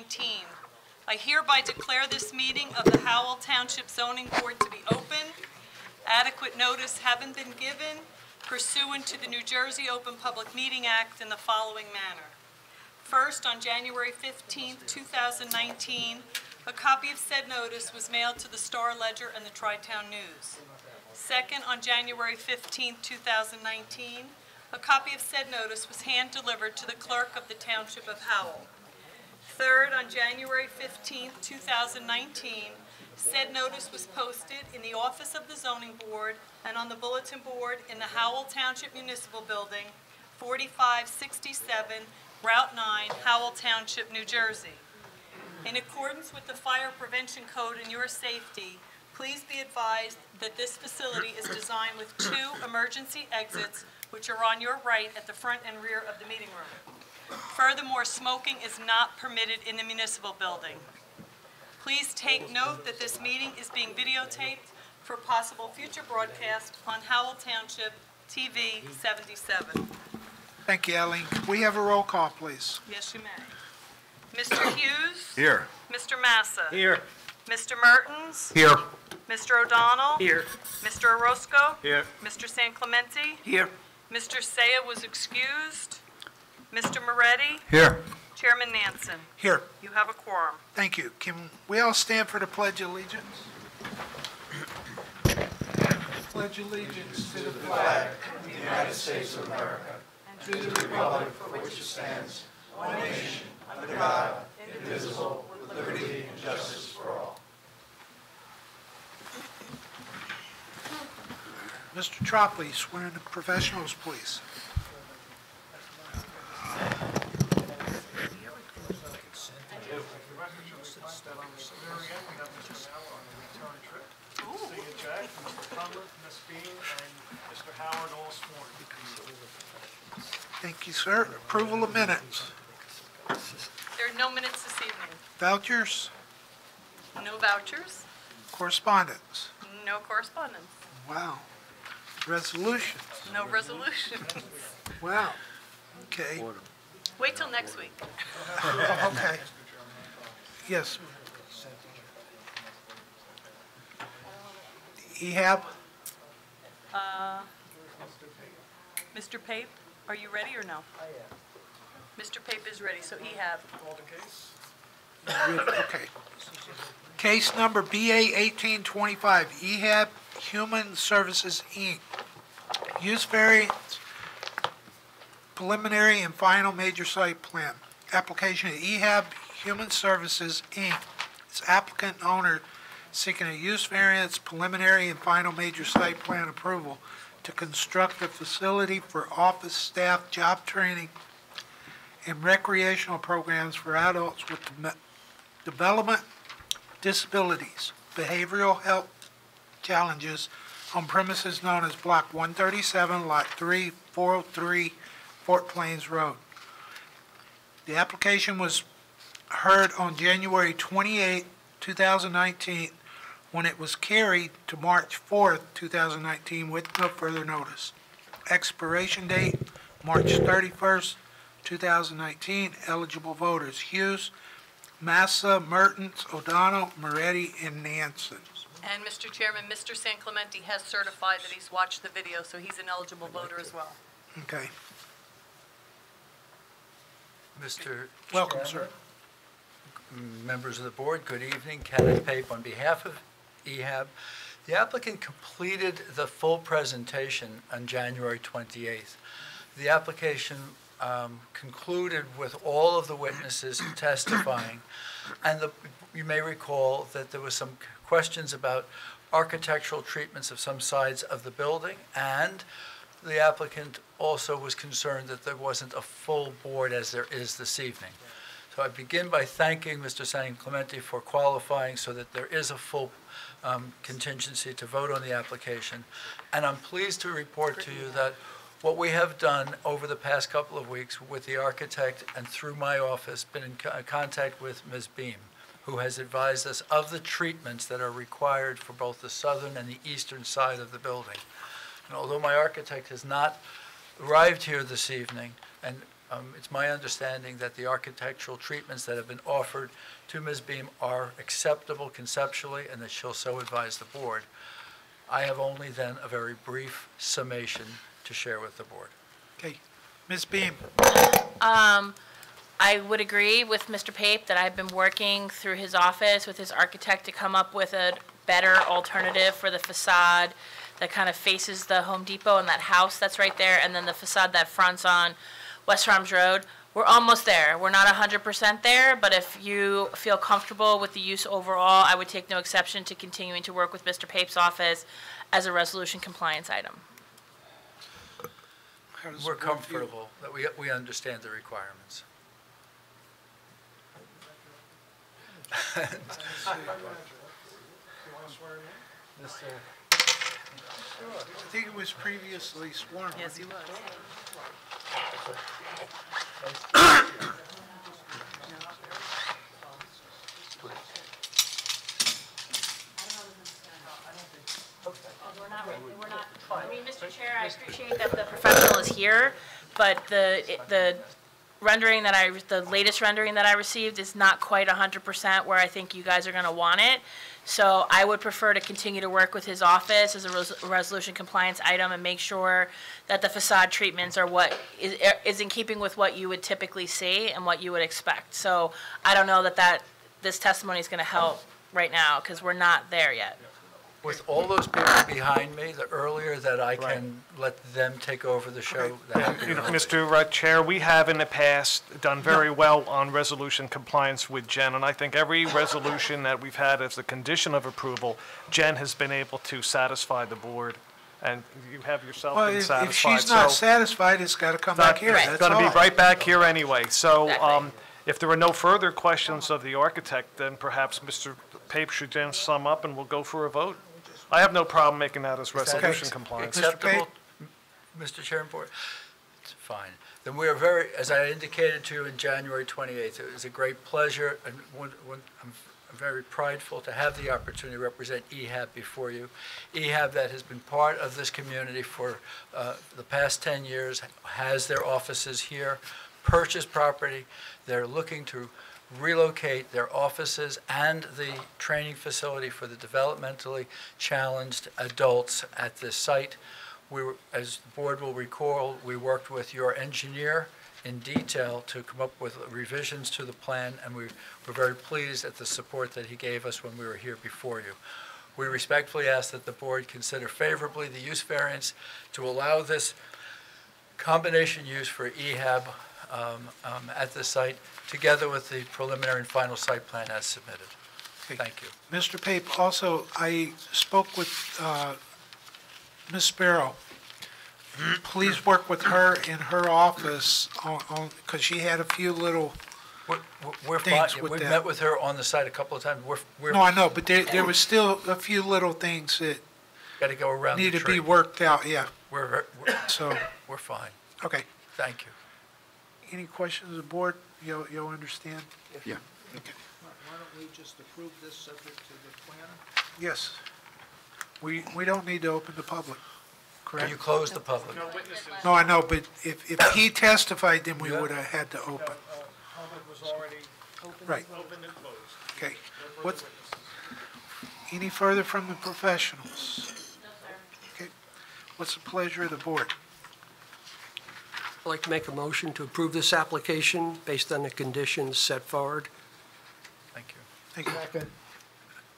2019. I hereby declare this meeting of the Howell Township Zoning Board to be open. Adequate notice having been given pursuant to the New Jersey Open Public Meeting Act in the following manner. First, on January 15, 2019, a copy of said notice was mailed to the Star-Ledger and the Tri-Town News. Second, on January 15, 2019, a copy of said notice was hand-delivered to the clerk of the Township of Howell. Third, on January 15, 2019, said notice was posted in the office of the Zoning Board and on the bulletin board in the Howell Township Municipal Building, 4567 Route 9, Howell Township, New Jersey. In accordance with the Fire Prevention Code and your safety, please be advised that this facility is designed with 2 emergency exits, which are on your right at the front and rear of the meeting room. Furthermore, smoking is not permitted in the municipal building. Please take note that this meeting is being videotaped for possible future broadcast on Howell Township TV 77. Thank you, Eileen. Can we have a roll call, please? Yes, you may. Mr. Hughes? Here. Mr. Massa? Here. Mr. Mertens? Here. Mr. O'Donnell? Here. Mr. Orozco? Here. Mr. San Clemente? Here. Mr. Saya was excused. Mr. Moretti? Here. Chairman Nansen? Here. You have a quorum. Thank you. Can we all stand for the Pledge of Allegiance? Pledge allegiance to the flag of the United States of America, and to the republic for which it stands, one nation, under God, indivisible, with liberty and justice for all. Mr. Tropley, swear in the professionals, please. Mr. Howard, all sworn. Thank you, sir. Approval of minutes. There are no minutes this evening. Vouchers. No vouchers. Correspondence. No correspondence. Wow. Resolutions. No resolutions. Wow. Okay. Wait till next week. Okay. Yes. EHAB. Mr. Pape, are you ready or no? I am. Mr. Pape is ready, so EHAB. Call the case. Okay. Case number BA 1825, EHAB Human Services, Inc. Use variance, preliminary and final major site plan. Application of EHAB Human Services, Inc. Its applicant and owner seeking a use variance, preliminary and final major site plan approval to construct a facility for office staff, job training, and recreational programs for adults with development disabilities, behavioral health challenges on premises known as Block 137, Lot 3, 403, Fort Plains Road. The application was heard on January 28, 2019, when it was carried to March 4th, 2019, with no further notice. Expiration date, March 31st, 2019. Eligible voters, Hughes, Massa, Mertens, O'Donnell, Moretti, and Nansen. And Mr. Chairman, Mr. San Clemente has certified that he's watched the video, so he's an eligible voter as well. Okay. Mr. Welcome, Chairman, sir. Members of the board, good evening. Kenneth Pape on behalf of EHAB. The applicant completed the full presentation on January 28th. The application concluded with all of the witnesses testifying, and you may recall that there was some questions about architectural treatments of some sides of the building, and the applicant also was concerned that there wasn't a full board as there is this evening. So I begin by thanking Mr. San Clemente for qualifying so that there is a full contingency to vote on the application. And I'm pleased to report to you that what we have done over the past couple of weeks with the architect and through my office, been in contact with Ms. Beam, who has advised us of the treatments that are required for both the southern and the eastern side of the building. And although my architect has not arrived here this evening, and It's my understanding that the architectural treatments that have been offered to Ms. Beam are acceptable conceptually, and that she'll so advise the board. I have only then a very brief summation to share with the board. Okay. Ms. Beam? I would agree with Mr. Pape that I've been working through his office with his architect to come up with a better alternative for the facade that kind of faces the Home Depot and that house that's right there, and then the facade that fronts on West Farms Road. We're almost there. We're not 100% there, but if you feel comfortable with the use overall, I would take no exception to continuing to work with Mr. Pape's office as a resolution compliance item. How does the We're board feel? comfortable that we understand the requirements. You want to swear him in? I think it was previously sworn. Yes, he was. I mean, Mr. Chair, I appreciate that the professional is here, but the rendering that the latest rendering that I received is not quite 100% where I think you guys are going to want it. So I would prefer to continue to work with his office as a resolution compliance item and make sure that the facade treatments are what is in keeping with what you would typically see and what you would expect. So I don't know that this testimony is going to help right now because we're not there yet. With all those people behind me, the earlier that I can let them take over the show, the happier You know, I'll be. Mr. Chair, we have in the past done very well on resolution compliance with Jen, and I think every resolution that we've had as a condition of approval, Jen has been able to satisfy the board, and you have yourself Well, been if satisfied. she's not So satisfied, it's got to come back here. Right. That's It's going to all. be right back here anyway. So Exactly. if there are no further questions of the architect, then perhaps Mr. Pape should then sum up and we'll go for a vote. I have no problem making that as Is that resolution compliance. Acceptable, Mr. Chairman, board? It's fine. Then we are very, as I indicated to you in January 28th, it was a great pleasure, and I'm very prideful to have the opportunity to represent EHAB before you. EHAB that has been part of this community for the past 10 years, has their offices here, purchased property. They're looking to relocate their offices and the training facility for the developmentally challenged adults at this site. As the board will recall, we worked with your engineer in detail to come up with revisions to the plan, and we were very pleased at the support that he gave us when we were here before you. We respectfully ask that the board consider favorably the use variance to allow this combination use for EHAB at the site, together with the preliminary and final site plan as submitted. Okay. Thank you. Mr. Pape, also, I spoke with Ms. Sparrow. Please work with her in her office because she had a few little, We're fine. Things with We've that. met with her on the site a couple of times. We're no, I know, but there was still a few little things that got to go around the need to be tree. worked out, yeah. We're So, fine. okay. Thank you. Any questions of the board? You'll understand? Yeah. Okay. Why don't we just approve this subject to the planner? Yes. We don't need to open the public, Can correct? you close the public? No, I know, but if he testified, then we Yeah. would have had to open. Public was already Right, open and closed. okay. What's, any further from the professionals? Okay. What's the pleasure of the board? I'd like to make a motion to approve this application based on the conditions set forward. Thank you. Thank you.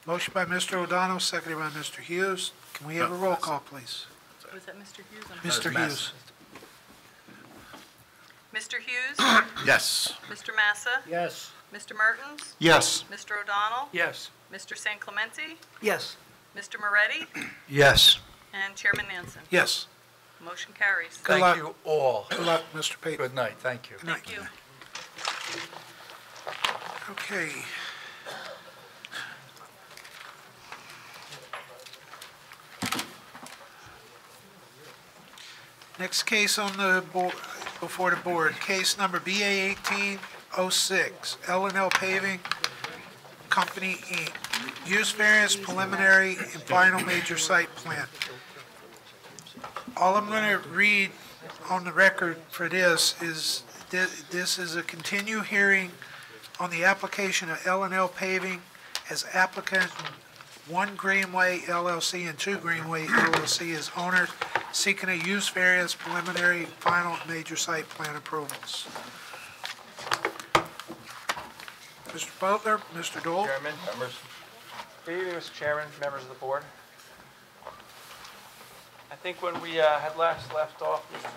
Motion by Mr. O'Donnell, seconded by Mr. Hughes. Can we have a roll call, please? Was that Mr. Hughes? Mr. Hughes? Mr. Hughes? Yes. Mr. Massa? Yes. Mr. Mertens? Yes. Mr. O'Donnell? Yes. Mr. San Clemente? Yes. Mr. Moretti? Yes. And Chairman Nansen. Yes. Motion carries. Good luck. Thank you all. Good luck, Mr. Pape. Good night. Thank you. Thank you. Okay. Next case on the board, before the board, case number BA 1806, L&L Paving Company, Inc. Use variance, preliminary, and final major site plan. All I'm going to read on the record for this is This is a continue hearing on the application of L&L Paving as applicant, 1 Greenway LLC and 2 Greenway LLC as owners, seeking a use variance, preliminary, final, major site plan approvals. Mr. Butler, Mr. Dole. Chairman, members. Good evening, Mr. Chairman, members of the board. I think when we had last left off, Mr.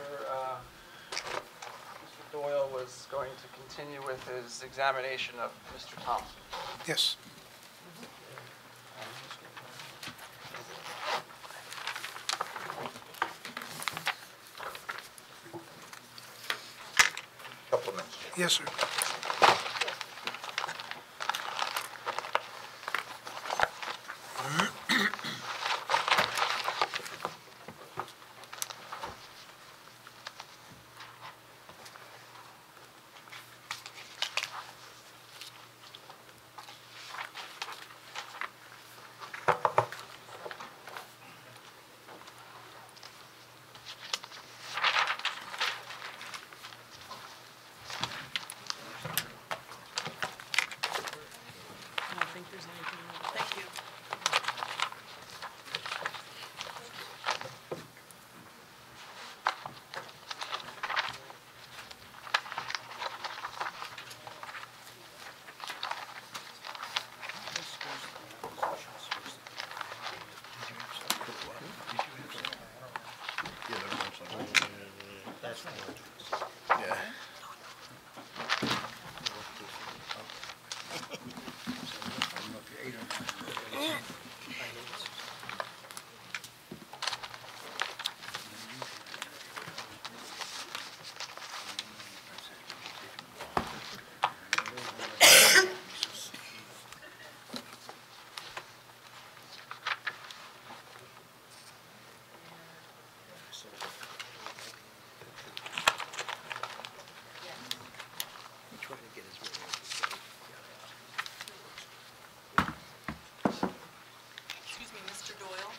Doyle was going to continue with his examination of Mr. Thompson. Yes. Couple of minutes. Yes, sir. Thank you. Excuse me, Mr. Doyle.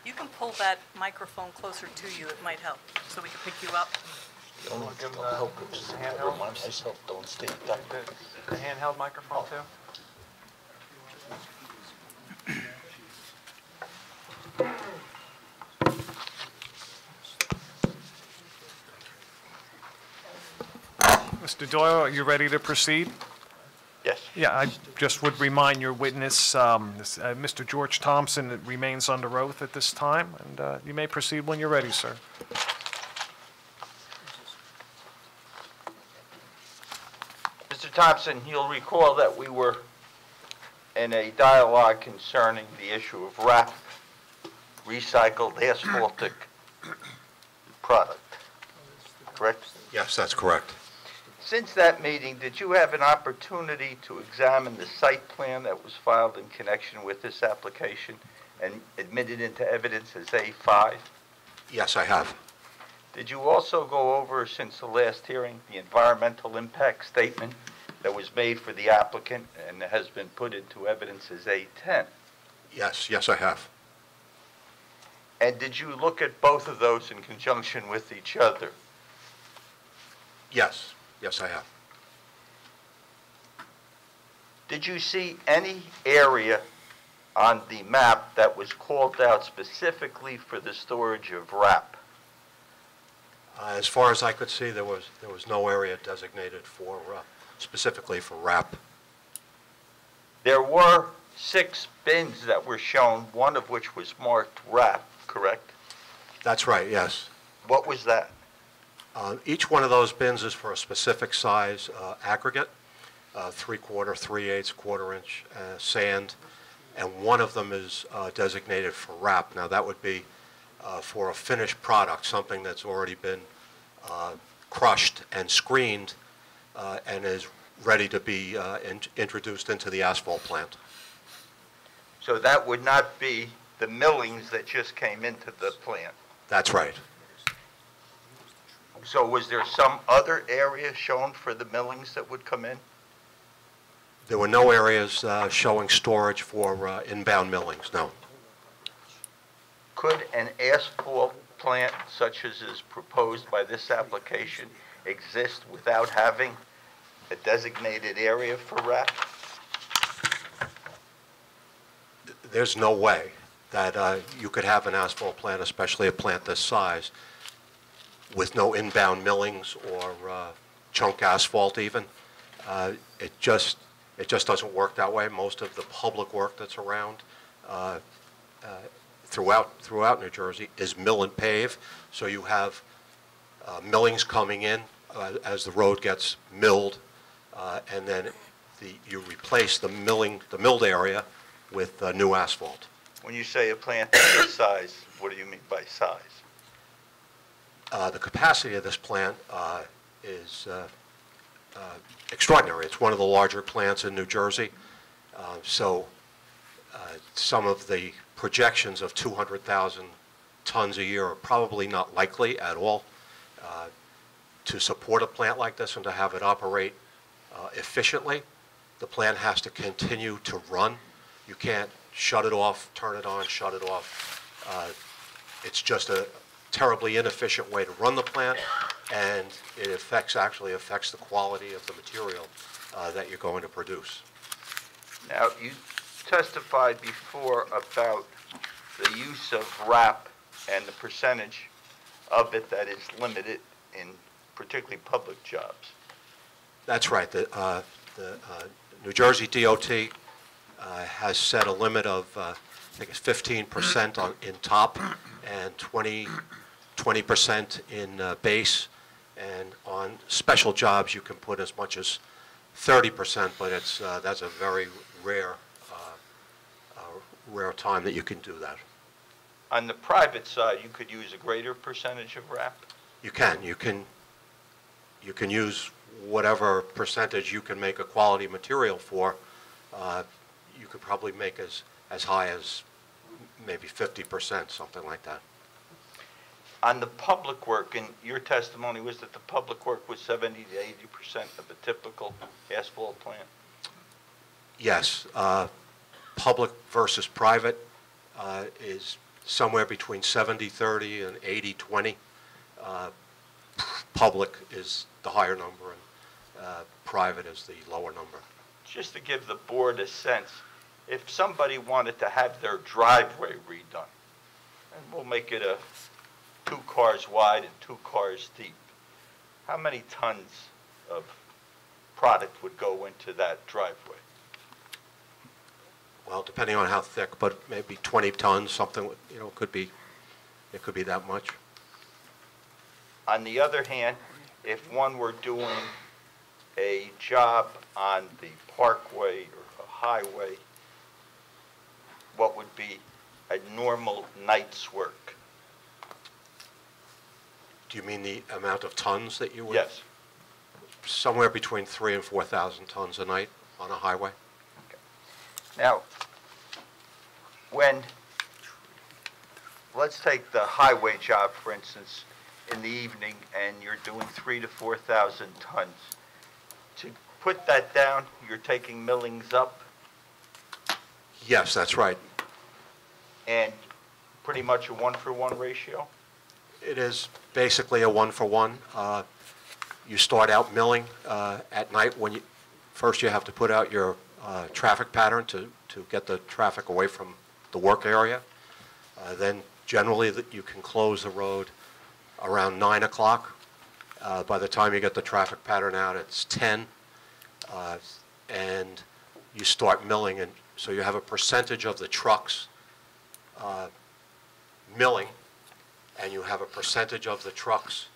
You can pull that microphone closer to you. It might help, so we can pick you up. Give him the handheld. Myself, don't stay stuck. The handheld microphone too. Mr. Doyle, are you ready to proceed? Yes. Yeah, I just would remind your witness, Mr. George Thompson remains under oath at this time, and you may proceed when you're ready, sir. Mr. Thompson, you'll recall that we were in a dialogue concerning the issue of RAP, recycled asphaltic product, correct? Yes, that's correct. Since that meeting, did you have an opportunity to examine the site plan that was filed in connection with this application and admitted into evidence as A5? Yes, I have. Did you also go over, since the last hearing, the environmental impact statement that was made for the applicant and has been put into evidence as A10? Yes, I have. And did you look at both of those in conjunction with each other? Yes, I have. Did you see any area on the map that was called out specifically for the storage of RAP? As far as I could see, there was no area designated for, specifically for RAP. There were 6 bins that were shown, one of which was marked RAP, correct? That's right, yes. What was that? Each one of those bins is for a specific size aggregate, 3/4, 3/8, quarter-inch sand, and one of them is designated for RAP. Now, that would be for a finished product, something that's already been crushed and screened and is ready to be introduced into the asphalt plant. So that would not be the millings that just came into the plant? That's right. So was there some other area shown for the millings that would come in? There were no areas showing storage for inbound millings, no. Could an asphalt plant such as is proposed by this application exist without having a designated area for wrap? There's no way that you could have an asphalt plant, especially a plant this size, with no inbound millings or chunk asphalt even. It just doesn't work that way. Most of the public work that's around throughout New Jersey is mill and pave. So you have millings coming in as the road gets milled, and then you replace the milled area with new asphalt. When you say a plant this size, what do you mean by size? The capacity of this plant is extraordinary. It's one of the larger plants in New Jersey. Some of the projections of 200,000 tons a year are probably not likely at all. To support a plant like this and to have it operate efficiently, the plant has to continue to run. You can't shut it off, turn it on, shut it off. It's just a terribly inefficient way to run the plant, and it actually affects the quality of the material that you're going to produce. Now, you testified before about the use of wrap and the percentage of it that is limited in particularly public jobs. That's right. The New Jersey DOT has set a limit of, I think it's 15% in top and 20% in base. And on special jobs, you can put as much as 30%, but that's a very rare time that you can do that. On the private side, you could use a greater percentage of wrap? You can. You can use whatever percentage you can make a quality material for. You could probably make as high as maybe 50%, something like that. On the public work, and your testimony was that the public work was 70 to 80% of a typical asphalt plant? Yes. Public versus private is somewhere between 70-30 and 80-20. Public is the higher number, and private is the lower number. Just to give the board a sense, if somebody wanted to have their driveway redone, and we'll make it 2 cars wide and 2 cars deep, how many tons of product would go into that driveway? Well, depending on how thick, but maybe 20 tons, something, it could be that much. On the other hand, if one were doing a job on the parkway or a highway, what would be a normal night's work? Do you mean the amount of tons that you would? Yes. Somewhere between 3,000 and 4,000 tons a night on a highway. Okay. Now, let's take the highway job, for instance, in the evening, and you're doing 3,000 to 4,000 tons. To put that down, you're taking millings up? Yes, that's right. And pretty much a 1-for-1 ratio? It is basically a 1-for-1. You start out milling at night. First you have to put out your traffic pattern to get the traffic away from the work area. Then generally you can close the road around 9 o'clock. By the time you get the traffic pattern out, it's 10. And you start milling, and so you have a percentage of the trucks milling, and you have a percentage of the trucks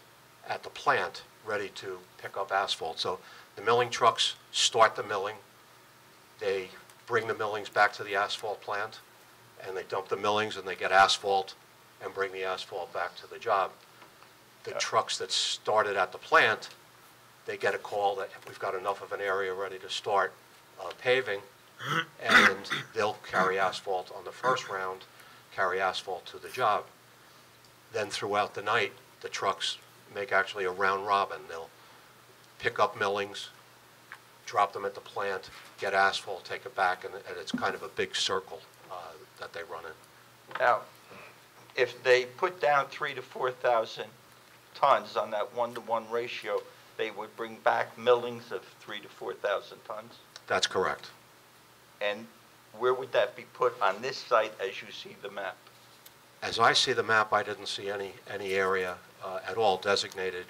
at the plant ready to pick up asphalt. So the milling trucks start the milling, they bring the millings back to the asphalt plant, and they dump the millings and they get asphalt and bring the asphalt back to the job. The trucks that started at the plant, they get a call that we've got enough of an area ready to start paving, and they'll carry asphalt on the first round, carry asphalt to the job. Then throughout the night, the trucks make actually a round robin. They'll pick up millings, drop them at the plant, get asphalt, take it back, and it's kind of a big circle that they run in. Now, if they put down 3,000 to 4,000 tons on that 1-to-1 ratio, they would bring back millings of 3,000 to 4,000 tons? That's correct. And where would that be put on this site as you see the map? As I see the map, I didn't see any area at all designated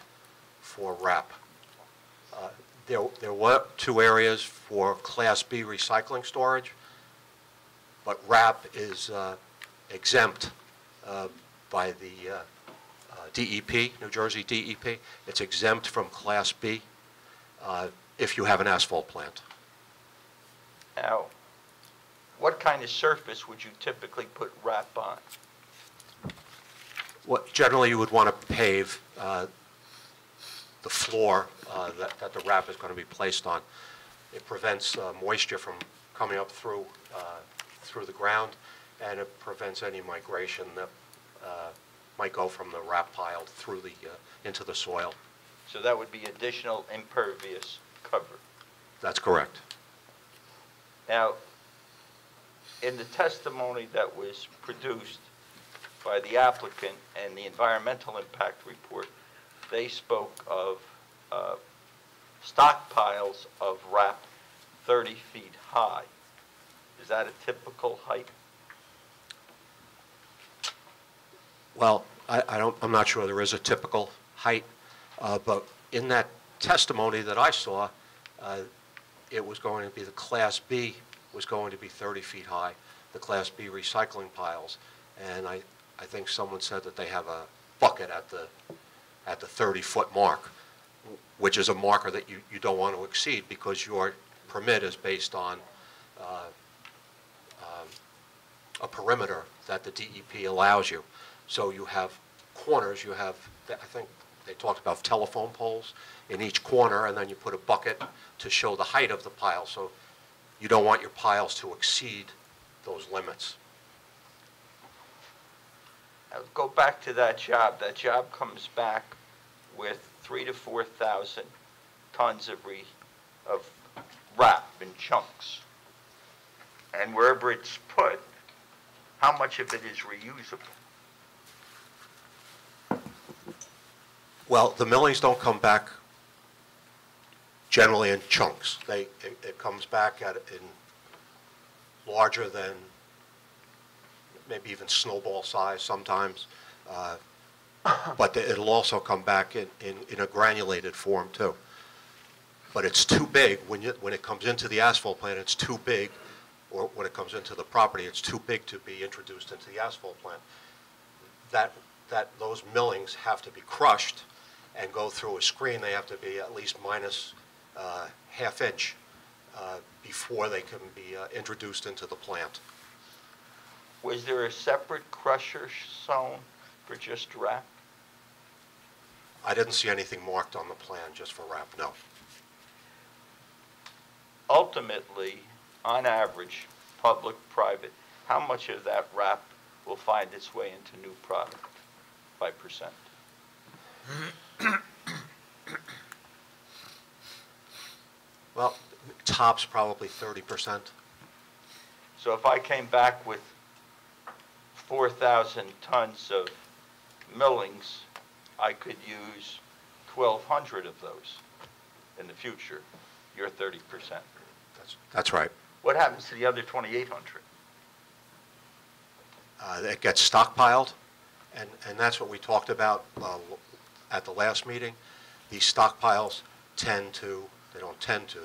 for RAP. There were 2 areas for Class B recycling storage, but RAP is exempt by the DEP, New Jersey DEP. It's exempt from Class B if you have an asphalt plant. Now, what kind of surface would you typically put RAP on? Generally, you would want to pave the floor that the RAP is going to be placed on. It prevents moisture from coming up through the ground, and it prevents any migration that might go from the RAP pile through into the soil. So that would be additional impervious cover. That's correct. Now, in the testimony that was produced by the applicant and the environmental impact report, they spoke of stockpiles of RAP 30 feet high. Is that a typical height? Well, I'm not sure there is a typical height, but in that testimony that I saw, it was going to be the Class B was going to be 30 feet high, the Class B recycling piles, and I think someone said that they have a bucket at the 30-foot mark, which is a marker that you don't want to exceed because your permit is based on a perimeter that the DEP allows you. So you have corners, you have, I think they talked about telephone poles in each corner, and then you put a bucket to show the height of the pile. So you don't want your piles to exceed those limits. Now, go back to that job. That job comes back with 3,000 to 4,000 tons of RAP in chunks. And wherever it's put, how much of it is reusable? Well, the millings don't come back generally in chunks. It comes back in larger than maybe even snowball size sometimes, but it'll also come back in a granulated form too. But it's too big when it comes into the asphalt plant. It's too big, or when it comes into the property, it's too big to be introduced into the asphalt plant. Those millings have to be crushed and go through a screen. They have to be at least minus ½ inch before they can be introduced into the plant. Was there a separate crusher zone for just RAP? I didn't see anything marked on the plan just for RAP, no. Ultimately, on average, public, private, how much of that RAP will find its way into new product by percent? Well, tops probably 30%. So if I came back with 4,000 tons of millings, I could use 1,200 of those in the future, your 30%. That's right. What happens to the other 2,800? It gets stockpiled, and that's what we talked about at the last meeting. These stockpiles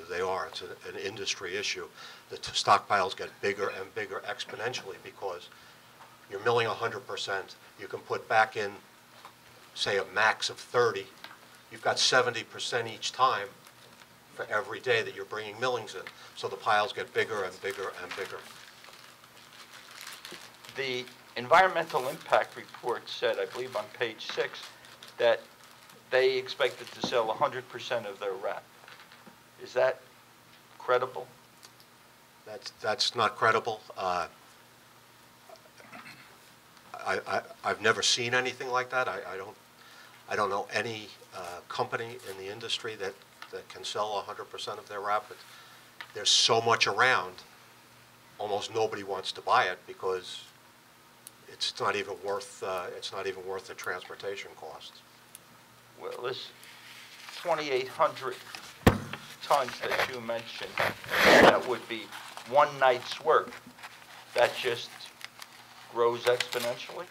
they are, it's an industry issue. The stockpiles get bigger and bigger exponentially because you're milling 100%. You can put back in, say, a max of 30. You've got 70% each time for every day that you're bringing millings in. So the piles get bigger and bigger and bigger. The environmental impact report said, I believe on page 6, that they expected to sell 100% of their RAP. Is that credible? That's not credible. I've never seen anything like that. I don't know any company in the industry that can sell 100% of their RAP. There's so much around, almost nobody wants to buy it because it's not even worth the transportation costs. Well, 2,800 tons that you mentioned, that would be one night's work. That just grows exponentially?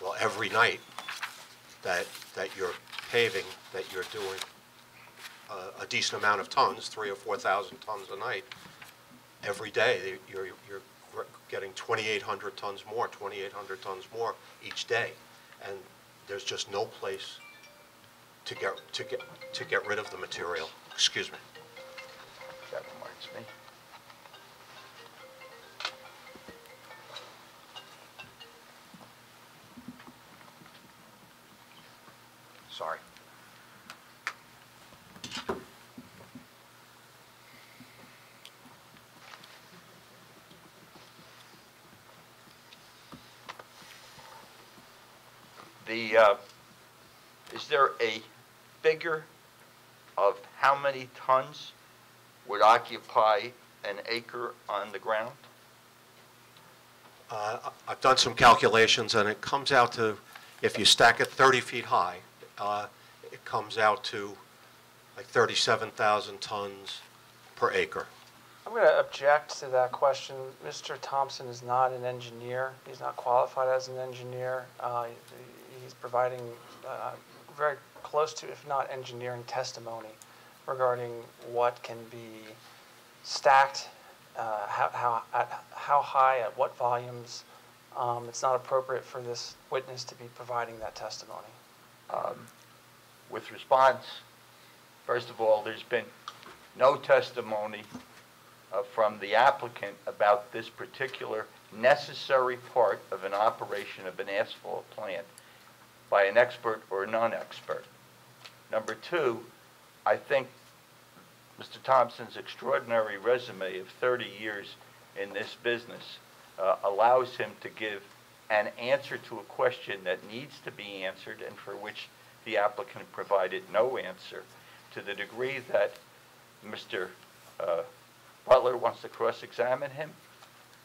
Well, every night that you're paving, that you're doing a decent amount of tons, 3,000 or 4,000 tons a night, every day you're getting 2,800 tons more, 2,800 tons more each day, and there's just no place to get rid of the material. Excuse me. That reminds me. Sorry. Is there a figure of how many tons would occupy an acre on the ground? I've done some calculations, and it comes out to, if you stack it 30 feet high, it comes out to like 37,000 tons per acre. I'm going to object to that question. Mr. Thompson is not an engineer. He's not qualified as an engineer. He's providing very close to, if not engineering, testimony regarding what can be stacked, how high, at what volumes. It's not appropriate for this witness to be providing that testimony. With response, first of all, there's been no testimony from the applicant about this particular necessary part of an operation of an asphalt plant by an expert or non-expert. Number two, I think Mr. Thompson's extraordinary resume of 30 years in this business allows him to give an answer to a question that needs to be answered and for which the applicant provided no answer. To the degree that Mr. Butler wants to cross-examine him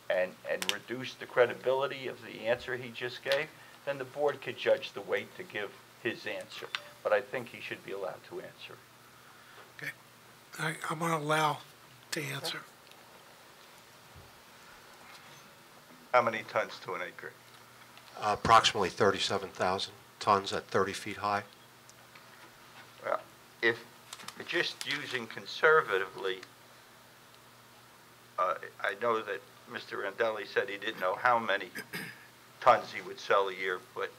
and reduce the credibility of the answer he just gave, then the board could judge the weight to give his answer. But I think he should be allowed to answer. Okay. I'm going to allow to answer. How many tons to an acre? Approximately 37,000 tons at 30 feet high. Well, if just using conservatively, I know that Mr. Randelli said he didn't know how many tons he would sell a year, but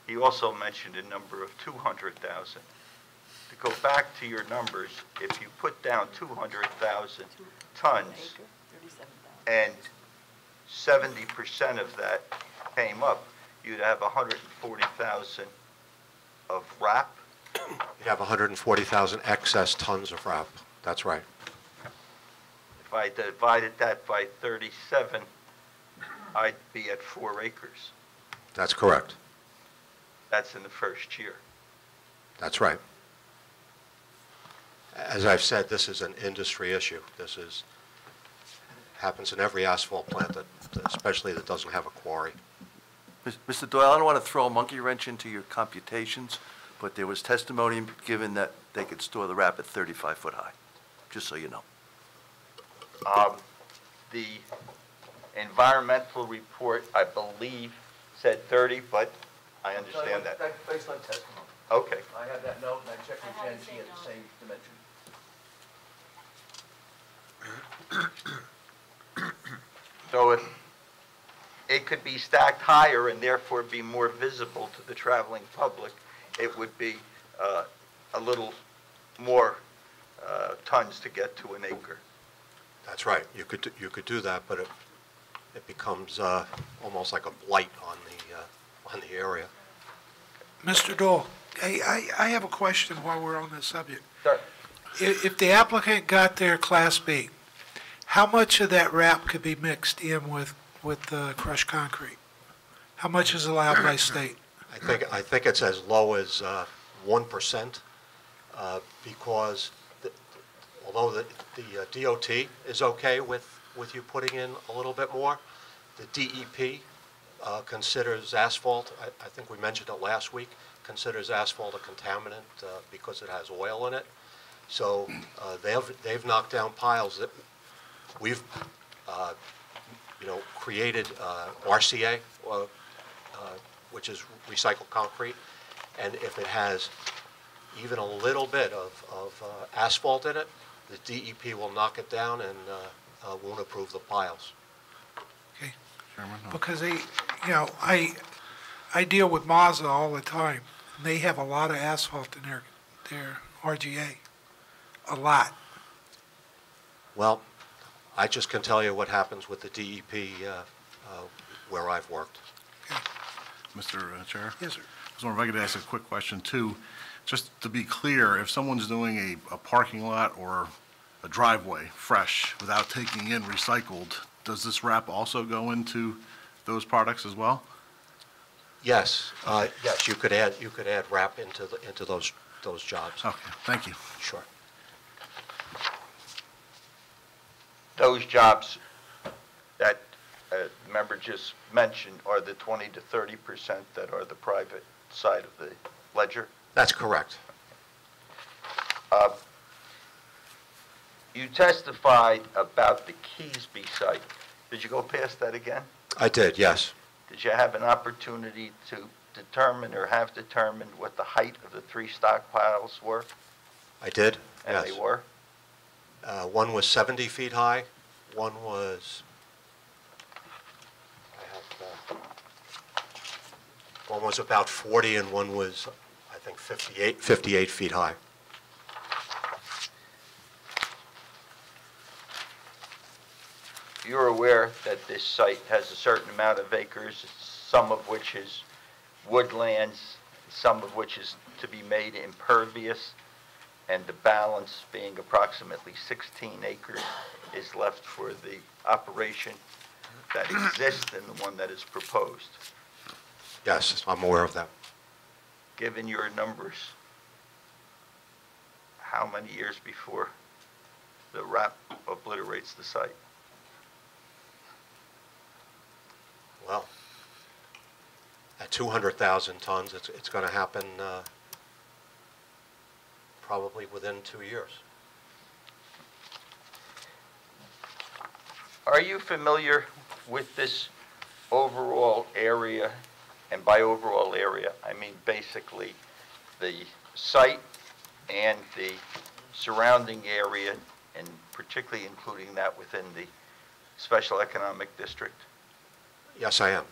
he also mentioned a number of 200,000. To go back to your numbers, if you put down 200,000 tons and 70% of that came up, you'd have 140,000 of wrap. You have 140,000 excess tons of wrap. That's right. If I divided that by 37, I'd be at 4 acres. That's correct. That's in the first year. That's right. As I've said, this is an industry issue. This happens in every asphalt plant, especially that doesn't have a quarry. Mr. Doyle, I don't want to throw a monkey wrench into your computations, but there was testimony given that they could store the wrap at 35 foot high, just so you know. The environmental report, I believe, said 30, but I understand that. That's based on testimony. Okay. I have that note, and I checked with Jen, she had the same dimension. So it could be stacked higher and therefore be more visible to the traveling public. It would be a little more tons to get to an acre. That's right. You could do that, but it becomes almost like a blight on the area. Mr. Dole, I have a question while we're on this subject. Sure. If the applicant got their Class B, how much of that wrap could be mixed in with crushed concrete? How much is allowed by state? I think it's as low as 1%, because although the DOT is okay with you putting in a little bit more, the DEP considers asphalt, I think we mentioned it last week, considers asphalt a contaminant because it has oil in it. So they've knocked down piles that we've, created RCA, which is recycled concrete, and if it has even a little bit of asphalt in it, the DEP will knock it down and won't approve the piles. Okay. Because I deal with Mazda all the time, and they have a lot of asphalt in their RGA, a lot. Well, I just can tell you what happens with the DEP where I've worked. Mr. Chair? Yes, sir. I was wondering if I could ask a quick question, too. Just to be clear, if someone's doing a parking lot or a driveway fresh without taking in recycled, does this wrap also go into those products as well? Yes, yes, you could add wrap into those jobs. Okay, thank you. Sure. Those jobs that the member just mentioned are the 20 to 30% that are the private side of the ledger? That's correct. You testified about the Keysby site. Did you go past that again? I did, yes. Did you have an opportunity to determine or have determined what the height of the three stockpiles were? I did, and yes. They were? One was 70 feet high, one was, one was about 40, and one was, I think, 58 feet high. You're aware that this site has a certain amount of acres, some of which is woodlands, some of which is to be made impervious, and the balance being approximately 16 acres is left for the operation that exists and the one that is proposed. Yes, I'm aware of that. Given your numbers, how many years before the RAP obliterates the site? Well, at 200,000 tons, it's going to happen probably within 2 years. Are you familiar with this overall area? And by overall area, I mean basically the site and the surrounding area, and particularly including that within the Special Economic District? Yes, I am.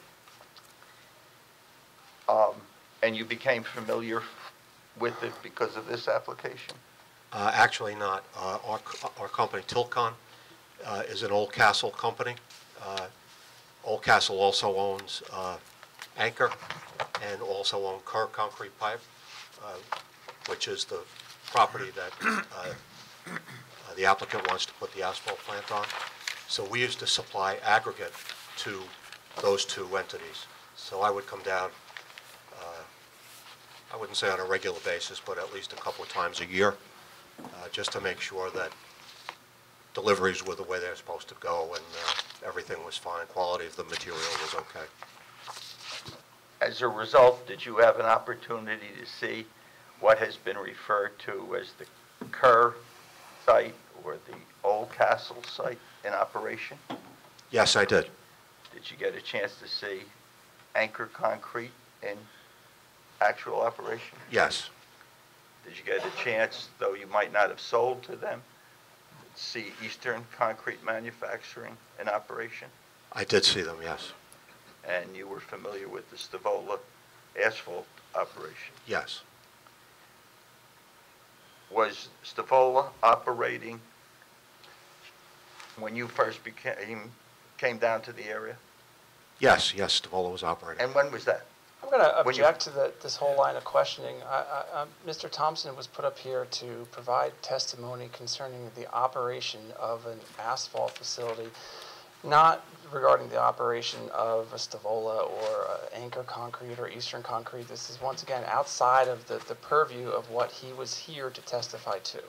And you became familiar with it because of this application? Actually not. Our company, Tilcon, is an Old Castle company. Old Castle also owns Anchor and also own Kerr Concrete Pipe, which is the property that the applicant wants to put the asphalt plant on. So we used to supply aggregate to those two entities. So I would come down, I wouldn't say on a regular basis, but at least a couple of times a year, just to make sure that deliveries were the way they're supposed to go and everything was fine, quality of the material was okay. As a result, did you have an opportunity to see what has been referred to as the Kerr site or the Old Castle site in operation? Yes, I did. Did you get a chance to see Anchor Concrete in actual operation? Yes. Did you get a chance, though you might not have sold to them, to see Eastern Concrete Manufacturing in operation? I did see them, yes. And you were familiar with the Stavola asphalt operation? Yes. Was Stavola operating when you first came down to the area? Yes, yes, Stavola was operating. And when was that? I'm going to object to this whole line of questioning. Mr. Thompson was put up here to provide testimony concerning the operation of an asphalt facility, not regarding the operation of a Stavola or Anchor Concrete or Eastern Concrete. This is, once again, outside of the purview of what he was here to testify to.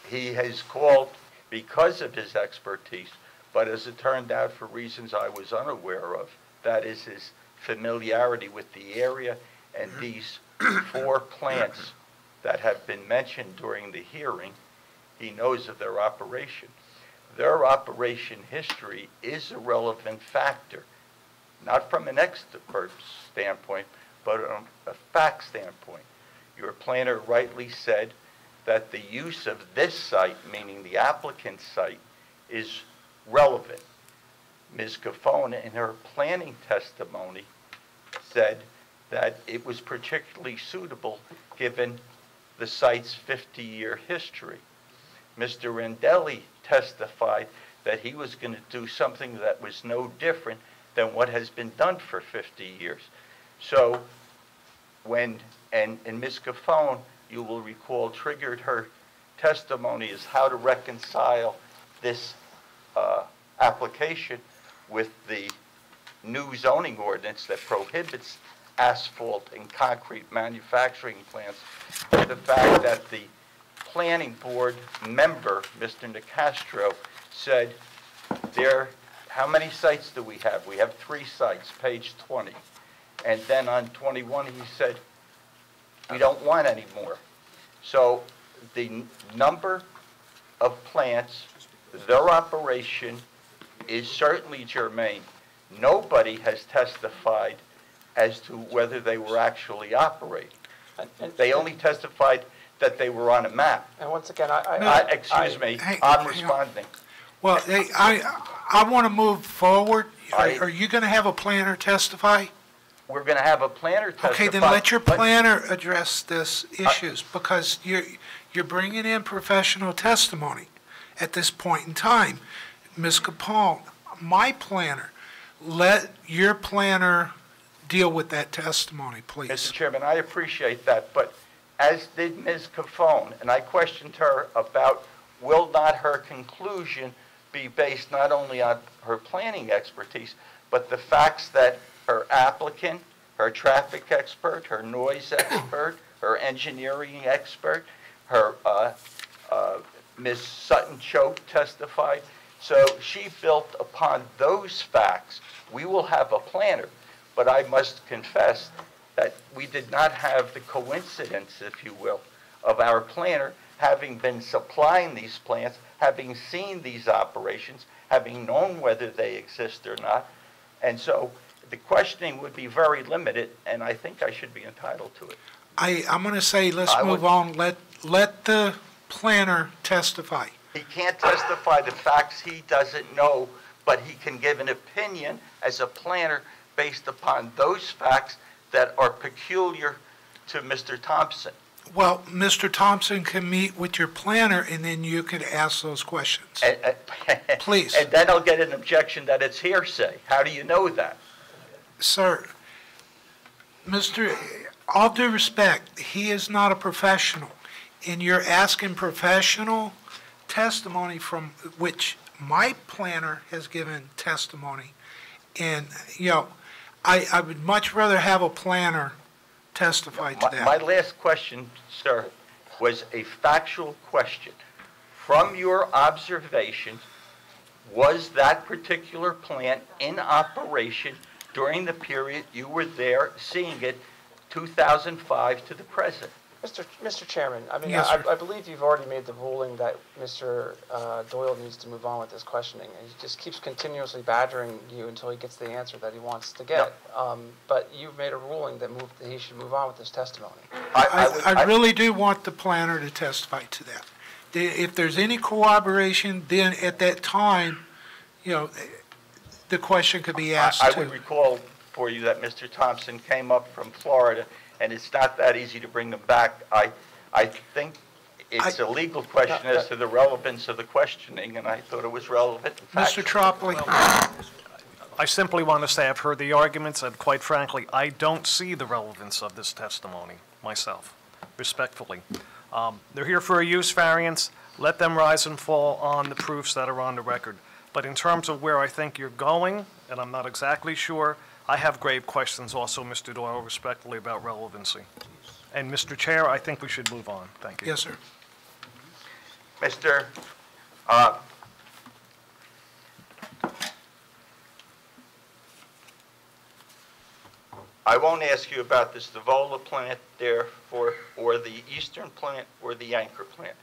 He has called because of his expertise, but as it turned out, for reasons I was unaware of, that is his familiarity with the area, and these 4 plants that have been mentioned during the hearing, he knows of their operation. Their operation history is a relevant factor, not from an expert standpoint, but from a fact standpoint. Your planner rightly said that the use of this site, meaning the applicant's site, is relevant. Ms. Cafone, in her planning testimony, said that it was particularly suitable given the site's 50-year history. Mr. Rendelli testified that he was going to do something that was no different than what has been done for 50 years. So when, and Ms. Cafone, you will recall, triggered her testimony as how to reconcile this application with the new zoning ordinance that prohibits asphalt and concrete manufacturing plants, the fact that the planning board member, Mr. Nicastro, said how many sites do we have? We have 3 sites, page 20. And then on 21, he said, we don't want any more. So the number of plants, their operation is certainly germane. Nobody has testified as to whether they were actually operating. They only testified that they were on a map. And once again, Excuse me, I'm responding. Well, I want to move forward. Are you going to have a planner testify? We're going to have a planner testify. Okay, then let your planner address this issues, because you're bringing in professional testimony at this point in time. Ms. Capone, my planner, let your planner deal with that testimony, please. Mr. Chairman, I appreciate that, but as did Ms. Cafone, and I questioned her about will not her conclusion be based not only on her planning expertise, but the facts that her applicant, her traffic expert, her noise expert, her engineering expert, her Ms. Sutton Choate testified. So she built upon those facts. We will have a planner, but I must confess that we did not have the coincidence, if you will, of our planner having been supplying these plants, having seen these operations, having known whether they exist or not. And so the questioning would be very limited, and I think I should be entitled to it. I'm going to say let's move on. Let the planner testify. He can't testify the facts he doesn't know, but he can give an opinion as a planner based upon those facts that are peculiar to Mr. Thompson. Well, Mr. Thompson can meet with your planner, and then you can ask those questions. Please. And then I'll get an objection that it's hearsay. How do you know that? Sir, all due respect, he is not a professional, and you're asking professional testimony from which my planner has given testimony. And, I would much rather have a planner testify to that. My last question, sir, was a factual question. From your observations, was that particular plant in operation during the period you were there seeing it, 2005 to the present? Mr. Chairman, I mean, Yes, I believe you've already made the ruling that Mr. Doyle needs to move on with this questioning. He just keeps continuously badgering you until he gets the answer that he wants to get. But you've made a ruling that he should move on with this testimony. I really do want the planner to testify to that. If there's any corroboration, then at that time, the question could be asked I would recall for you that Mr. Thompson came up from Florida, and it's not that easy to bring them back. I think it's a legal question as to the relevance of the questioning, and I thought it was relevant. Mr. Tropoli. I simply want to say I've heard the arguments, and quite frankly, I don't see the relevance of this testimony myself, respectfully. They're here for a use variance. Let them rise and fall on the proofs that are on the record. But in terms of where I think you're going, and I'm not exactly sure, I have grave questions also, Mr. Doyle, respectfully, about relevancy. And Mr. Chair, I think we should move on. Thank you. Yes, sir. Mr. I won't ask you about the Stavola plant there or the Eastern plant or the Anchor plant.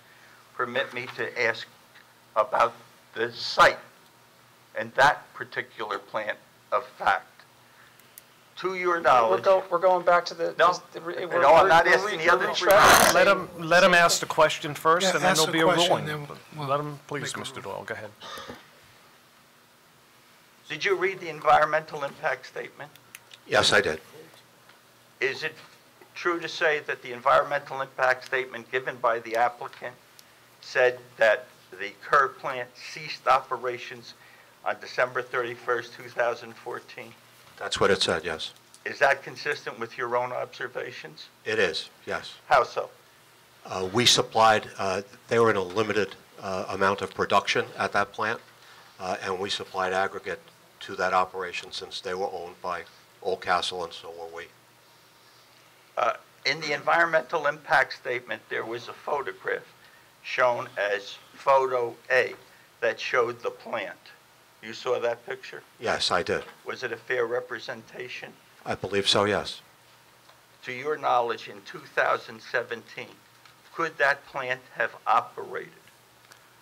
Permit me to ask about the site and that particular plant of fact. To your knowledge. We're going back to the. No, no, I'm not asking the other three. Let him ask the question first, Yeah, and then ask there'll the be a question, ruling. then we'll Let him, please, make a Mr. Doyle, go ahead. Did you read the environmental impact statement? Yes, I did. Is it true to say that the environmental impact statement given by the applicant said that the Kerr plant ceased operations on December 31st, 2014? That's what it said, yes. Is that consistent with your own observations? It is, yes. How so? We supplied, they were in a limited amount of production at that plant, and we supplied aggregate to that operation since they were owned by Oldcastle, and so were we. In the environmental impact statement, there was a photograph shown as photo A that showed the plant. You saw that picture? Yes, I did. Was it a fair representation? I believe so, yes. To your knowledge, in 2017, could that plant have operated?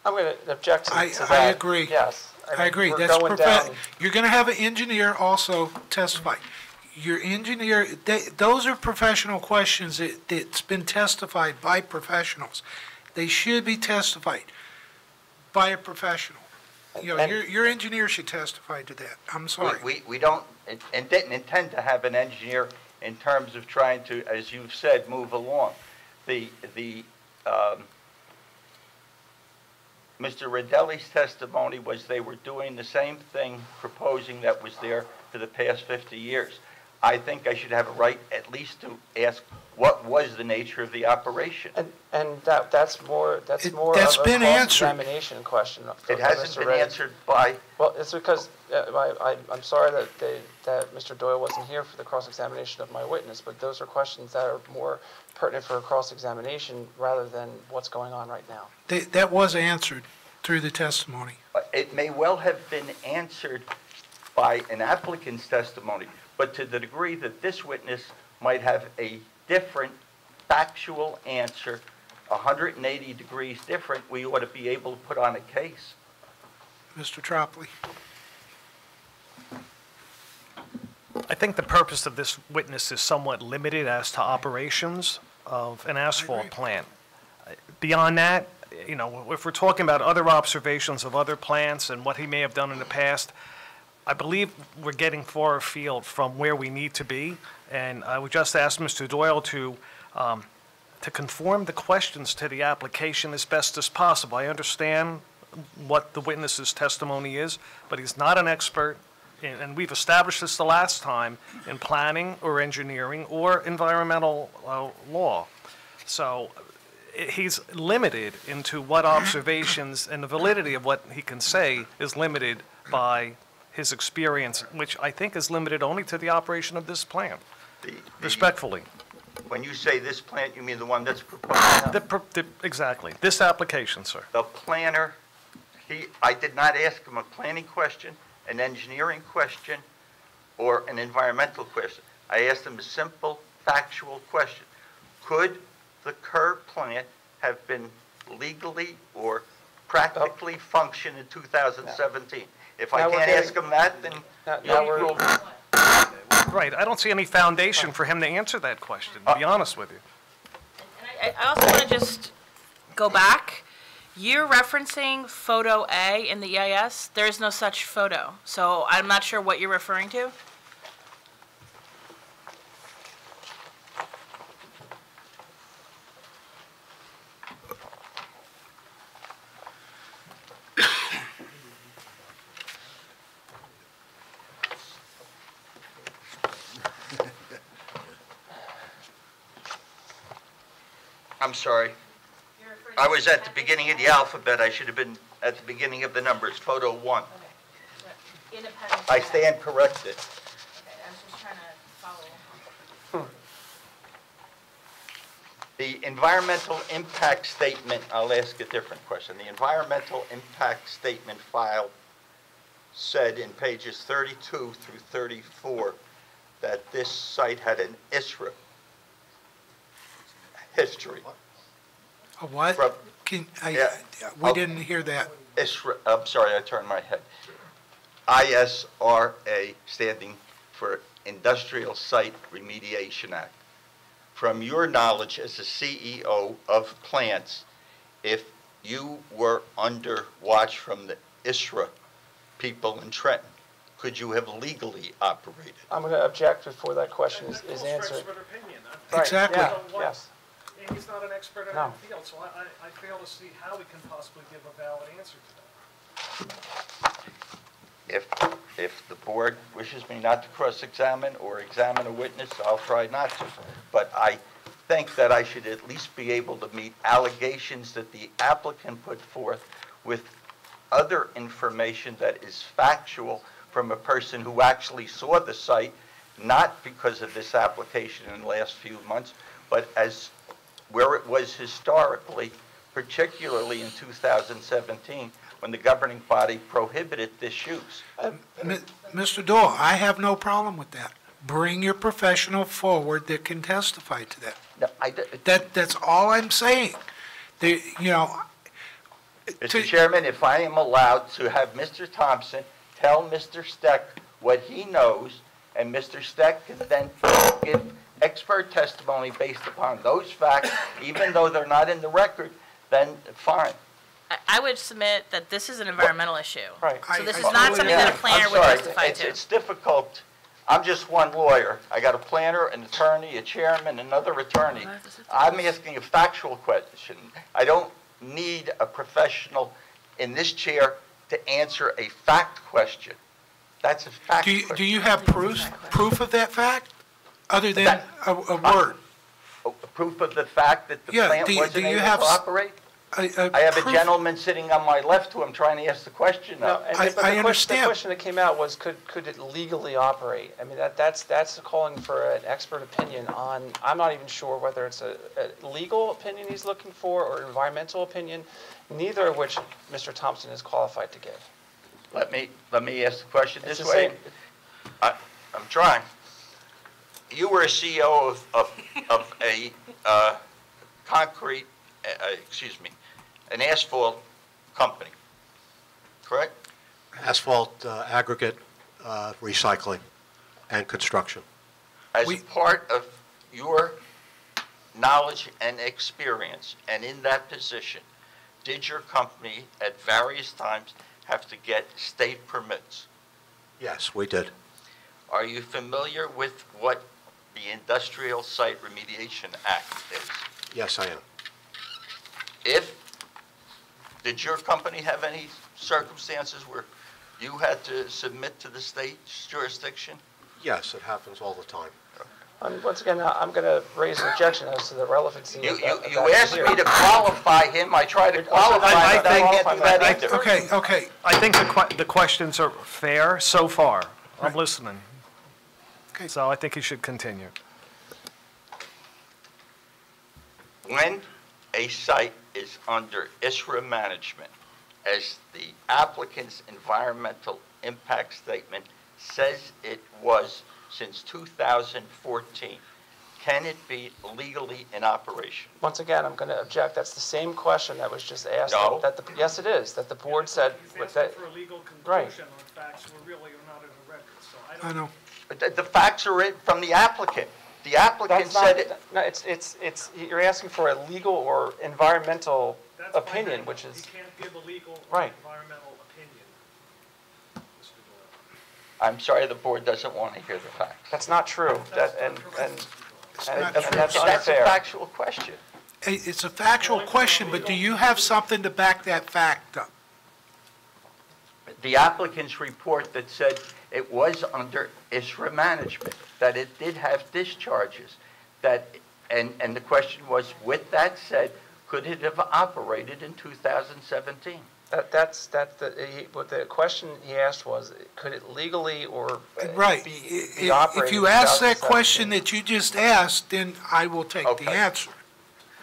I'm going to object to that. I agree. Yes. I agree. We're That's going down. You're going to have an engineer also testify. Your engineer, those are professional questions that's been testified by professionals. They should be testified by a professional. You know, your engineer should testify to that. I'm sorry. We don't, and didn't intend to have an engineer in terms of trying to, as you've said, move along. Mr. Rodelli's testimony was they were doing the same thing, proposing that was there for the past 50 years. I think I should have a right at least to ask what was the nature of the operation. And that's more That's of a been answered. cross-examination question. It hasn't been answered by... Well, it's because I'm sorry that Mr. Doyle wasn't here for the cross-examination of my witness, but those are questions that are more pertinent for a cross-examination rather than what's going on right now. That was answered through the testimony. It may well have been answered by an applicant's testimony, but to the degree that this witness might have a different factual answer, 180 degrees different, we ought to be able to put on a case. Mr. Tropley. I think the purpose of this witness is somewhat limited as to operations of an asphalt plant. Beyond that, you know, if we're talking about other observations of other plants and what he may have done in the past, I believe we're getting far afield from where we need to be, and I would just ask Mr. Doyle to conform the questions to the application as best as possible. I understand what the witness's testimony is, but he's not an expert, and we've established this the last time, in planning or engineering or environmental law. So he's limited into what observations, and the validity of what he can say is limited by his experience, which I think is limited only to the operation of this plant, respectfully. When you say this plant, you mean the one that's proposed? Exactly. This application, sir. The planner, I did not ask him a planning question, an engineering question, or an environmental question. I asked him a simple, factual question. Could the Kerr plant have been legally or practically function in 2017? If I can't ask him that, then you'll... Right. I don't see any foundation for him to answer that question, to be honest with you. And I also want to just go back. You're referencing photo A in the EIS. There is no such photo. So I'm not sure what you're referring to. I'm sorry. I was at the beginning of the alphabet. I should have been at the beginning of the numbers. Photo 1. Okay. I stand corrected. Okay, I was just trying to follow. The environmental impact statement, I'll ask a different question. The environmental impact statement file said in pages 32 through 34 that this site had an ISRA history. A what? From- Yeah. We didn't hear that. ISRA, I'm sorry, I turned my head. ISRA, standing for Industrial Site Remediation Act. From your knowledge as a CEO of plants, if you were under watch from the ISRA people in Trenton, could you have legally operated? I'm going to object before that question is answered. Right, Exactly. yeah, yes. And he's not an expert in No. that field, so I fail to see how we can possibly give a valid answer to that. If the board wishes me not to cross-examine or examine a witness, I'll try not to. But I think that I should at least be able to meet allegations that the applicant put forth with other information that is factual from a person who actually saw the site, not because of this application in the last few months, but as where it was historically, particularly in 2017, when the governing body prohibited this use. Mr. Doyle, I have no problem with that. Bring your professional forward that can testify to that. No, That's all I'm saying. Mr. Chairman, if I am allowed to have Mr. Thompson tell Mr. Steck what he knows, and Mr. Steck can then give expert testimony based upon those facts, even though they're not in the record, then fine. I would submit that this is an environmental issue. Right. So this is I not totally something that a agree. planner I'm would sorry, testify to. It's difficult. I'm just one lawyer. I got a planner, an attorney, a chairman, another attorney. I'm asking a factual question. I don't need a professional in this chair to answer a fact question. That's a fact question. Do you have proof of that fact, other than a word? Proof of the fact that the Yeah, plant do wasn't you able have to operate? I have a gentleman sitting on my left who I'm trying to ask the question No, of. but I understand. The question that came out was, could it legally operate? I mean, that's calling for an expert opinion on, I'm not even sure whether it's a legal opinion he's looking for or an environmental opinion, neither of which Mr. Thompson is qualified to give. Let me ask the question It's this the way. same. I'm trying. You were a CEO of a concrete, an asphalt company, correct? Asphalt, aggregate, recycling, and construction. As part of your knowledge and experience, and in that position, did your company at various times have to get state permits? Yes, we did. Are you familiar with what the Industrial Site Remediation Act is? Yes, I am. Did your company have any circumstances where you had to submit to the state's jurisdiction? Yes, it happens all the time. Once again, I'm going to raise an objection as to the relevancy of that. You asked me to qualify him, I tried to qualify him, I can't do that either. Okay. I think the questions are fair so far. I'm listening. Okay. So I think he should continue. When a site is under ISRA management, as the applicant's environmental impact statement says it was since 2014, can it be legally in operation? Once again, I'm going to object. That's the same question that was just asked. No. Yes, it is, that the board said. He's that- asking for a legal Right. conclusion on facts we're really not in the record, so I I don't... know. But the facts are from the applicant. The applicant That's not, said it. no, it's, you're asking for a legal or environmental That's my opinion, thing. which is, He can't give a legal or Right. environmental opinion, Mr. Doyle. I'm sorry, the board doesn't want to hear the facts. that's not true. And not that's true. That's a unfair. factual question. It's a factual question, but do you have something to back that fact up? The applicant's report that said it was under ISRA management, that it did have discharges, and the question was, with that said, could it have operated in 2017? What the question he asked was, could it legally or Right. be operated If you in ask that 2017? question that you just asked, then I will take the Okay. answer.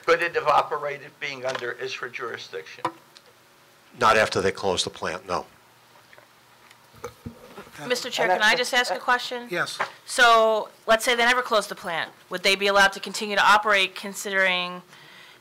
Could it have operated being under ISRA jurisdiction? Not after they closed the plant, no. Mr. Chair, can I just ask a question? Yes. So, let's say they never closed the plant. Would they be allowed to continue to operate considering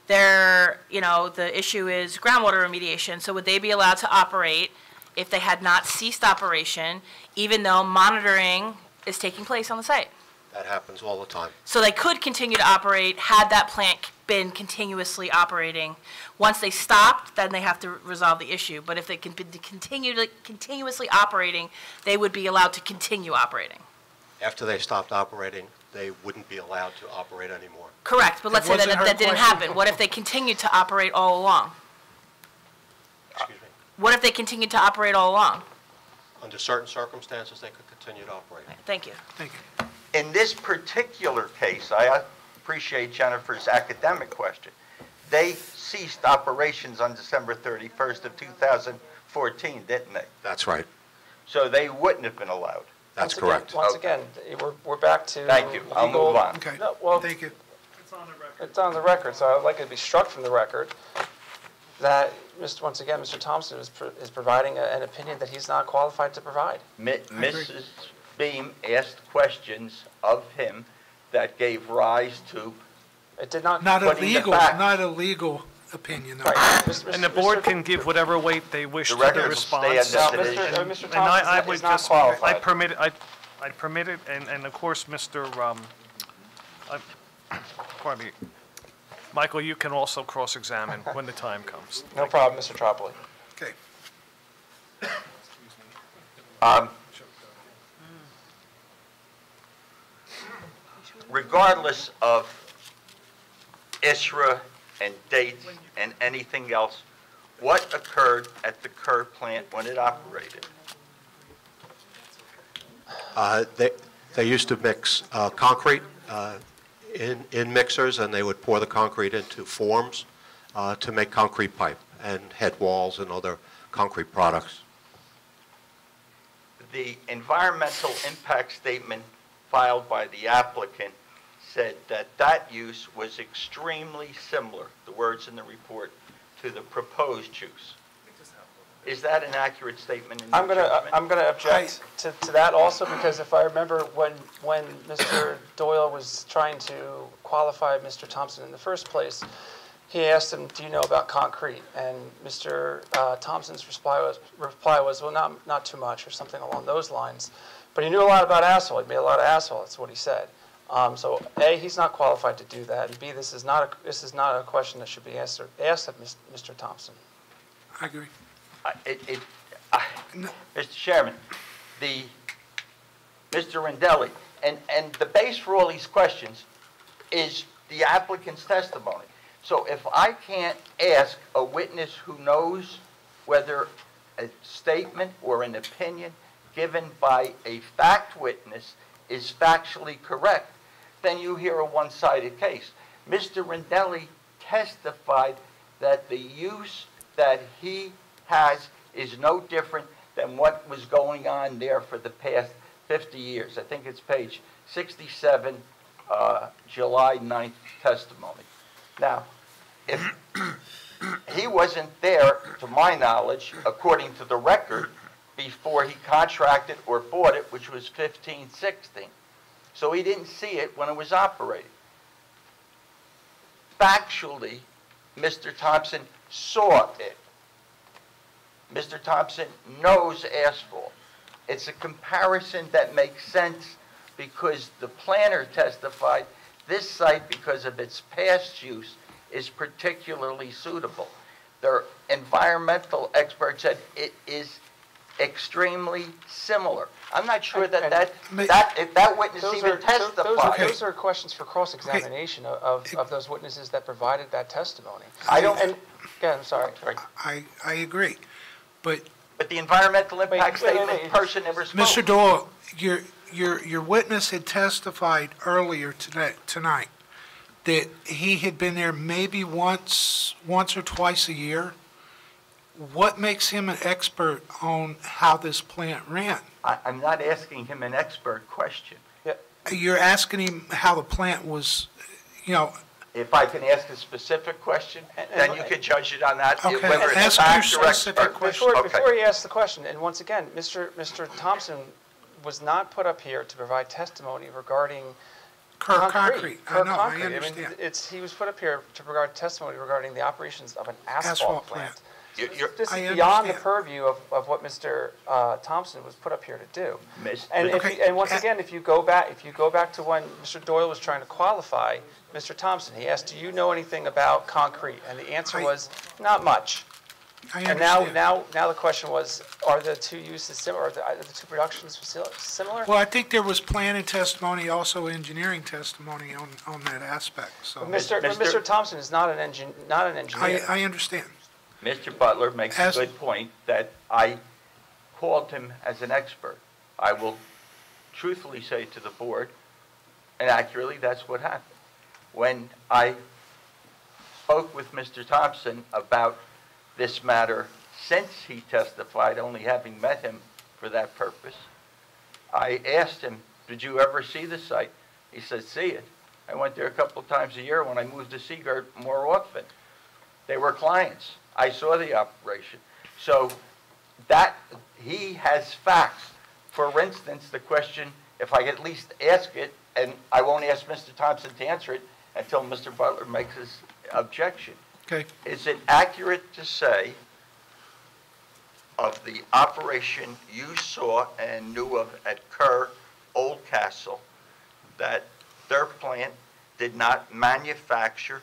their, the issue is groundwater remediation? So would they be allowed to operate if they had not ceased operation, even though monitoring is taking place on the site? That happens all the time. So they could continue to operate had that plant been continuously operating. Once they stopped, then they have to resolve the issue. But if they can continuously operating, they would be allowed to continue operating. After they stopped operating, they wouldn't be allowed to operate anymore. Correct, but let's say that that didn't happen. What if they continued to operate all along? Excuse me. What if they continued to operate all along? Under certain circumstances, they could continue to operate. Thank you. Thank you. In this particular case, I appreciate Jennifer's academic question. They ceased operations on December 31st of 2014, didn't they? That's right. So they wouldn't have been allowed. That's correct. Once again, we're back to. Thank you. I'll move on. Okay. No, well, Thank you. it's on the record, so I'd like it to be struck from the record that, once again, Mr. Thompson is providing an opinion that he's not qualified to provide. Mrs. Beam asked questions of him that gave rise to. It did not. Not Putting the illegal, fact- not a legal opinion. though. Right. And the board can give whatever weight they wish The to the record will response. stay at No, that decision. Mr. And I Thompson would is not just, qualified. I permit it, and of course, pardon me, Michael, you can also cross-examine when the time comes. No problem, Mr. Tropoli. Okay. Regardless of ISRA and dates and anything else, what occurred at the Kerr plant when it operated? They used to mix concrete in mixers, and they would pour the concrete into forms to make concrete pipe and head walls and other concrete products. The environmental impact statement filed by the applicant said that that use was extremely similar, the words in the report, to the proposed use. Is that an accurate statement in your judgment? I'm gonna object to that also, because if I remember when Mr. Doyle was trying to qualify Mr. Thompson in the first place, he asked him, "Do you know about concrete?" And Mr. Thompson's reply was, "Well, not too much," or something along those lines. But he knew a lot about asphalt. He made a lot of asphalt. That's what he said. So A, he's not qualified to do that, and B, this is not a question that should be asked of Mr. Thompson. I agree. Mr. Chairman, Mr. Rendelli, and the base for all these questions is the applicant's testimony. So if I can't ask a witness who knows whether a statement or an opinion given by a fact witness is factually correct, then you hear a one-sided case. Mr. Rendelli testified that the use that he has is no different than what was going on there for the past 50 years. I think it's page 67, July 9th testimony. Now, if he wasn't there, to my knowledge, according to the record, before he contracted or bought it, which was 15-16. So he didn't see it when it was operating. Factually, Mr. Thompson saw it. Mr. Thompson knows asphalt. It's a comparison that makes sense because the planner testified this site, because of its past use, is particularly suitable. Their environmental expert said it is extremely similar. I'm not sure that that witness even testified. Those are questions for cross-examination of those witnesses that provided that testimony. I'm sorry. I agree, but the environmental impact statement person never spoke. Mr. Doyle, your witness had testified earlier tonight that he had been there maybe once or twice a year. What makes him an expert on how this plant ran? I'm not asking him an expert question. Yeah. You're asking him how the plant was, If I can ask a specific question, then you can judge it on that, Okay, whether it's ask fact your or specific expert. question. Before he asks the question, and once again, Mr. Thompson was not put up here to provide testimony regarding Concrete. I Kerr know, I concrete. understand. He was put up here to provide testimony regarding the operations of an asphalt plant. This is I beyond the understand. purview of what Mr. Thompson was put up here to do. Miss- And once again, if you go back to when Mr. Doyle was trying to qualify Mr. Thompson, he asked, "Do you know anything about concrete?" And the answer was, "Not much." I And understand. now the question was, are the two uses similar? Are the two productions similar? Well, I think there was planning testimony, also engineering testimony on that aspect, so. Mr. Thompson is not an engineer. I understand. Mr. Butler makes a good point that I called him as an expert. I will truthfully say to the board, and accurately, that's what happened. When I spoke with Mr. Thompson about this matter, since he testified, only having met him for that purpose, I asked him, "Did you ever see the site?" He said, "See it. I went there a couple of times a year when I moved to Seagirt more often." They were clients. I saw the operation. So that, he has facts. For instance, the question, if I could at least ask it, and I won't ask Mr. Thompson to answer it until Mr. Butler makes his objection. Okay. Is it accurate to say of the operation you saw and knew of at Kerr Old Castle that their plant did not manufacture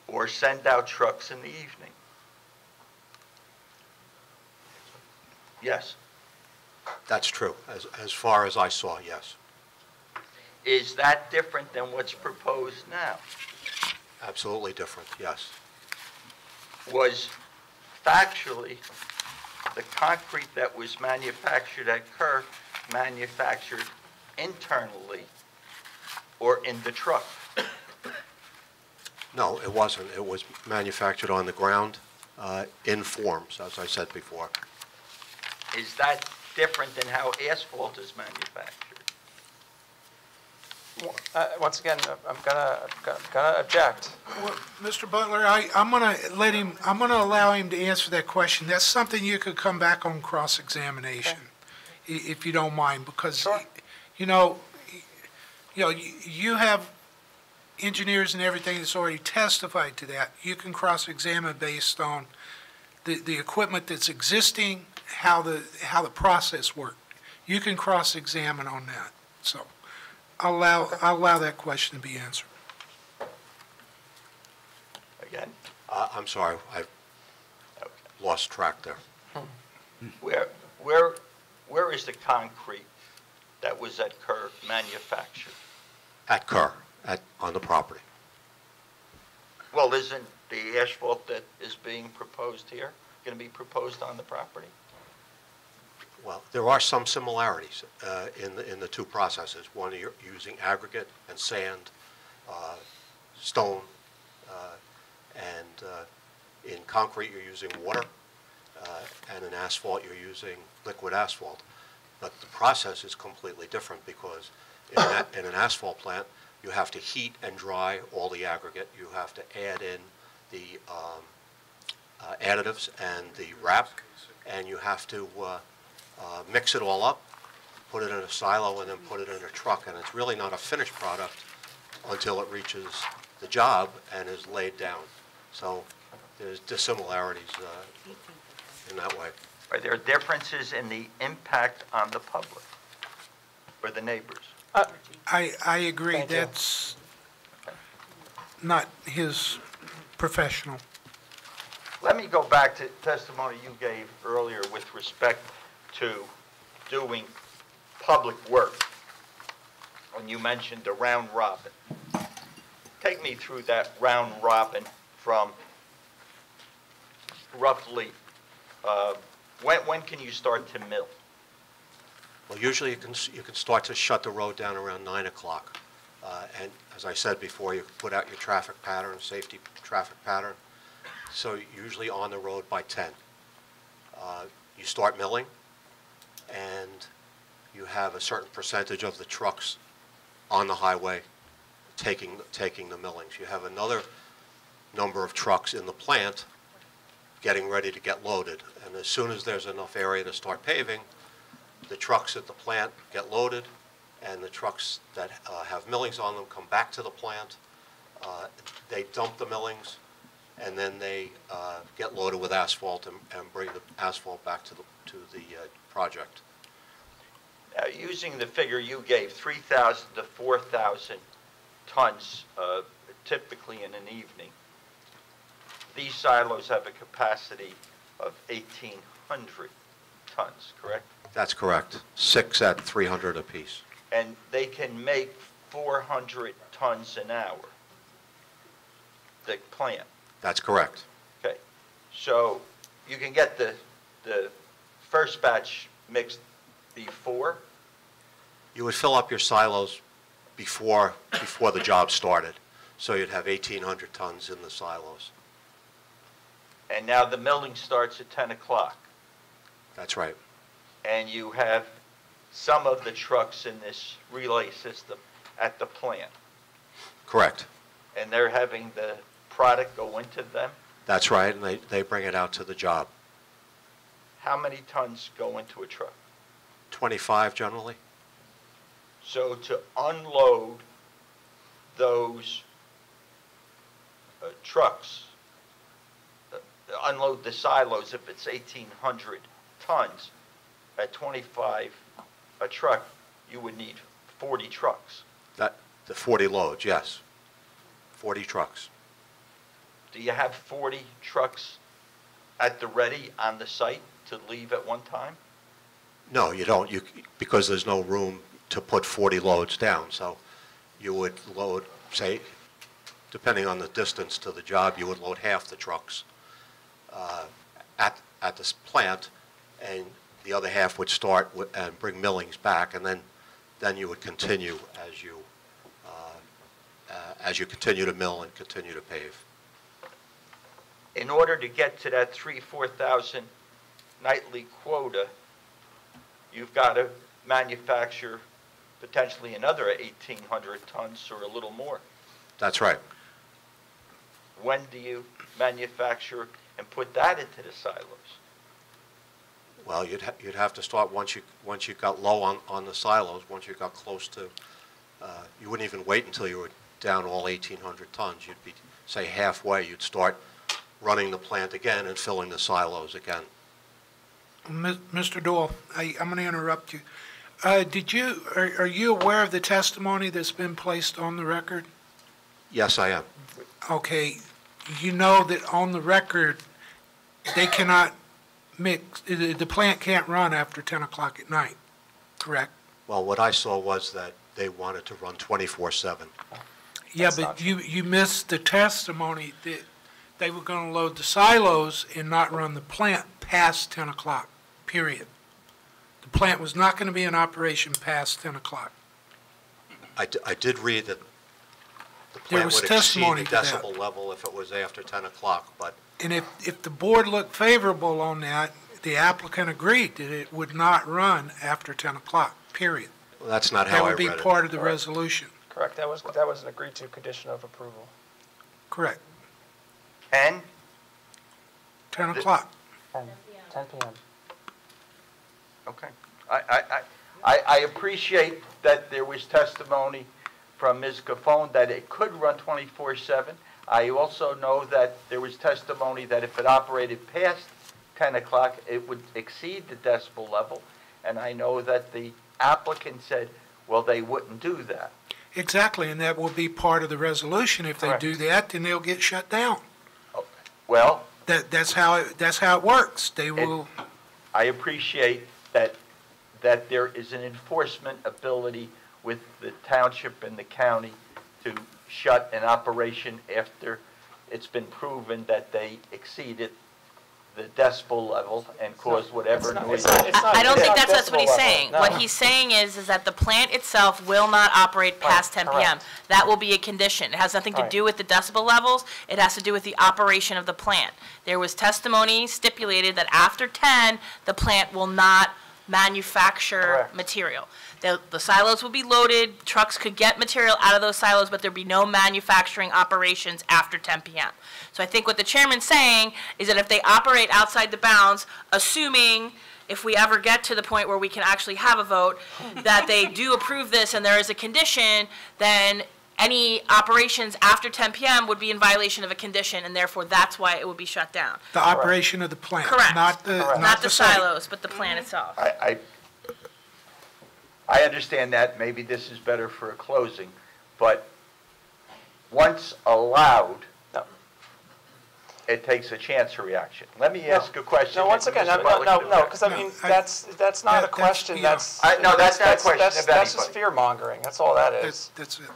or send out trucks in the evening? Yes. That's true. As far as I saw, yes. Is that different than what's proposed now? Absolutely different, yes. Was factually the concrete that was manufactured at Kerr manufactured internally or in the truck? No, it wasn't. It was manufactured on the ground in forms, as I said before. Is that different than how asphalt is manufactured? Once again, I'm gonna object. Well, Mr. Butler, I'm gonna allow him to answer that question. That's something you could come back on cross-examination, if you don't mind, because, Sure. You have engineers and everything that's already testified to that. You can cross-examine based on the equipment that's existing, how the process worked. You can cross-examine on that, so I'll allow that question to be answered. Again, I'm sorry, I lost track there. where is the concrete that was at Kerr manufactured? At Kerr, on the property. Well, isn't the asphalt that is being proposed here going to be proposed on the property? Well, there are some similarities in the two processes. One, you're using aggregate and sand, stone, and in concrete, you're using water, and in asphalt, you're using liquid asphalt. But the process is completely different because in an asphalt plant, you have to heat and dry all the aggregate. You have to add in the additives and the wrap, and you have to mix it all up, put it in a silo, and then put it in a truck. And it's really not a finished product until it reaches the job and is laid down. So there's dissimilarities in that way. Are there differences in the impact on the public or the neighbors? I agree, Thank you. that's not his professional. Let me go back to testimony you gave earlier with respect to doing public work, when you mentioned the round robin. Take me through that round robin from roughly, when can you start to mill? Well, usually you can start to shut the road down around 9 o'clock. And as I said before, you put out your traffic pattern, safety traffic pattern. So usually on the road by 10. You start milling, and you have a certain percentage of the trucks on the highway taking the millings. You have another number of trucks in the plant getting ready to get loaded. And as soon as there's enough area to start paving, the trucks at the plant get loaded, and the trucks that have millings on them come back to the plant. They dump the millings, and then they get loaded with asphalt and bring the asphalt back to the project. Using the figure you gave, 3,000 to 4,000 tons typically in an evening, these silos have a capacity of 1,800 tons, correct? That's correct. 6 at 300 apiece. And they can make 400 tons an hour, the plant. That's correct. Okay, so you can get the first batch mixed before? You would fill up your silos before the job started, so you'd have 1,800 tons in the silos. And now the milling starts at 10 o'clock. That's right. And you have some of the trucks in this relay system at the plant. Correct. And they're having the product go into them? That's right, and they bring it out to the job. How many tons go into a truck? 25 generally. So to unload those trucks, unload the silos, if it's 1,800 tons, at 25 a truck, you would need 40 trucks. The 40 loads, yes. 40 trucks. Do you have 40 trucks at the ready on the site to leave at one time? No, you don't, because there's no room to put 40 loads down. So you would load, say, depending on the distance to the job, you would load half the trucks at this plant, and the other half would start and bring millings back, and then you would continue as you continue to mill and continue to pave. In order to get to that 4,000 nightly quota, you've got to manufacture potentially another 1,800 tons or a little more. That's right. When do you manufacture and put that into the silos? Well, you'd have to start once you got low on the silos. Once you got close to, you wouldn't even wait until you were down all 1,800 tons. You'd be, say, halfway. You'd start running the plant again and filling the silos again. Mr. Doyle, I'm going to interrupt you. Are you aware of the testimony that's been placed on the record? Yes, I am. Okay, you know that on the record, they cannot mix, the plant can't run after 10 o'clock at night, correct? Well, what I saw was that they wanted to run 24/7. Yeah, but you missed the testimony that they were going to load the silos and not run the plant past 10 o'clock, period. The plant was not going to be in operation past 10 o'clock. I did read that the plant would exceed the decibel level if it was after 10 o'clock, but... And if the board looked favorable on that, the applicant agreed that it would not run after 10 o'clock, period. Well, that's not how I read it. That would be part of the resolution. Correct, that was an agreed to condition of approval. Correct. And 10 o'clock. 10 p.m. Okay. I appreciate that there was testimony from Ms. Caffone that it could run 24/7. I also know that there was testimony that if it operated past 10 o'clock, it would exceed the decibel level. And I know that the applicant said, well, they wouldn't do that. Exactly, and that will be part of the resolution. If they Correct. do that, then they'll get shut down. Well, That's how it works. They will. I appreciate that there is an enforcement ability with the township and the county to shut an operation after it's been proven that they exceeded the decibel level and caused whatever noise. I don't think that's what he's saying. What he's saying is that the plant itself will not operate past 10 p.m. That will be a condition. It has nothing to do with the decibel levels. It has to do with the operation of the plant. There was testimony stipulated that after 10, the plant will not manufacture material. The silos will be loaded, trucks could get material out of those silos, but there'd be no manufacturing operations after 10 p.m. So I think what the chairman's saying is that if they operate outside the bounds, assuming if we ever get to the point where we can actually have a vote, that they do approve this and there is a condition, then any operations after 10 p.m. would be in violation of a condition, and therefore that's why it would be shut down. The operation of the plant. Correct. Not the, Not the site. silos, but the plant itself. I understand that, maybe this is better for a closing, but once allowed, it takes a chance of reaction. Let me ask a question. No, once again, no, because I mean, that's not a question, that's. No, that's not a question of That's just anybody. fear mongering, that's all that is. That's it.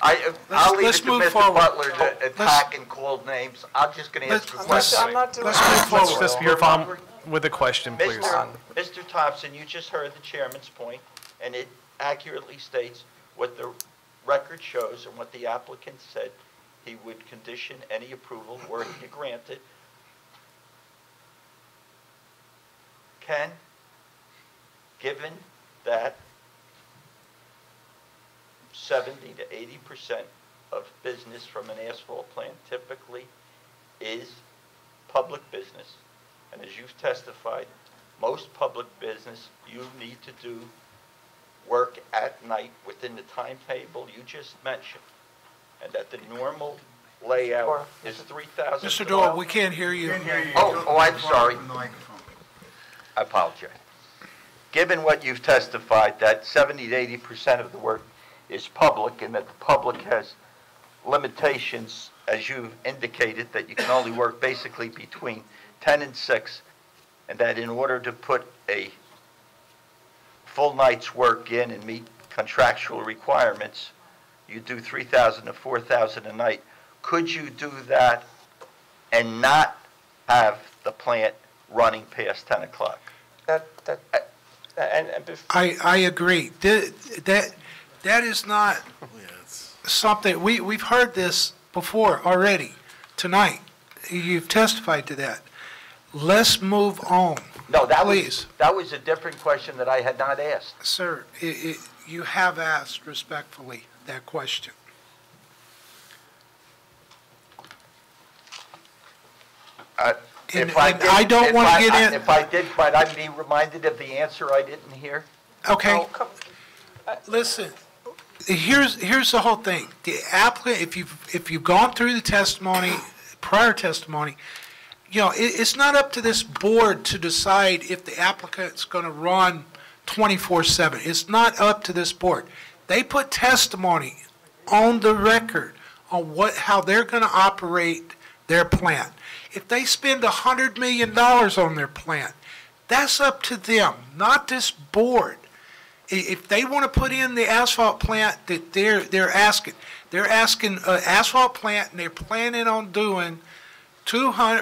I'll leave it let's to move Mr. forward. Butler to attack and call names. I'm just going to ask a question. I'm not doing let's that. move forward. Let's move on with the question, please. Mr. Thompson, you just heard the chairman's point, and it accurately states what the record shows and what the applicant said he would condition any approval were he to grant it. Ken, given that 70 to 80% of business from an asphalt plant typically is public business, and as you've testified, most public business, you need to do work at night within the timetable you just mentioned, and that the normal layout is 3,000. Mr. Doyle, we can't hear you. Oh, I'm sorry. I apologize. Given what you've testified, that 70 to 80% of the work is public, and that the public has limitations, as you indicated, that you can only work basically between 10 and 6, and that in order to put a full night's work in and meet contractual requirements, you do 3,000 to 4,000 a night. Could you do that and not have the plant running past 10 o'clock? I agree. That is not something, we've heard this before already, tonight. You've testified to that. Let's move on. No, please. That was a different question that I had not asked. Sir, you have asked respectfully that question. If I did, might I be reminded of the answer I didn't hear? Okay. Listen, here's the whole thing. The applicant, if you've gone through the testimony, prior testimony, you know, it's not up to this board to decide if the applicant's going to run 24/7. It's not up to this board. They put testimony on the record on how they're going to operate their plant. If they spend $100 million on their plant, that's up to them, not this board. If they want to put in the asphalt plant that they're asking an asphalt plant, and they're planning on doing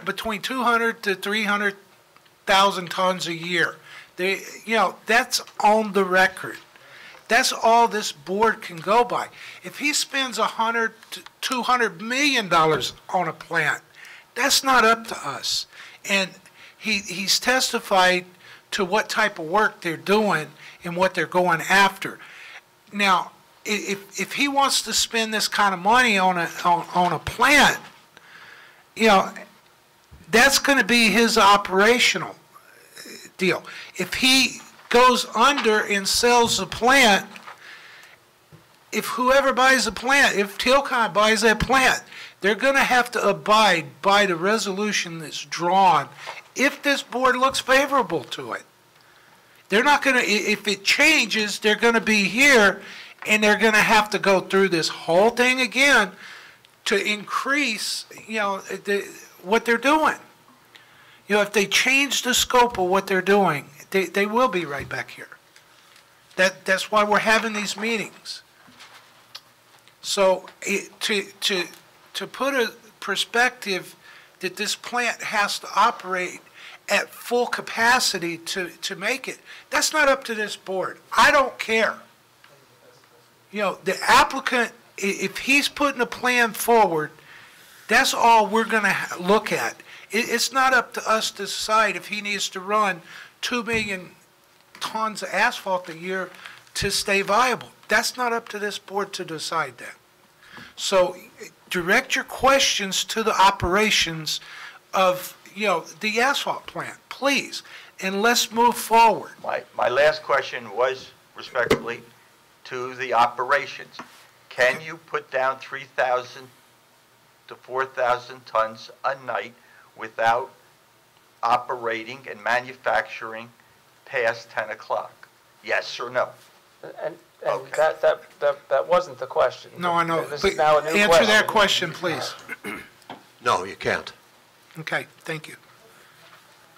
between 200 to 300,000 tons a year. That's on the record. That's all this board can go by. If he spends $100 to $200 million on a plant, that's not up to us. And he's testified to what type of work they're doing and what they're going after. Now, if he wants to spend this kind of money on a plant, you know, that's going to be his operational deal. If he goes under and sells the plant, if whoever buys the plant, if Tilcon buys that plant, they're going to have to abide by the resolution that's drawn if this board looks favorable to it. They're not going to, if it changes, they're going to be here and they're going to have to go through this whole thing again to increase, you know, what they're doing. You know, if they change the scope of what they're doing, they will be right back here. That's why we're having these meetings. So to put a perspective that this plant has to operate at full capacity to make it, that's not up to this board. I don't care. You know, the applicant, if he's putting a plan forward, that's all we're going to look at. It's not up to us to decide if he needs to run 2 million tons of asphalt a year to stay viable. That's not up to this board to decide that. So direct your questions to the operations of, you know, the asphalt plant, please. and let's move forward. My last question was respectfully to the operations. Can you put down 3,000 to 4,000 tons a night without operating and manufacturing past 10 o'clock? Yes or no? And Okay. that wasn't the question. No, I know. This But is now a new question. answer that question, please. No, you can't. Okay, thank you.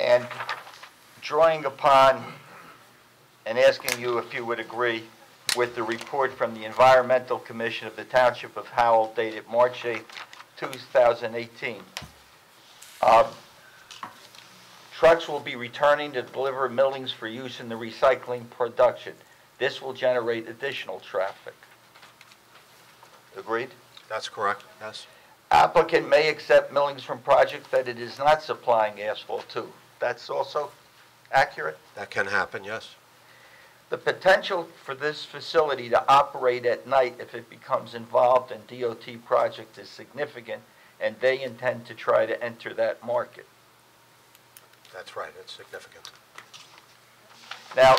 And drawing upon and asking you if you would agree with the report from the Environmental Commission of the Township of Howell dated March 8th, 2018. Trucks will be returning to deliver millings for use in the recycling production. This will generate additional traffic. Agreed? That's correct, yes. Applicant may accept millings from projects that it is not supplying asphalt to. That's also accurate? That can happen, yes. The potential for this facility to operate at night if it becomes involved in DOT project is significant, and they intend to try to enter that market. That's right, it's significant. Now,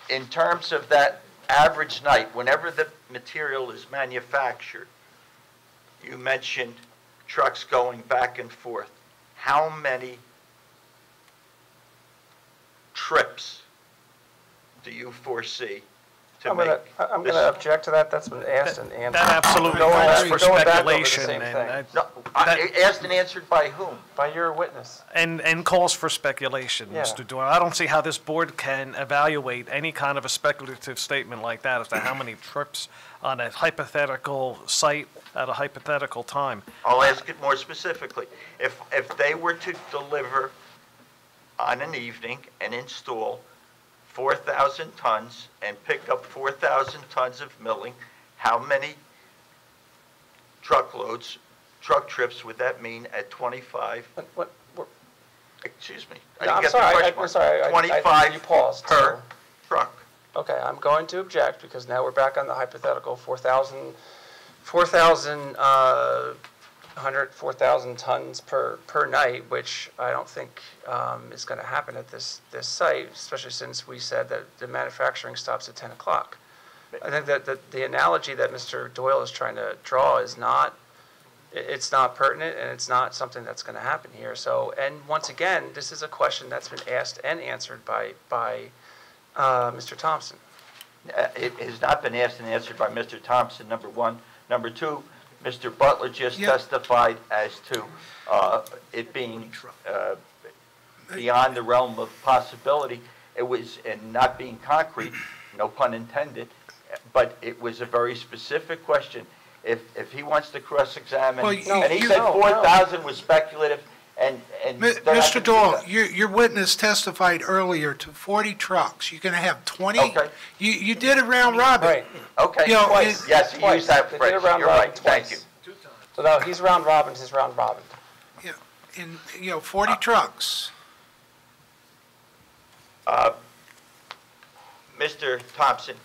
in terms of that average night, whenever the material is manufactured, you mentioned trucks going back and forth. How many trips do you foresee to make? I'm going to object to that. That's been asked and answered. That absolutely Going back- calls for we're going back over the speculation, same and thing. No, asked and answered by whom? By your witness. and calls for speculation, Yeah. Mr. Doyle. I don't see how this board can evaluate any kind of a speculative statement like that as to how many trips on a hypothetical site at a hypothetical time. I'll ask it more specifically. If they were to deliver on an evening and install 4,000 tons and pick up 4,000 tons of milling, how many truck trips would that mean at 25? Excuse me. I didn't I'm get the sorry, question I'm mark. sorry. I- 25 you paused, per so- truck. Okay, I'm going to object because now we're back on the hypothetical 4,000 tons per night, which I don't think is going to happen at this site, especially since we said that the manufacturing stops at 10 o'clock. I think that the analogy that Mr. Doyle is trying to draw is not, it's not pertinent, and it's not something that's going to happen here. So, and once again, this is a question that's been asked and answered by Mr. Thompson. It has not been asked and answered by Mr. Thompson, number one. Number two, Mr. Butler just testified as to it being beyond the realm of possibility. It was, and not being concrete, no pun intended, but it was a very specific question. If he wants to cross-examine, and he said 4,000 was speculative, and Mr. Doyle, your witness testified earlier to 40 trucks. You're going to have 20? Okay. You did a round robin. Right. Okay, You know, twice. Yes, he used that They phrase. did a round You're robin right, thank twice. you. So now he's round robin, his round robin. Yeah, and, 40 trucks. Mr. Thompson,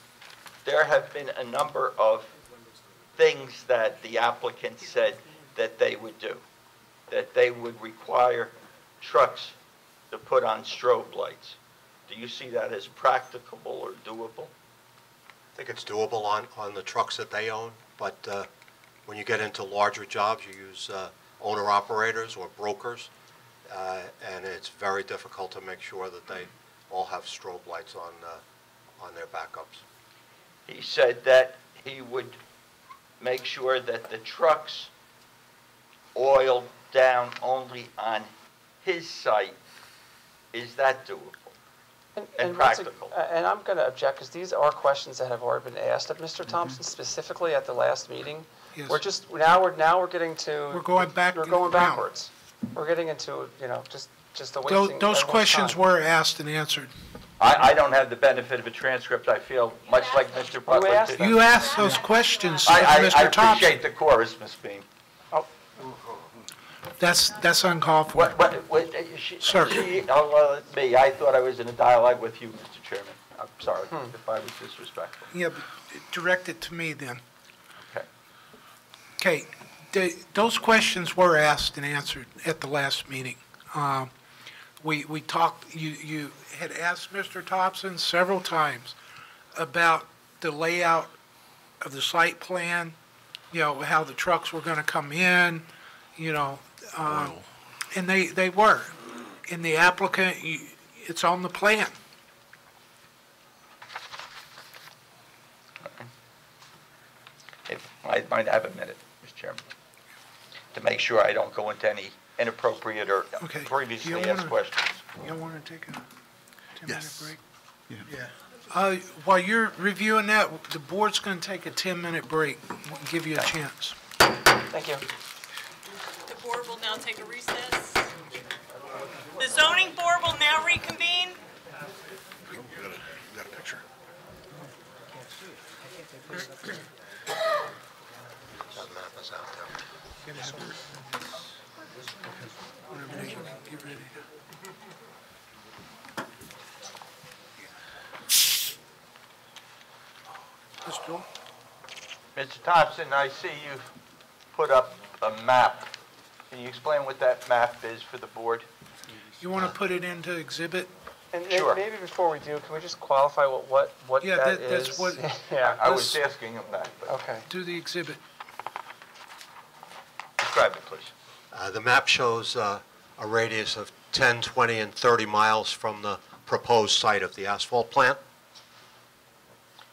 there have been a number of things that the applicant said that they would do, that they would require trucks to put on strobe lights. Do you see that as practicable or doable? I think it's doable on the trucks that they own, but when you get into larger jobs, you use owner-operators or brokers, and it's very difficult to make sure that they all have strobe lights on their backups. He said that he would make sure that the trucks oiled down only on his site. Is that doable and practical? And I'm going to object because these are questions that have already been asked of Mr. Thompson specifically at the last meeting. Yes. We're just, now we're getting to. We're going back We're going around. backwards. We're getting into, just a wasting. Those everyone's questions time. were asked and answered. I don't have the benefit of a transcript, I feel, much like Mr. Butler asked did. them. You asked those questions of I Mr. Thompson. appreciate the chorus, Ms. Beam. That's uncalled for. Sir. Me, I thought I was in a dialogue with you, Mr. Chairman. I'm sorry if I was disrespectful. Yeah, but direct it to me then. Okay. Okay, those questions were asked and answered at the last meeting. We talked, you had asked Mr. Thompson several times about the layout of the site plan, you know, how the trucks were going to come in, you know, and they were. In the applicant, it's on the plan. If I might have a minute, Mr. Chairman, to make sure I don't go into any inappropriate or Okay. previously You asked wanna- questions. You want to take a 10-minute Yes. break? Yeah. While you're reviewing that, the board's going to take a 10-minute break. We'll give you a chance. Thank you. The board will now take a recess. The zoning board will now reconvene. You got a picture? Whenever they get ready. Mr. Joel? Mr. Thompson, I see you've put up a map. Can you explain what that map is for the board? You want to put it into exhibit? And Sure. maybe before we do, can we just qualify what Yeah, that that's is? what- Yeah. I was asking him that, but Okay. Do the exhibit. describe it, please. The map shows a radius of 10, 20, and 30 miles from the proposed site of the asphalt plant.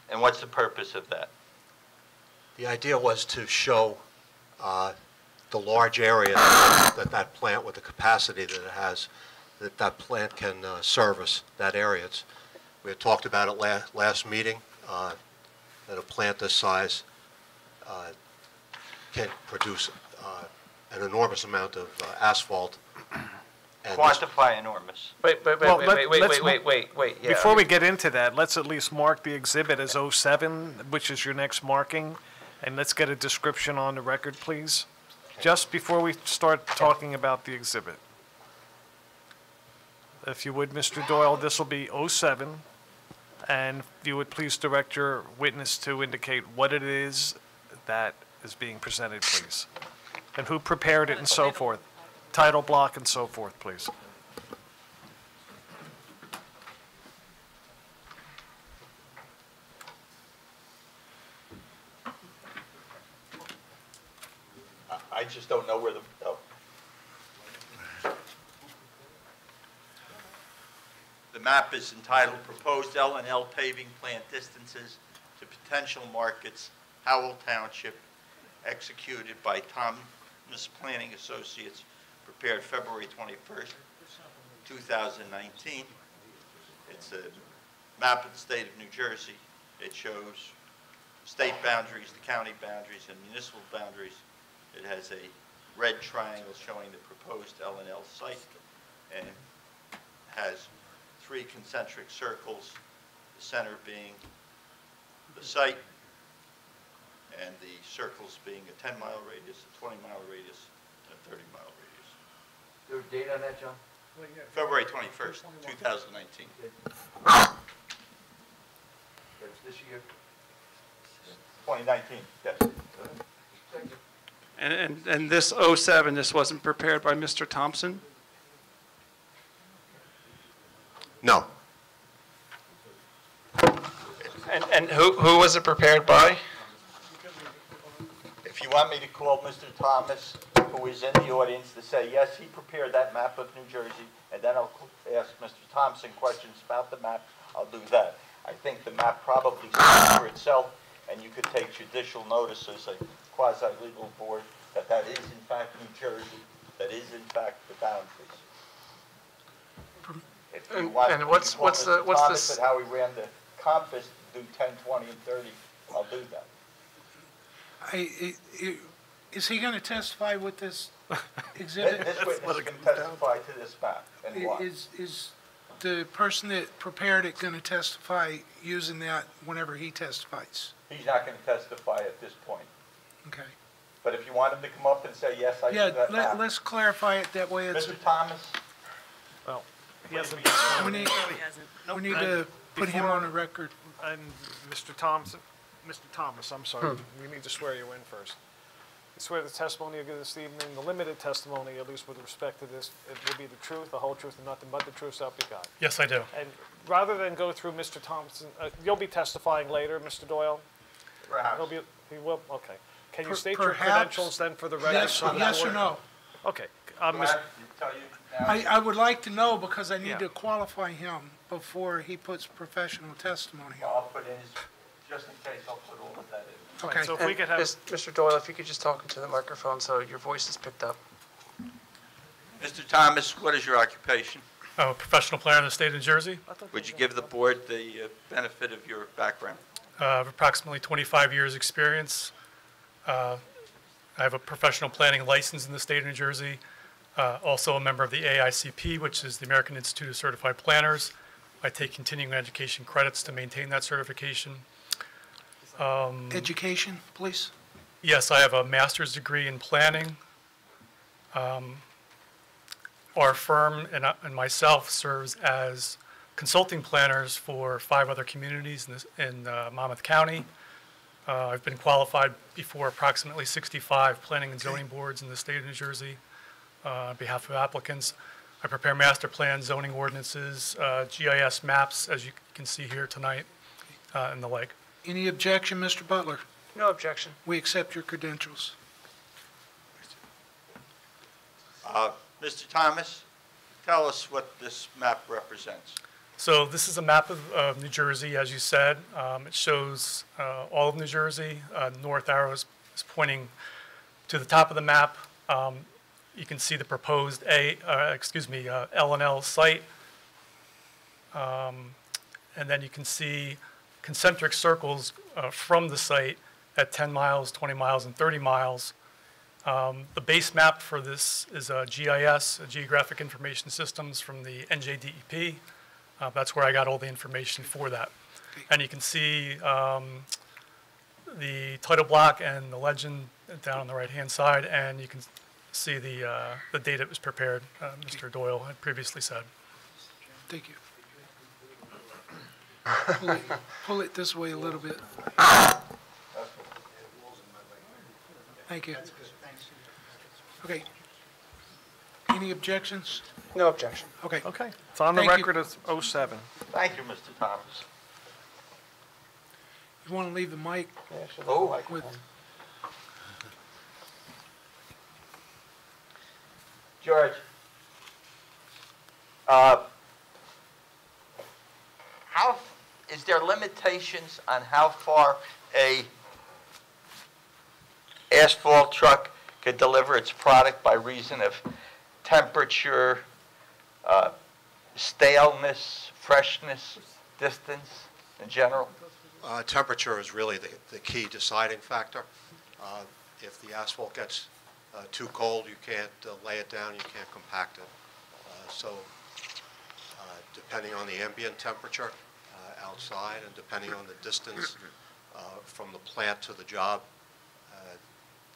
And what's the purpose of that? The idea was to show the large area that plant, with the capacity that it has, that plant can service that area. We had talked about it last meeting, that a plant this size can produce an enormous amount of asphalt. And this- Quantify enormous. Wait, Well, let's- yeah. Before we get into that, let's at least mark the exhibit as 07, which is your next marking, and let's get a description on the record, please, just before we start talking about the exhibit. If you would, Mr. Doyle, this will be 07, and if you would please direct your witness to indicate what it is that is being presented, please, and who prepared it and so forth, title block and so forth, please. I just don't know where The map is entitled Proposed L&L Paving Plant Distances to Potential Markets, Howell Township, executed by Thomas Planning Associates, prepared February 21st, 2019. It's a map of the state of New Jersey. It shows state boundaries, the county boundaries, and municipal boundaries. It has a red triangle showing the proposed L&L site, and has 3 concentric circles, the center being the site, and the circles being a 10-mile radius, a 20-mile radius, and a 30-mile radius. Is there a date on that, John? February 21st, 2019. That's this year? 2019, yes. Thank you. And this 07, this wasn't prepared by Mr. Thompson? No. And who was it prepared by? If you want me to call Mr. Thomas, who is in the audience, to say, yes, he prepared that map of New Jersey, and then I'll ask Mr. Thompson questions about the map, I'll do that. I think the map probably speaks for itself, and you could take judicial notice as a quasi-legal board that that is in fact New Jersey, that is in fact the boundaries. If you want And me to what's call Mr. Thomas this? and how he ran the compass to do 10, 20, and 30, I'll do that. Is he going to testify with this exhibit? This witness can testify to this map and why. Is the person that prepared it going to testify using that whenever he testifies? He's not going to testify at this point. Okay. But if you want him to come up and say, yes, I Yeah, do that map. let's clarify it that way. It's, Mr. Thomas? Well, he hasn't. we need to put him on the record. And Mr. Thomas, I'm sorry, we need to swear you in first. I swear the testimony you give this evening, the limited testimony, at least with respect to this, it will be the truth, the whole truth, and nothing but the truth, so help you God. Yes, I do. And rather than go through Mr. Thompson, you'll be testifying later, Mr. Doyle? Perhaps. He will, okay. Can you state Perhaps. your credentials then for the record? Yes or no? Okay. Do I Ms. have to tell you now? I would like to know because I need Yeah. to qualify him before he puts professional testimony on. I'll put in his, just in case, I'll put all of that in. Okay. So if we could have, Mr. Doyle, if you could just talk into the microphone so your voice is picked up. Mr. Thomas, what is your occupation? I'm a professional planner in the state of New Jersey. Would you give the board the benefit of your background? I have approximately 25 years' experience. I have a professional planning license in the state of New Jersey. Also a member of the AICP, which is the American Institute of Certified Planners. I take continuing education credits to maintain that certification. Education, please. Yes, I have a master's degree in planning. Our firm and myself serves as consulting planners for 5 other communities in Monmouth County. I've been qualified before approximately 65 planning and zoning boards in the state of New Jersey on behalf of applicants. I prepare master plans, zoning ordinances, GIS maps, as you can see here tonight, and the like. Any objection, Mr. Butler? No objection. We accept your credentials. Mr. Thomas, tell us what this map represents. So this is a map of New Jersey, as you said. It shows all of New Jersey. The north arrow is pointing to the top of the map. You can see the proposed L&L site. And then you can see concentric circles from the site at 10 miles, 20 miles, and 30 miles. The base map for this is a GIS, Geographic Information Systems, from the NJDEP. That's where I got all the information for that. And you can see the title block and the legend down on the right-hand side, and you can see the date it was prepared, Mr. Doyle had previously said. Thank you. Pull it this way a little bit. Thank you. Okay. Any objections? No objection. Okay. okay. It's on the Thank you. record as 07. Thank you, Mr. Thomas. You want to leave the mic with, George, is there limitations on how far a asphalt truck could deliver its product by reason of temperature, staleness, freshness, distance in general? Temperature is really the key deciding factor. If the asphalt gets too cold, you can't lay it down, you can't compact it. Depending on the ambient temperature outside and depending on the distance from the plant to the job,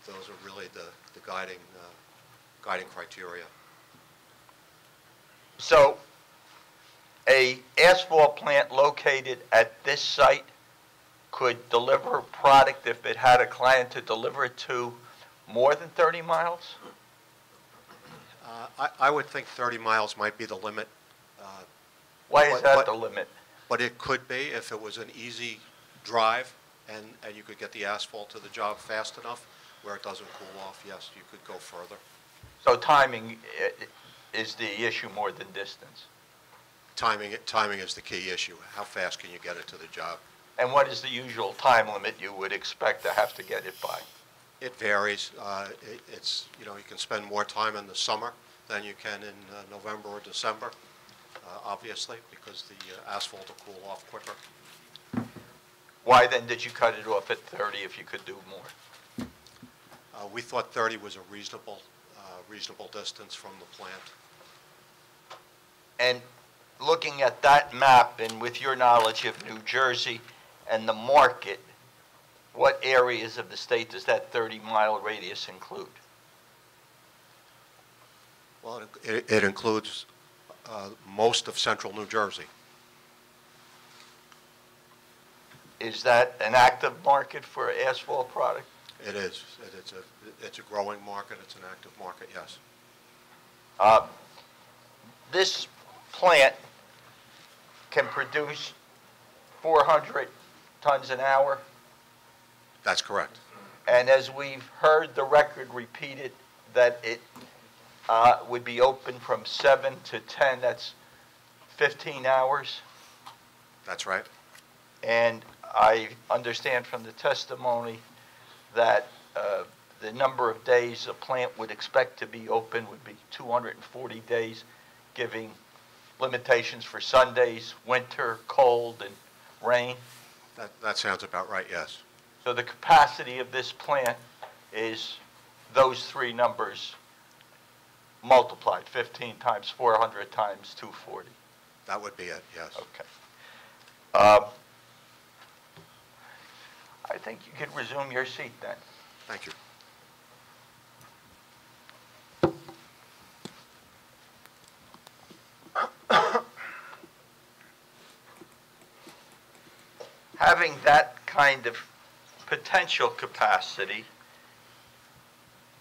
those are really the guiding criteria. So a asphalt plant located at this site could deliver product if it had a client to deliver it to more than 30 miles? I would think 30 miles might be the limit. Why is that the limit? But it could be if it was an easy drive and you could get the asphalt to the job fast enough where it doesn't cool off, yes, you could go further. So timing is the issue more than distance? Timing is the key issue. How fast can you get it to the job? And what is the usual time limit you would expect to have to get it by? It varies. It's, you can spend more time in the summer than you can in November or December, obviously, because the asphalt will cool off quicker. Why then did you cut it off at 30 if you could do more? We thought 30 was a reasonable distance from the plant. And looking at that map and with your knowledge of New Jersey and the market, what areas of the state does that 30-mile radius include? Well, it includes most of central New Jersey. Is that an active market for asphalt product? It is. It's a growing market. It's an active market, yes. This plant can produce 400 tons an hour, That's correct. and as we've heard the record repeated, that it would be open from 7 to 10, that's 15 hours. That's right. And I understand from the testimony that the number of days a plant would expect to be open would be 240 days, giving limitations for Sundays, winter, cold, and rain. That sounds about right, yes. So the capacity of this plant is those three numbers multiplied, 15 times 400 times 240. That would be it, yes. Okay. I think you could resume your seat then. Thank you. Having that kind of potential capacity,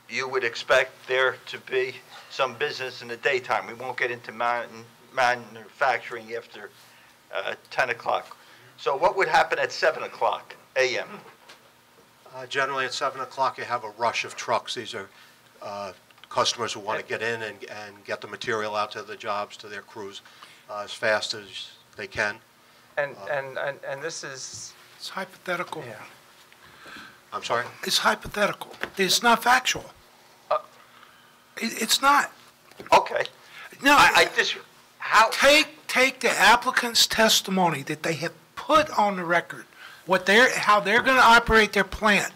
you would expect there to be some business in the daytime. We won't get into manufacturing after 10 o'clock. So what would happen at 7 o'clock a.m.? Generally, at 7 o'clock, you have a rush of trucks. These are customers who want to get in and get the material out to the jobs, to their crews, as fast as they can. And this is... It's hypothetical. Yeah. I'm sorry? It's hypothetical. It's not factual. It's not. Okay. No, I just... How... Take the applicant's testimony that they have put on the record, how they're going to operate their plant.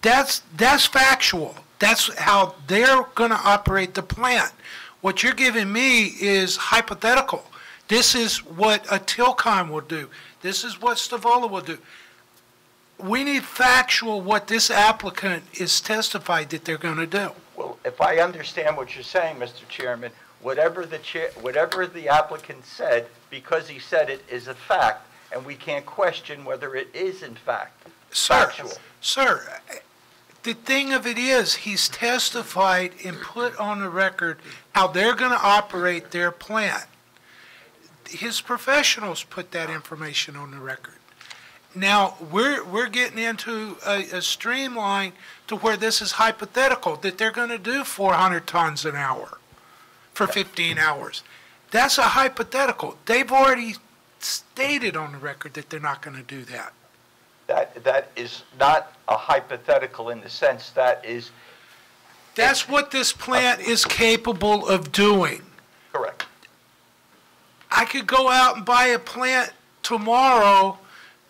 That's factual. That's how they're going to operate the plant. What you're giving me is hypothetical. This is what a Tilcon will do. This is what Stavola will do. We need factual what this applicant is testified that they're going to do. Well, if I understand what you're saying, Mr. Chairman, whatever the applicant said, because he said it, is a fact, and we can't question whether it is in fact factual. Sir, the thing of it is, he's testified and put on the record how they're going to operate their plant. His professionals put that information on the record. Now, we're getting into a streamline to where this is hypothetical, that they're going to do 400 tons an hour for 15 hours. That's a hypothetical. They've already stated on the record that they're not going to do that. That is not a hypothetical in the sense that is... That's what this plant is capable of doing. Correct. I could go out and buy a plant tomorrow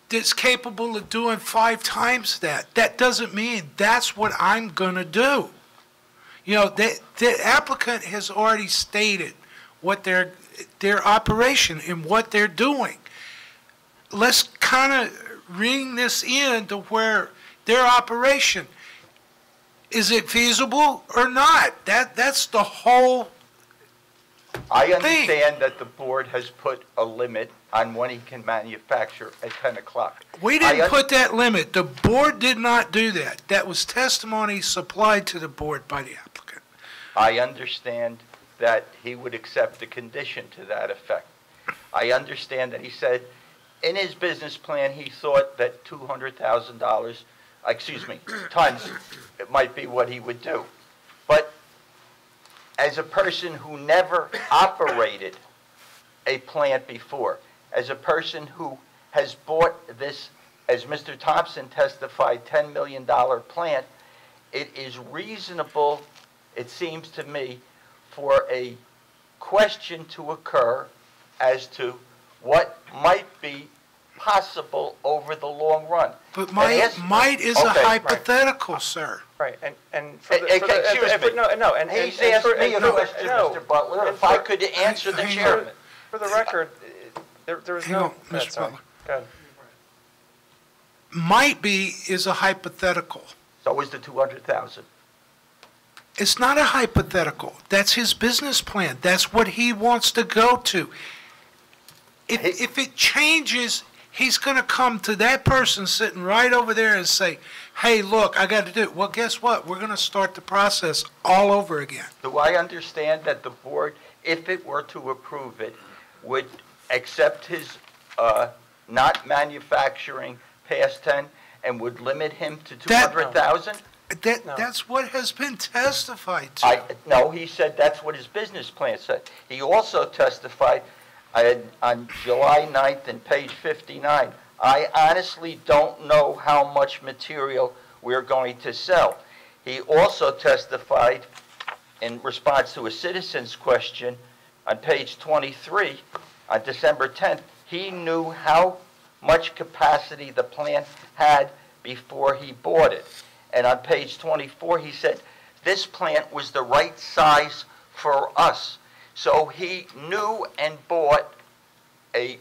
that's capable of doing 5 times that. That doesn't mean that's what I'm going to do. You know, the applicant has already stated what their operation and what they're doing. Let's kind of ring this in to where their operation, is it feasible or not? That's the whole I understand that the board has put a limit on when he can manufacture at 10 o'clock. We didn't put that limit. The board did not do that. That was testimony supplied to the board by the applicant. I understand that he would accept a condition to that effect. I understand that he said in his business plan he thought that $200,000, tons, it might be what he would do. But as a person who never operated a plant before, as a person who has bought this, as Mr. Thompson testified, $10 million plant, it is reasonable, it seems to me, for a question to occur as to what might be possible over the long run. But might is a hypothetical, sir. Right, and excuse me. No, and he's asked me a question, Mr. Butler, if I could answer the chairman. For the record, there was no... Mr. Butler. Go ahead. Might be is a hypothetical. So is the 200,000. It's not a hypothetical. That's his business plan. That's what he wants to go to. If it changes, he's going to come to that person sitting right over there and say, hey, look, I got to do it. Well, guess what? We're going to start the process all over again. Do I understand that the board, if it were to approve it, would accept his not manufacturing past 10 and would limit him to 200,000? That's what has been testified to. No, he said that's what his business plan said. He also testified on July 9th in page 59, I honestly don't know how much material we're going to sell. He also testified in response to a citizen's question on page 23 on December 10th, he knew how much capacity the plant had before he bought it. And on page 24, he said, this plant was the right size for us. So he knew and bought a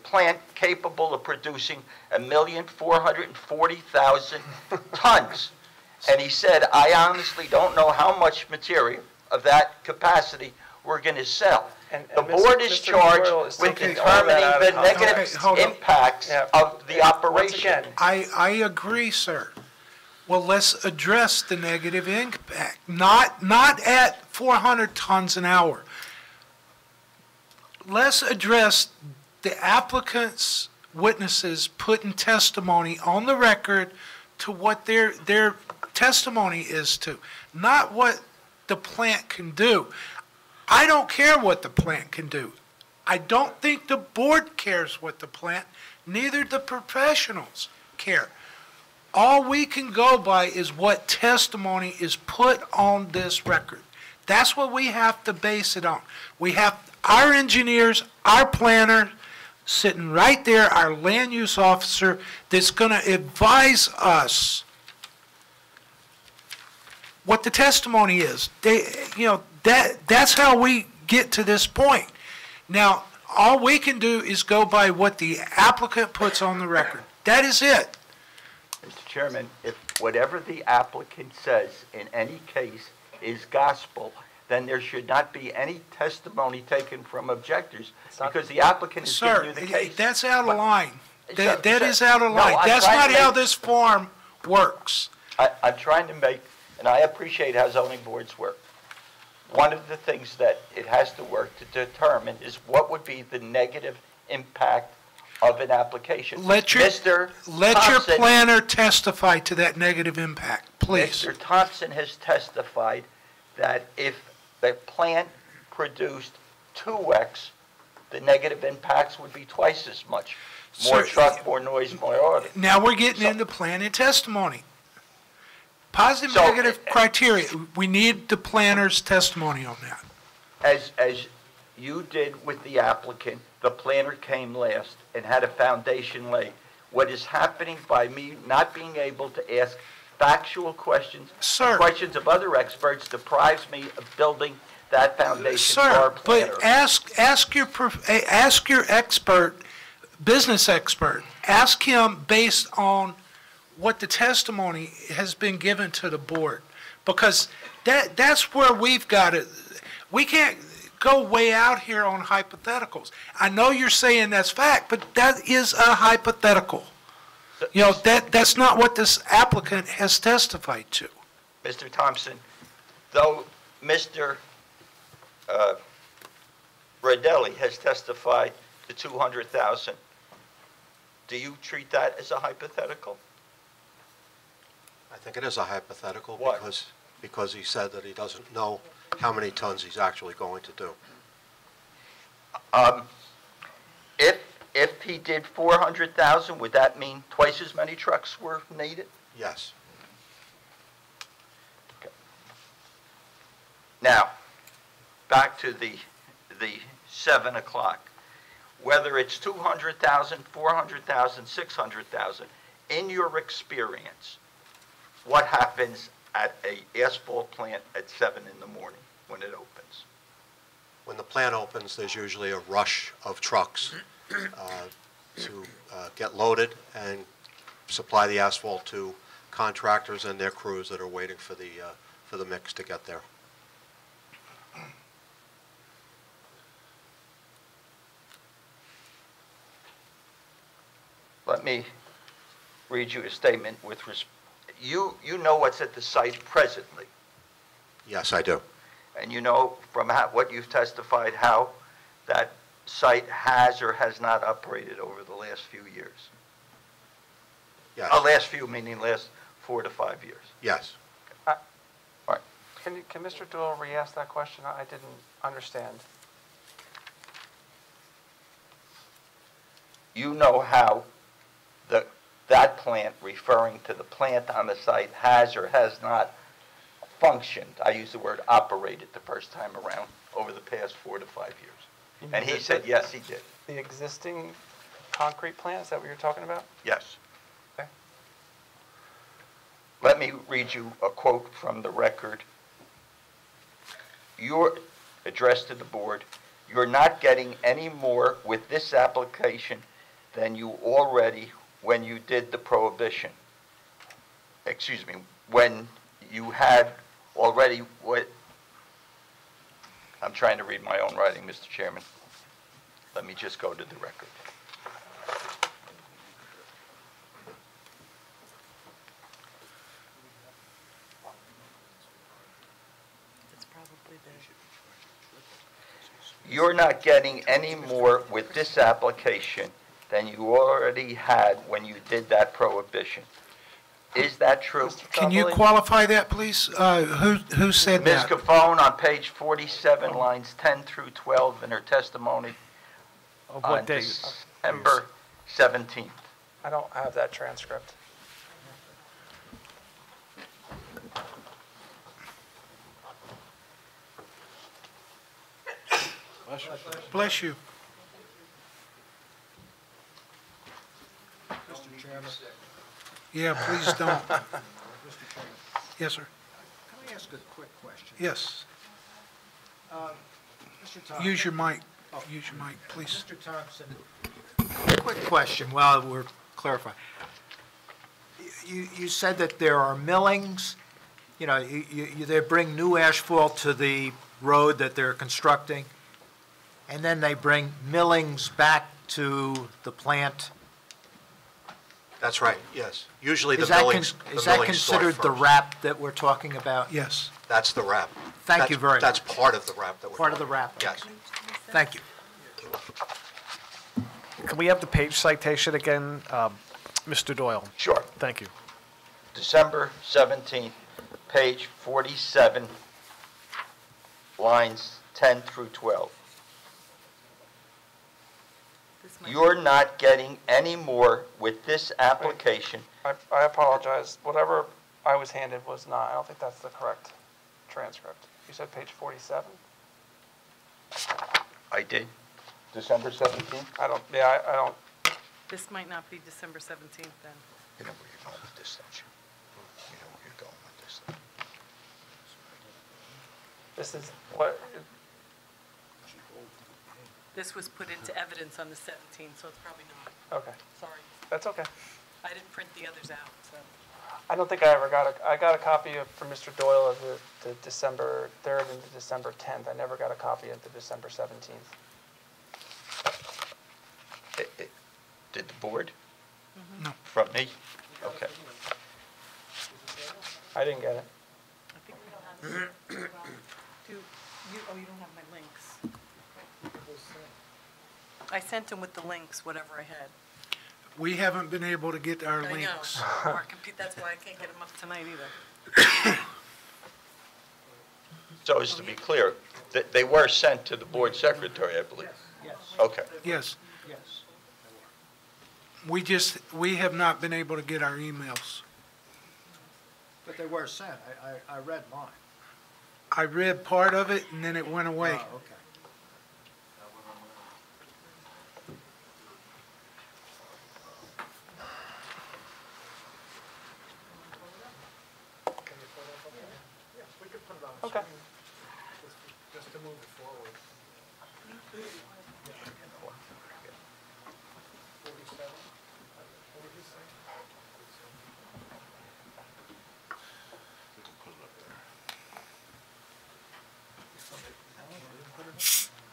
plant capable of producing 1,440,000 tons. And he said, I honestly don't know how much material of that capacity we're going to sell. The board is charged with determining the negative impacts of the operation. I agree, sir. Well, let's address the negative impact, not at 400 tons an hour. Let's address the applicant's witnesses putting testimony on the record to what their testimony is to, not what the plant can do. I don't care what the plant can do. I don't think the board cares what the plant, neither the professionals care. All we can go by is what testimony is put on this record. That's what we have to base it on. We have our engineers, our planner, sitting right there, our land use officer, that's going to advise us what the testimony is. That's how we get to this point. Now, all we can do is go by what the applicant puts on the record. That is it. Mr. Chairman, if whatever the applicant says in any case is gospel, then there should not be any testimony taken from objectors because the applicant is giving you the case. That's out of line. That is out of line. That's not how this form works. I'm trying to make, and I appreciate how zoning boards work. One of the things that it has to work to determine is what would be the negative impact of an application. Let your planner testify to that negative impact, please. Mr. Thompson has testified that if the plant produced 2x, the negative impacts would be twice as much. More truck, more noise, more order. Now we're getting into plan and testimony. Positive, negative criteria. We need the planner's testimony on that. As you did with the applicant, the planner came last and had a foundation laid. What is happening by me not being able to ask factual questions, questions of other experts, deprives me of building that foundation for our planner. But ask your expert, business expert. Ask him based on what the testimony has been given to the board, because that's where we've got it. We can't go way out here on hypotheticals. I know you're saying that's fact, but that is a hypothetical. That's not what this applicant has testified to. Mr. Thompson, though Mr. Bradelli has testified to 200,000, do you treat that as a hypothetical? I think it is a hypothetical. Why? Because he said that he doesn't know how many tons he's actually going to do. If he did 400,000, would that mean twice as many trucks were needed? Yes. Okay. Now, back to the 7 o'clock. Whether it's 200,000, 400,000, 600,000, in your experience, what happens at a asphalt plant at 7 in the morning when it opens? When the plant opens, there's usually a rush of trucks to get loaded and supply the asphalt to contractors and their crews that are waiting for the mix to get there. let me read you a statement with you know what's at the site presently, Yes, I do. and you know from what you've testified how that site has or has not operated over the last few years. Yes. Last few meaning last 4 to 5 years. Yes. All right. Can Mr. Doyle re-ask that question? I didn't understand. You know how that plant, referring to the plant on the site, has or has not functioned. I used the word operated the first time around over the past 4 to 5 years. And he said, yes, he did. The existing concrete plant, is that what you're talking about? Yes. Okay. Let me read you a quote from the record. Your address to the board, you're not getting any more with this application than you already when you did the prohibition. Excuse me, when you had already what, I'm trying to read my own writing, Mr. Chairman. Let me just go to the record. You're not getting any more with this application than you already had when you did that prohibition. Is that true? Can you qualify that, please? Who said Ms. that? Cofone on page 47, lines 10 through 12 in her testimony Of on what date? December 17th. I don't have that transcript. Bless you. Mr. Chairman. Yeah, please don't. Mr. Chairman, Yes, sir. can I ask a quick question? Yes. Mr. Thompson. Use your mic. Use your mic, please. Mr. Thompson, quick question while we're clarifying. You said that there are millings, they bring new asphalt to the road that they're constructing, and then they bring millings back to the plant. That's right, yes. Usually the Is that millings is that millings start considered the first. wrap that we're talking about? Yes. That's the wrap. Thank you very much. That's part of the wrap that we're Part of the talking wrap? about. Yes. Thank you. Can we have the page citation again, Mr. Doyle? Sure. Thank you. December 17th, page 47, lines 10 through 12. You're not getting any more with this application. I apologize. Whatever I was handed was not, I don't think that's the correct transcript. You said page 47? I did. December 17th? I don't. This might not be December 17th then. You know where you're going with this, don't you? You know where you're going with this. This is what, This was put into evidence on the 17th, so it's probably not. okay, Sorry. that's okay. I didn't print the others out, so. I don't think I ever I got a copy from Mr. Doyle of the December 3rd and the December 10th. I never got a copy of the December 17th. Did the board? No. From me? Okay. I didn't get it. I think we don't have. You don't have my links. I sent them with the links, whatever I had. We haven't been able to get our I links. know. That's why I can't get them up tonight either. So as to be clear, they were sent to the board secretary, I believe? Yes. Okay. Yes. Yes. We have not been able to get our emails. But they were sent. I read mine. I read part of it and then it went away. Oh, okay. Okay. Just to move it forward.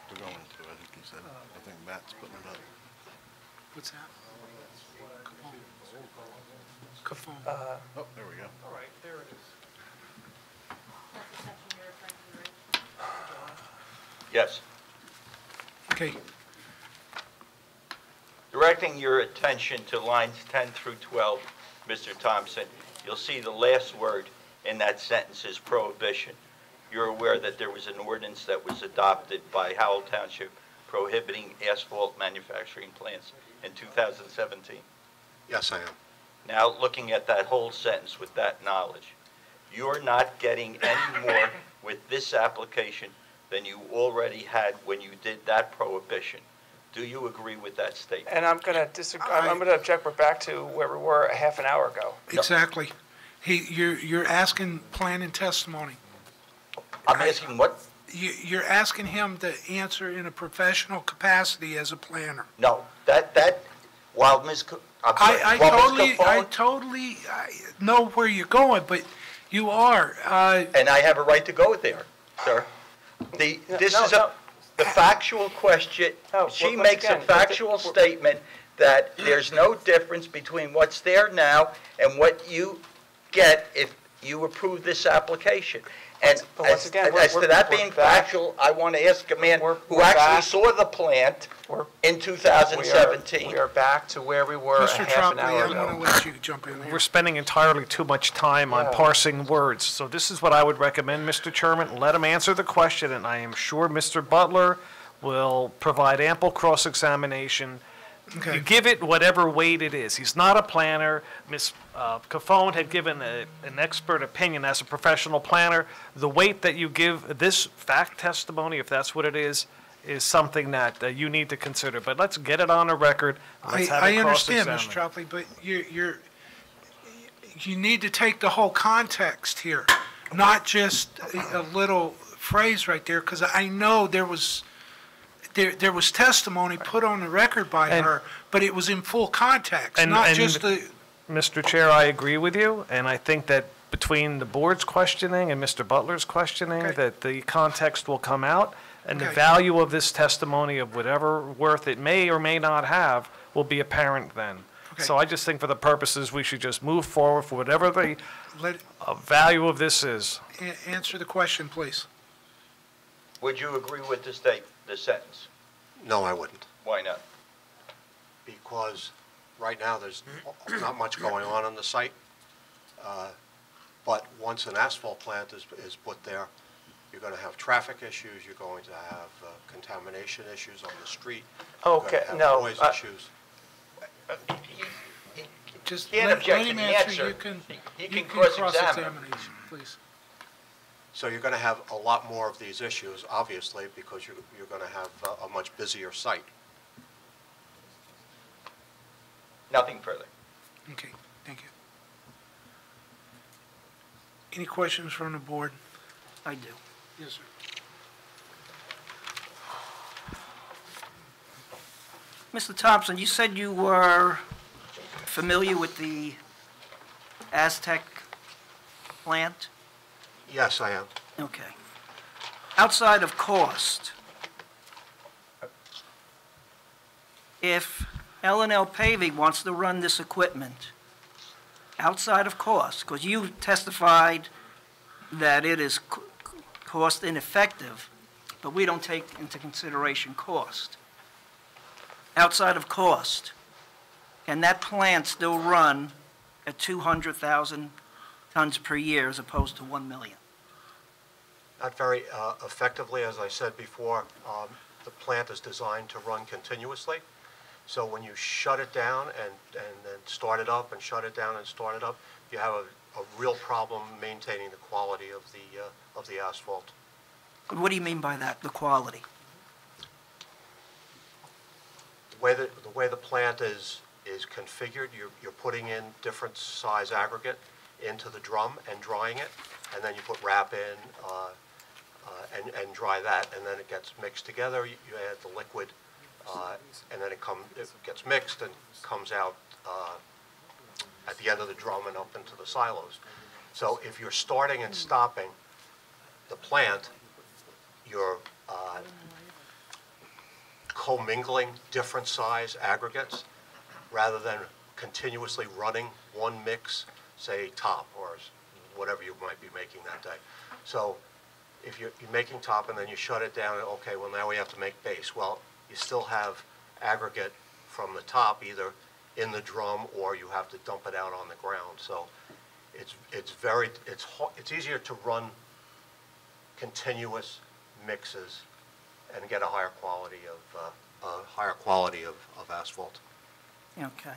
They're going to, I think he said. I think Matt's putting it up. What's that? Cafone. Oh, there we go. All right, there it is. Yes. Okay, Directing your attention to lines 10 through 12, Mr. Thompson, you'll see the last word in that sentence is prohibition. You're aware that there was an ordinance that was adopted by Howell Township prohibiting asphalt manufacturing plants in 2017. Yes, I am. Now, looking at that whole sentence with that knowledge, you're not getting any more with this application than you already had when you did that prohibition. Do you agree with that statement? And I'm going to disagree, I'm going to object. We're back to where we were a half an hour ago. exactly. You're asking plan and testimony. I'm asking what? You're asking him to answer in a professional capacity as a planner. No, while Ms. I totally know where you're going, but you are. And I have a right to go there, sir. The factual question, she once makes a again, factual statement that there's no difference between what's there now and what you get if you approve this application. And But once again, as to that we're being back- factual, I want to ask a man we're who actually back- saw the plant in 2017. We are back to where we were a Mr. half an Tropoli, hour I'm going to ago. let you jump in here. We're spending entirely too much time on parsing words. So this is what I would recommend, Mr. Chairman. Let him answer the question, and I am sure Mr. Butler will provide ample cross-examination. Okay. You give it whatever weight it is. He's not a planner. Ms. Cafone had given an expert opinion as a professional planner. The weight that you give this fact testimony, if that's what it is something that you need to consider. But let's get it on a record. Let's have I it understand, cross-examined. Mr. Tropoli, but you need to take the whole context here, not just a little phrase right there, because I know there was testimony put on the record by her, but it was in full context, not just the... Mr. Chair, I agree with you, and I think that between the board's questioning and Mr. Butler's questioning, Okay. that the context will come out, and the Okay. value of this testimony, of whatever worth it may or may not have, will be apparent then. Okay. So I just think for the purposes, we should just move forward for whatever the Let, value of this is. answer the question, please. Would you agree with the sentence? No, I wouldn't, Why not? because right now, there's not much going on the site. But once an asphalt plant is put there, you're going to have traffic issues, you're going to have contamination issues on the street. Okay, You're going to no, have noise issues. Just Can't let object to him the answer. answer. You can, He you can can cross-examine. cross-examination, please. So you're going to have a lot more of these issues, obviously, because you're going to have a much busier site. Nothing further. Okay, thank you. Any questions from the board? I do. Yes, sir. Mr. Thompson, you said you were familiar with the Aztec plant? Yes, I am. Okay. Outside of cost, if L&L Paving wants to run this equipment outside of cost, because you testified that it is cost ineffective, but we don't take into consideration cost. Outside of cost, can that plant still run at 200,000 tons per year as opposed to 1 million? Not very effectively, as I said before. The plant is designed to run continuously. So when you shut it down and then start it up and shut it down and start it up, you have a real problem maintaining the quality of the asphalt. What do you mean by that, the quality? The way the plant is configured, you're putting in different size aggregate into the drum and drying it, and then you put wrap in and dry that, and then it gets mixed together. You add the liquid, and then it gets mixed and comes out at the end of the drum and up into the silos. So if you're starting and stopping the plant, you're commingling different size aggregates rather than continuously running one mix, say top or whatever you might be making that day. So if you're making top and then you shut it down, okay, well now we have to make base. Well, you still have aggregate from the top either in the drum or you have to dump it out on the ground. So it's easier to run continuous mixes and get a higher quality of asphalt. Okay.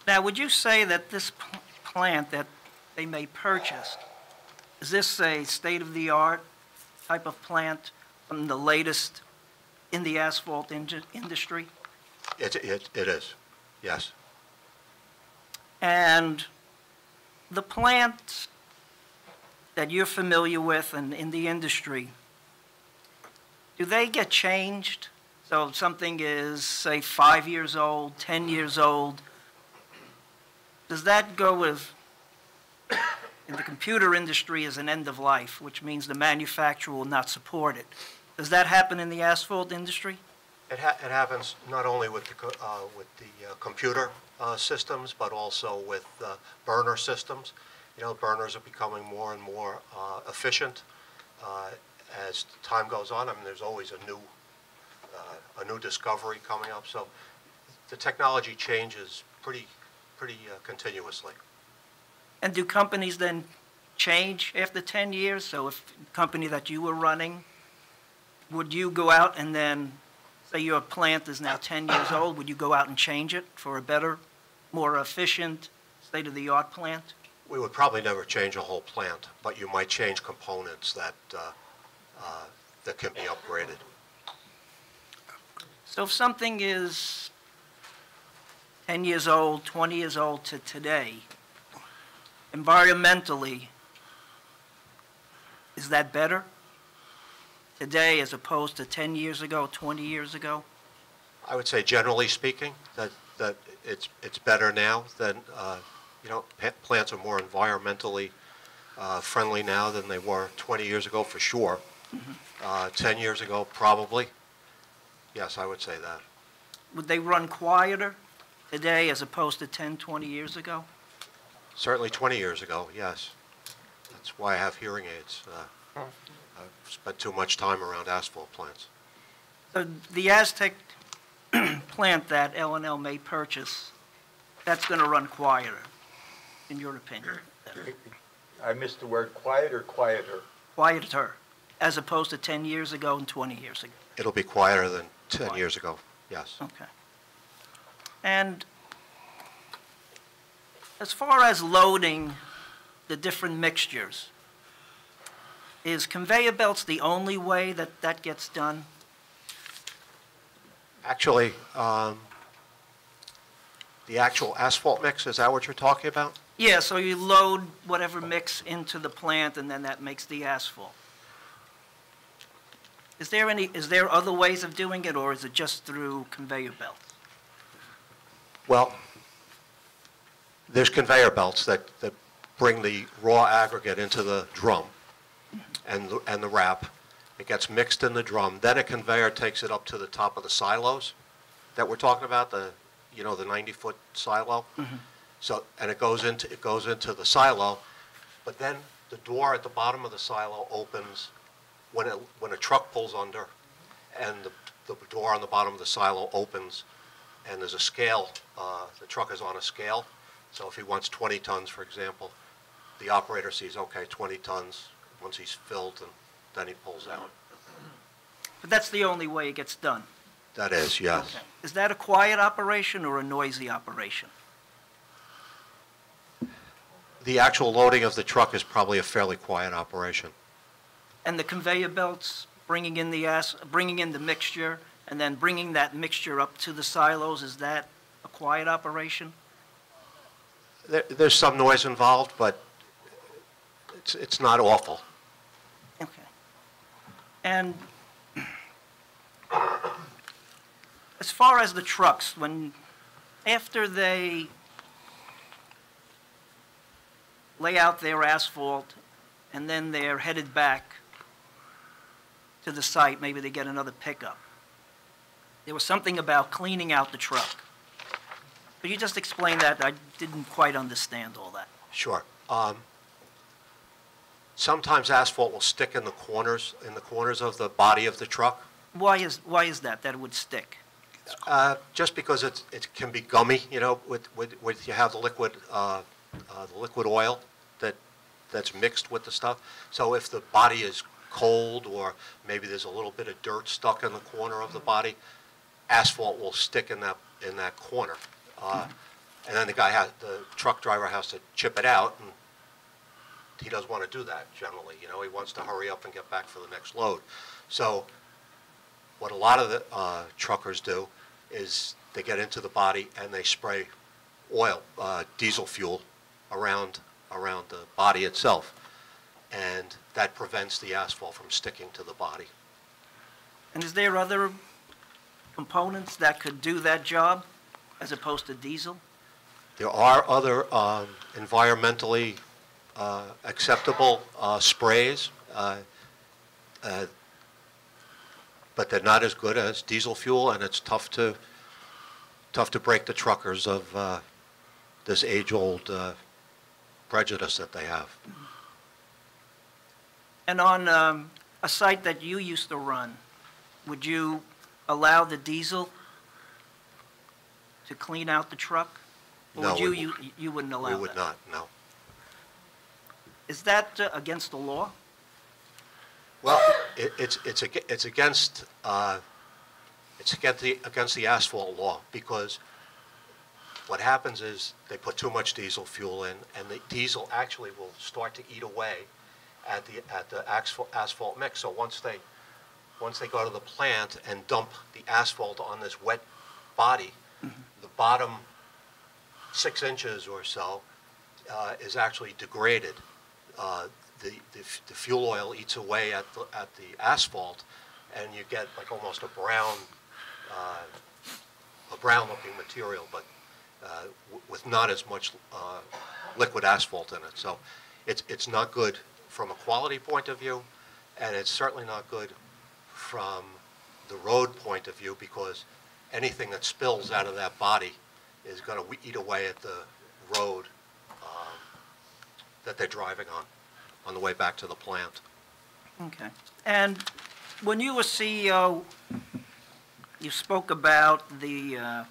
Now, would you say that this plant that they may purchase, is this a state-of-the-art type of plant from the latest in the asphalt industry? It is, yes. And the plants that you're familiar with and in the industry, do they get changed? So if something is, say, 5 years old, 10 years old, does that go with, in the computer industry, as an end of life, which means the manufacturer will not support it? Does that happen in the asphalt industry? It happens not only with the computer systems, but also with burner systems. You know, burners are becoming more and more efficient as time goes on. I mean, there's always a new discovery coming up. So the technology changes pretty continuously. And do companies then change after 10 years? So if the company that you were running, would you go out and then, say your plant is now 10 years old, would you go out and change it for a better, more efficient, state-of-the-art plant? We would probably never change a whole plant, but you might change components that can be upgraded. So if something is 10 years old, 20 years old to today, environmentally, is that better today as opposed to 10 years ago, 20 years ago? I would say, generally speaking, that it's better now than, you know, plants are more environmentally friendly now than they were 20 years ago, for sure. 10 years ago, probably. Yes, I would say that. Would they run quieter today as opposed to 10, 20 years ago? Certainly 20 years ago, yes. That's why I have hearing aids. I've spent too much time around asphalt plants. So the Aztec plant that L&L may purchase, that's going to run quieter, in your opinion? I missed the word quiet or quieter? Quieter, as opposed to 10 years ago and 20 years ago? It'll be quieter than 10 years ago, yes. Okay. And as far as loading the different mixtures, is conveyor belts the only way that that gets done? Actually, the actual asphalt mix, is that what you're talking about? Yeah, so you load whatever mix into the plant and then that makes the asphalt. Is there other ways of doing it, or is it just through conveyor belts? Well, there's conveyor belts that bring the raw aggregate into the drum and the wrap. It gets mixed in the drum. Then a conveyor takes it up to the top of the silos that we're talking about, the 90-foot silo. So, and it goes into the silo, but then the door at the bottom of the silo opens when a truck pulls under, and the door on the bottom of the silo opens, and there's a scale. The truck is on a scale. So if he wants 20 tons, for example, the operator sees, okay, 20 tons. Once he's filled, and then he pulls out. But that's the only way it gets done? That is, yes. Okay. Is that a quiet operation or a noisy operation? The actual loading of the truck is probably a fairly quiet operation. And the conveyor belts bringing in the mixture and then bringing that mixture up to the silos, is that a quiet operation? There's some noise involved, but it's not awful. Okay. And as far as the trucks, after they lay out their asphalt and then they're headed back to the site, maybe they get another pickup, there was something about cleaning out the truck. Could you just explain that? I didn't quite understand all that. Sure. Sometimes asphalt will stick in the corners of the body of the truck. Why is that it would stick? Just because it can be gummy, you know, with you have the liquid oil that's mixed with the stuff. So if the body is cold, or maybe there's a little bit of dirt stuck in the corner of the body, asphalt will stick in that corner. And then the truck driver has to chip it out, and he doesn't want to do that generally. You know, he wants to hurry up and get back for the next load. So what a lot of the truckers do is they get into the body and they spray oil, diesel fuel, around the body itself, and that prevents the asphalt from sticking to the body. And is there other components that could do that job as opposed to diesel? There are other environmentally acceptable sprays, but they're not as good as diesel fuel, and it's tough to break the truckers of this age-old prejudice that they have. And on a site that you used to run, would you allow the diesel to clean out the truck? Or No, would you wouldn't allow that? We would not, no. Is that against the law? Well, it's against the asphalt law, because what happens is they put too much diesel fuel in, and the diesel actually will start to eat away at the asphalt mix. So once they go to the plant and dump the asphalt on this wet body, the bottom 6 inches or so is actually degraded. The fuel oil eats away at the asphalt, and you get like almost a brown looking material, but with not as much liquid asphalt in it. So it's not good from a quality point of view, and it's certainly not good from the road point of view, because anything that spills out of that body is going to eat away at the road that they're driving on the way back to the plant. Okay. And when you were CEO, you spoke about the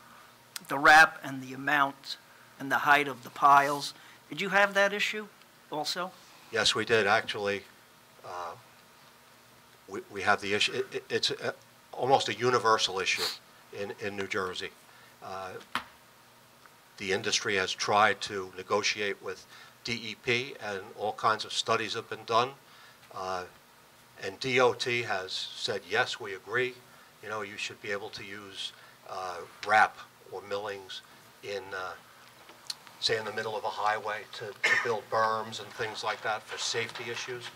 wrap and the amount and the height of the piles. Did you have that issue also? Yes, we did, actually. We have the issue. It's almost a universal issue in New Jersey. The industry has tried to negotiate with DEP, and all kinds of studies have been done. And DOT has said, yes, we agree. You know, you should be able to use wrap or millings in, say, in the middle of a highway to build berms and things like that for safety issues.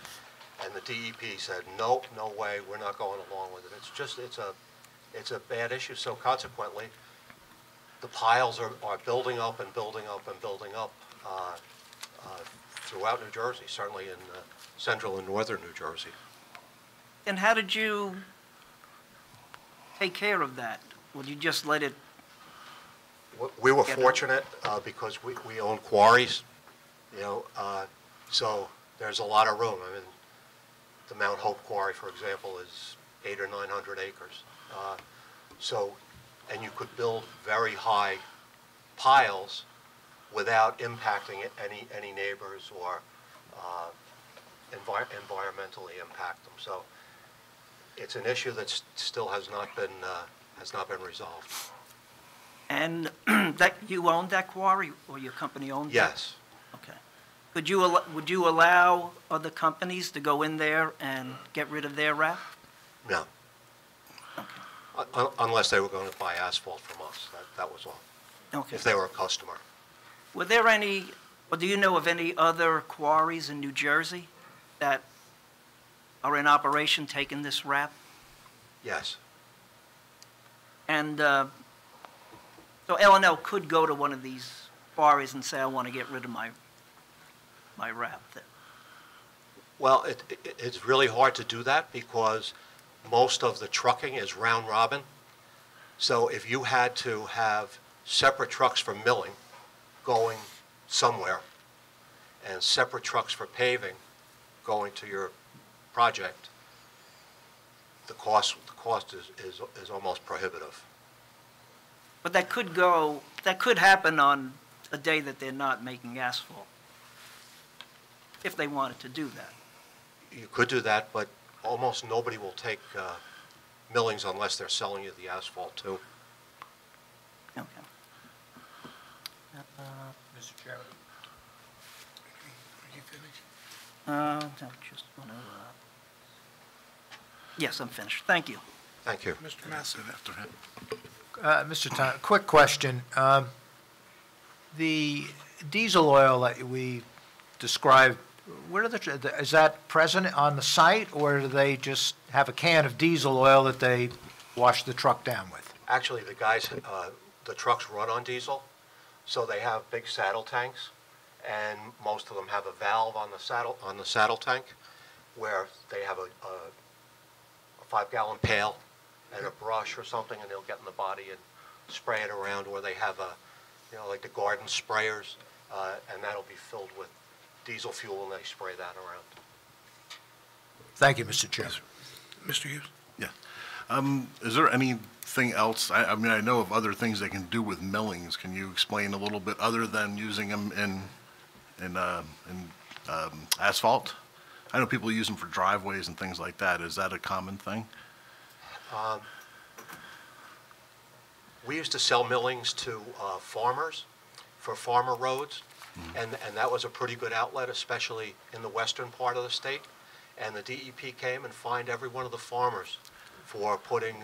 And the DEP said, no, no way, we're not going along with it. It's a bad issue. So consequently, the piles are building up and building up and building up throughout New Jersey, certainly in central and northern New Jersey. And how did you take care of that? Would you just let it? We were fortunate because we own quarries, you know, so there's a lot of room. I mean, the Mount Hope Quarry, for example, is 800 or 900 acres. And you could build very high piles without impacting any neighbors or environmentally impact them. So it's an issue that still has not been resolved. And that you owned that quarry, or your company owned it? Yes. Okay. Would you allow other companies to go in there and get rid of their wrap? No. Okay. Unless they were going to buy asphalt from us, that was all. Okay. If they were a customer. Were there any, or do you know of any other quarries in New Jersey that are in operation taking this wrap? Yes. And so L&L could go to one of these quarries and say, I want to get rid of my wrap. Well, it's really hard to do that because most of the trucking is round robin, So if you had to have separate trucks for milling going somewhere and separate trucks for paving going to your project, the cost is almost prohibitive. But that could happen on a day that they're not making asphalt, if they wanted to do that. You could do that, but almost nobody will take millings unless they're selling you the asphalt too. Okay. Mr. Chairman. Are you finished? No, just want to, yes, I'm finished. Thank you. Thank you. Mr. Massett after him. Mr. Tom, quick question. The diesel oil that we described, is that present on the site, or do they just have a can of diesel oil that they wash the truck down with? Actually, the trucks run on diesel, so they have big saddle tanks, and most of them have a valve on the saddle tank, where they have a 5-gallon pail and a brush or something, and they'll get in the body and spray it around, or they have like the garden sprayers, and that'll be filled with diesel fuel, and they spray that around. Thank you, Mr. Chairman. Mr. Hughes? Yeah. Is there anything else? I mean, I know of other things they can do with millings. Can you explain a little bit other than using them in asphalt? I know people use them for driveways and things like that. Is that a common thing? We used to sell millings to farmers for farmer roads, and that was a pretty good outlet, especially in the western part of the state. And the DEP came and fined every one of the farmers for putting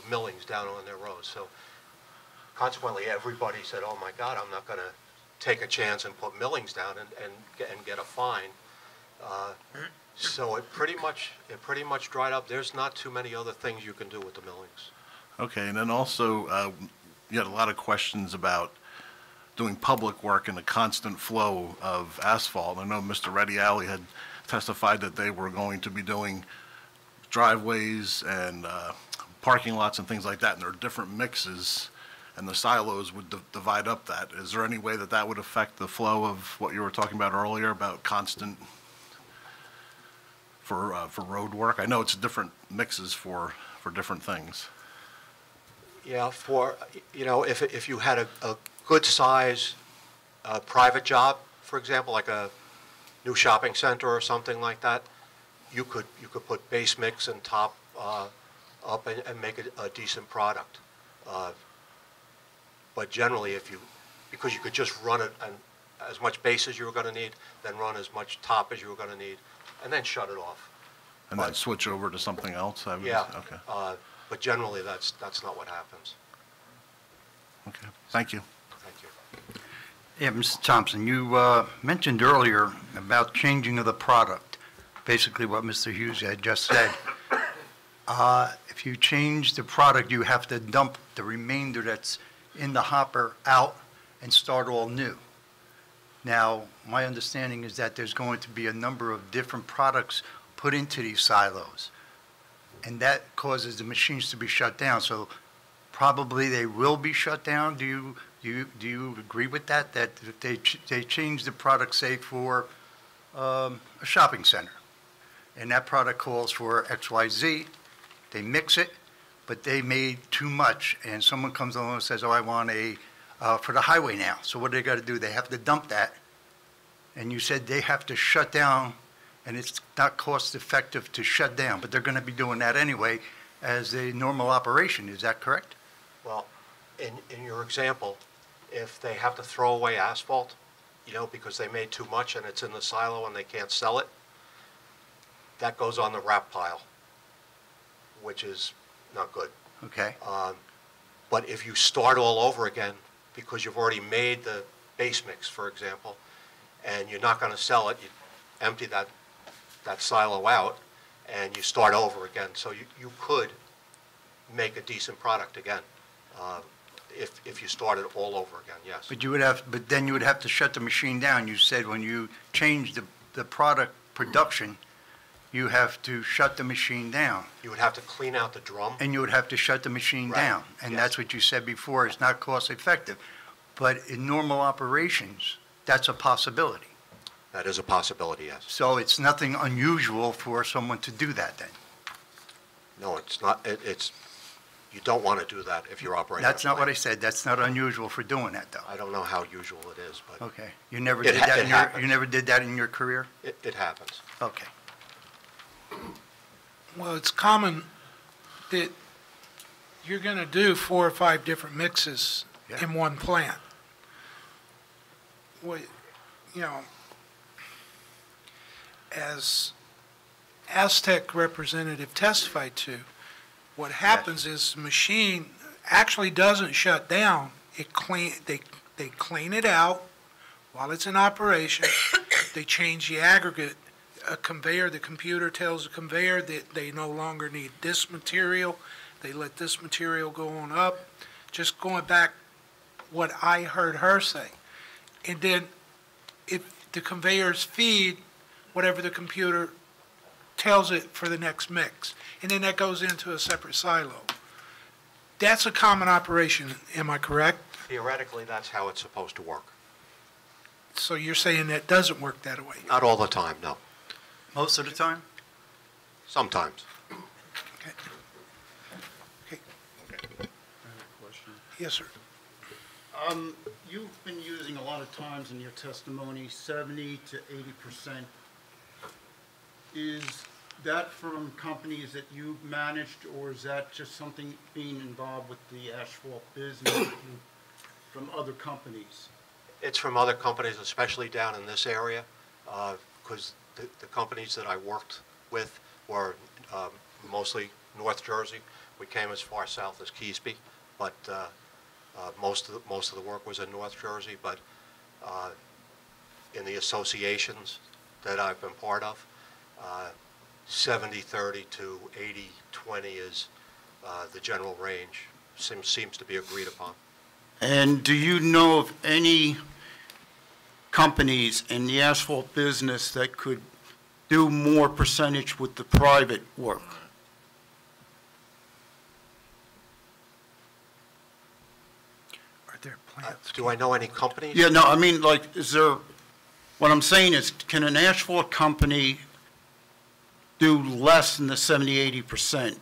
millings down on their roads. So consequently, everybody said, oh my God, I'm not going to take a chance and put millings down and get a fine. So it pretty much dried up. There's not too many other things you can do with the millings. Okay, and then also, you had a lot of questions about doing public work in a constant flow of asphalt. I know Mr. Reddy had testified that they were going to be doing driveways and parking lots and things like that, and there are different mixes, and the silos would divide up that. Is there any way that that would affect the flow of what you were talking about earlier about constant for road work? I know it's different mixes for different things. Yeah, if you had a good size private job, for example, like a new shopping center or something like that, you could put base mix and top up and make a decent product. But generally, because you could just run it and as much base as you were going to need, then run as much top as you were going to need, and then shut it off. And then switch over to something else? Yeah. Okay. But generally, that's not what happens. Okay. Thank you. Thank you. Yeah, Mr. Thompson, you mentioned earlier about changing of the product, basically what Mr. Hughes had just said. If you change the product, you have to dump the remainder that's in the hopper out and start all new. Now, my understanding is that there's going to be a number of different products put into these silos, and that causes the machines to be shut down. So probably they will be shut down. Do you agree with that? That if they change the product, say for a shopping center, and that product calls for XYZ, they mix it, but they made too much, and someone comes along and says, oh, I want for the highway now. So what do they got to do? They have to dump that, and you said they have to shut down, and it's not cost effective to shut down, but they're going to be doing that anyway as a normal operation. Is that correct? Well, in your example, if they have to throw away asphalt, because they made too much and it's in the silo and they can't sell it, that goes on the wrap pile, which is not good. Okay. But if you start all over again, because you've already made the base mix, for example, and you're not going to sell it, you empty that silo out and you start over again. So you could make a decent product again. If you started all over again, yes. But then you would have to shut the machine down. You said when you change the product production, you have to shut the machine down, You would have to clean out the drum. and you would have to shut the machine Right, down. And yes. that's what you said before, it's not cost effective. But in normal operations, that's a possibility. That is a possibility, yes. So it's nothing unusual for someone to do that then. No, it's not, it's, you don't want to do that if you're operating. That's a not what I plant. said, that's not unusual for doing that, though. I don't know how usual it is, but Okay, you never It did ha- that it in your, happens. you never did that in your career? it happens. Okay. Well, it's common that you're going to do 4 or 5 different mixes Yeah. in one plant. What, you know, as Aztec representative testified to, what happens is the machine actually doesn't shut down. They clean it out while it's in operation. They change the aggregate. A conveyor, the computer tells the conveyor that they no longer need this material. They let this material go on up. Just going back what I heard her say. And then if the conveyors feed whatever the computer tells it for the next mix. And then that goes into a separate silo. That's a common operation, am I correct? Theoretically, that's how it's supposed to work. So you're saying that doesn't work that way? Not all the time, no. Most of the time? Sometimes. Okay. Yes, sir. You've been using a lot of times in your testimony, 70 to 80%. Is that from companies that you've managed, or is that just something being involved with the asphalt business from other companies? It's from other companies, especially down in this area, because the companies that I worked with were mostly North Jersey. We came as far south as Keesby, but most of the work was in North Jersey. But in the associations that I've been part of, 70-30 to 80-20 is the general range. Seems to be agreed upon. And do you know of any companies in the asphalt business that could do more percentage with the private work? Are there plants? Do I know any companies? Yeah, no, I mean, like, is there, what I'm saying is, can an asphalt company do less than the 70, 80%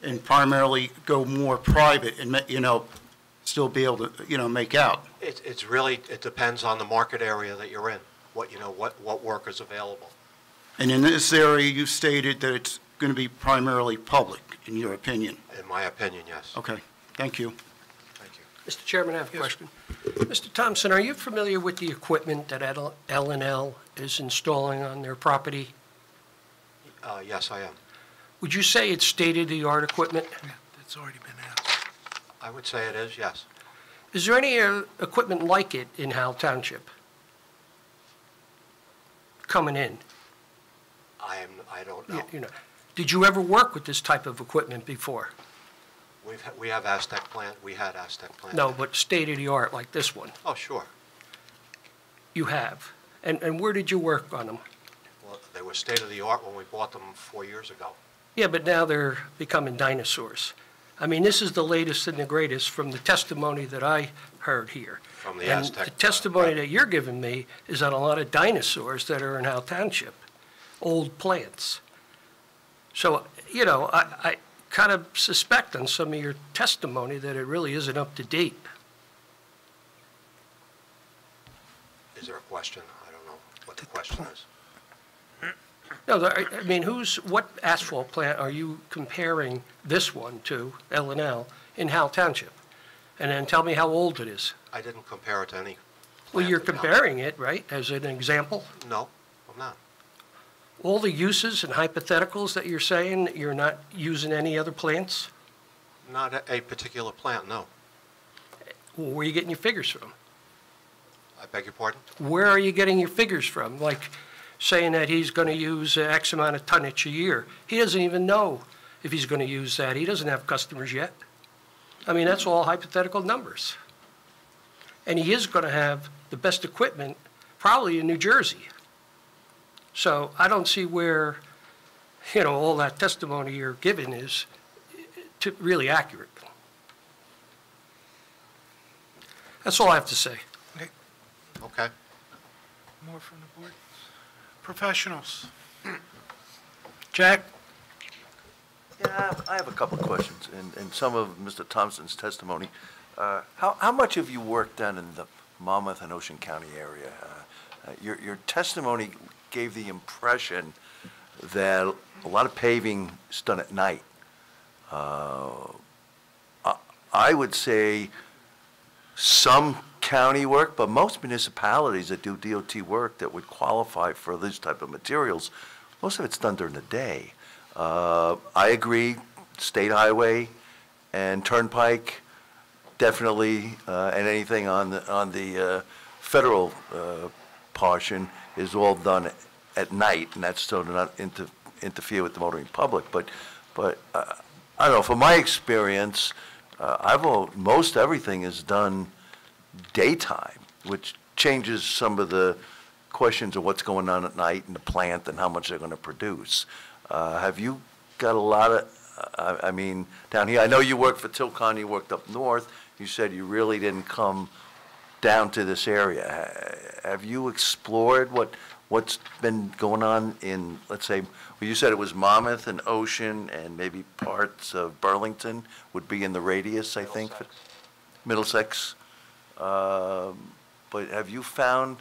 and primarily go more private and, still be able to, make out? It's really, it depends on the market area that you're in, what work is available. And in this area, you stated that it's going to be primarily public, in your opinion. In my opinion, yes. Okay, thank you. Thank you. Mr. Chairman, I have a question. Mr. Thompson, are you familiar with the equipment that L&L is installing on their property? Yes, I am. Would you say it's state-of-the-art equipment? Yeah, that's already been asked. I would say it is, yes. Is there any equipment like it in Howell Township coming in? I don't know. Did you ever work with this type of equipment before? We have Aztec plant, we had Aztec plant. No, but state-of-the-art like this one? Oh, sure. You have. And where did you work on them? Well, they were state-of-the-art when we bought them 4 years ago. Yeah, but now they're becoming dinosaurs. I mean, this is the latest and the greatest from the testimony that I heard here. From the And Aztec. the testimony that you're giving me is on a lot of dinosaurs that are in Howell Township, old plants. So, I kind of suspect on some of your testimony that it really isn't up to date. Is there a question? I don't know what the question is. No, I mean, what asphalt plant are you comparing this one to, L&L, in Howell Township? And then tell me how old it is. I didn't compare it to any. Well, you're plant in comparing it, right, as an example? Howell. No, I'm not. All the uses and hypotheticals that you're saying, you're not using any other plants? Not a particular plant, no. Well, where are you getting your figures from? I beg your pardon? Where are you getting your figures from? Like saying that he's going to use X amount of tonnage a year. He doesn't even know if he's going to use that. He doesn't have customers yet. I mean, that's all hypothetical numbers. And he is going to have the best equipment probably in New Jersey. So I don't see where all that testimony you're giving is really accurate. That's all I have to say. Okay. More from the board? Professionals? Jack? Yeah, I have a couple of questions, and some of Mr. Thompson's testimony. How much have you worked down in the Monmouth and Ocean County area? Your testimony gave the impression that a lot of paving is done at night. I would say some county work, but most municipalities that do DOT work that would qualify for this type of materials, most of it's done during the day. I agree, state highway and turnpike, definitely, and anything on the federal portion is all done at night, and that's still not interfere with the motoring public. But I don't know, from my experience, most everything is done daytime, which changes some of the questions of what's going on at night in the plant and how much they're going to produce. Have you got a lot of, I mean, down here, I know you worked for Tilcon, you worked up north, you said you really didn't come down to this area. Have you explored what's been going on in, let's say, well, you said it was Monmouth and Ocean and maybe parts of Burlington would be in the radius, I think? Middlesex. But have you found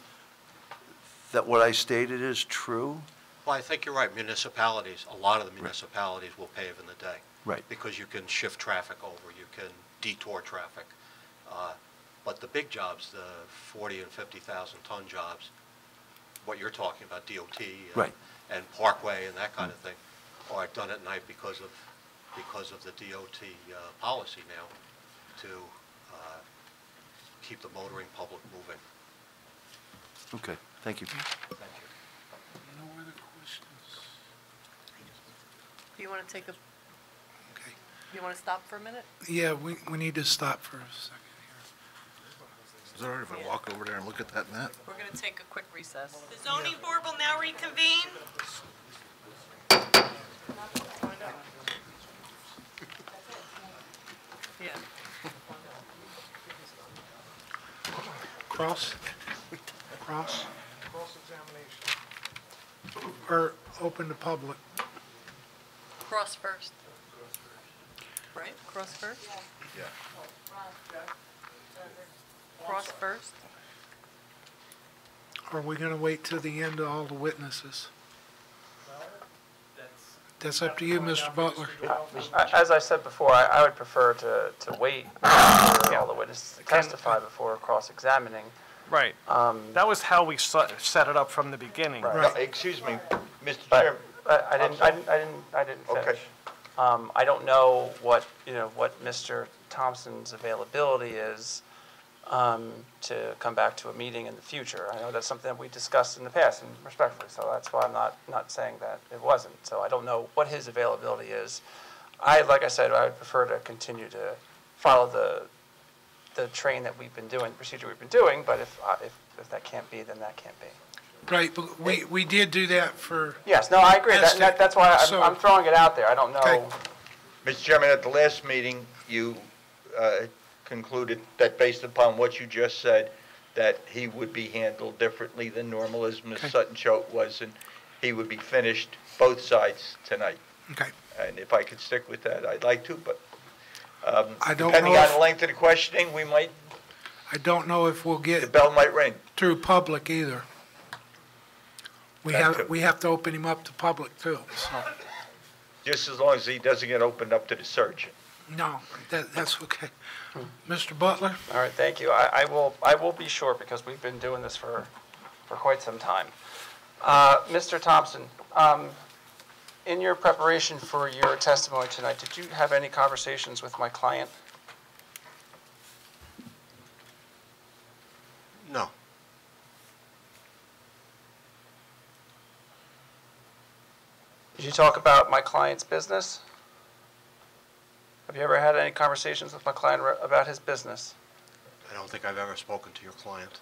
that what I stated is true? Well, I think you're right. Municipalities, a lot of the municipalities will pave in the day. Right. Because you can shift traffic over, you can detour traffic. But the big jobs, the 40 and 50,000 ton jobs, what you're talking about, DOT Right. and Parkway and that kind of thing, are done at night because of the DOT policy now to keep the motoring public moving. Okay, thank you. Thank you. No other questions? Do you want to take a, Okay. you want to stop for a minute? Yeah, we need to stop for a second Is it all right if I walk over there and look at that net? We're going to take a quick recess. The zoning board will now reconvene. Yeah. Cross? Cross? Cross-examination. Or open to public? Cross first. Right? Cross first? Yeah. Cross first? Are we going to wait till the end of all the witnesses? That's up to you, Mr. Butler. As I said before, I would prefer to wait for all the witnesses to testify before cross-examining. Right. That was how we set it up from the beginning. Right. No, excuse me, Mr. Chairman. I didn't finish. Okay. I don't know what Mr. Thompson's availability is to come back to a meeting in the future. I know that's something that we discussed in the past, and respectfully, so that's why I'm not saying that it wasn't. So I don't know what his availability is. Like I said, I would prefer to continue to follow the train that we've been doing, the procedure we've been doing, but if that can't be, then that can't be. Right, but we did do that for... Yes, no, I agree. That's why I'm throwing it out there. I don't know. Okay. Mr. Chairman, at the last meeting, you concluded that based upon what you just said, that he would be handled differently than normal, as Ms. Sutton-Choate was, and he would be finished both sides tonight. Okay. And if I could stick with that, I'd like to, but I don't depending know on if- the length of the questioning, we might, I don't know if we'll the get bell might ring. through public either. We have to open him up to public too, so... Just as long as he doesn't get opened up to the surgeon. No, that's okay. Mr. Butler? All right, thank you. I will be short because we've been doing this for quite some time. Mr. Thompson, in your preparation for your testimony tonight, did you have any conversations with my client? No. Did you talk about my client's business? Have you ever had any conversations with my client about his business? I don't think I've ever spoken to your client.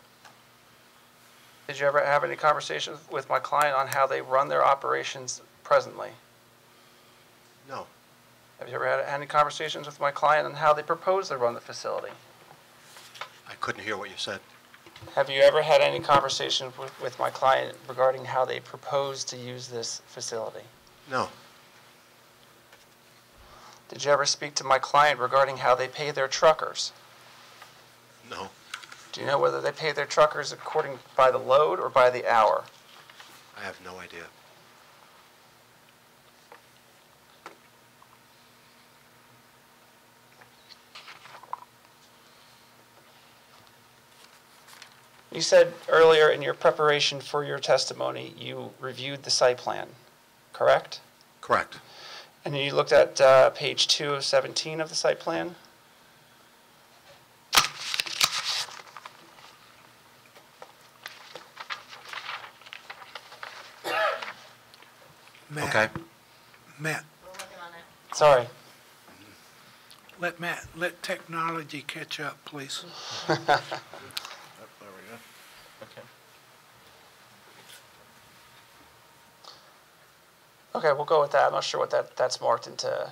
Did you ever have any conversations with my client on how they run their operations presently? No. Have you ever had any conversations with my client on how they propose to run the facility? I couldn't hear what you said. Have you ever had any conversations with my client regarding how they propose to use this facility? No. Did you ever speak to my client regarding how they pay their truckers? No. Do you know whether they pay their truckers according by the load or by the hour? I have no idea. You said earlier in your preparation for your testimony, you reviewed the site plan, correct? Correct. And you looked at page 2 of 17 of the site plan? Matt. Okay. Matt, Sorry. let technology catch up, please. There we go. Okay, we'll go with that. I'm not sure what that's marked into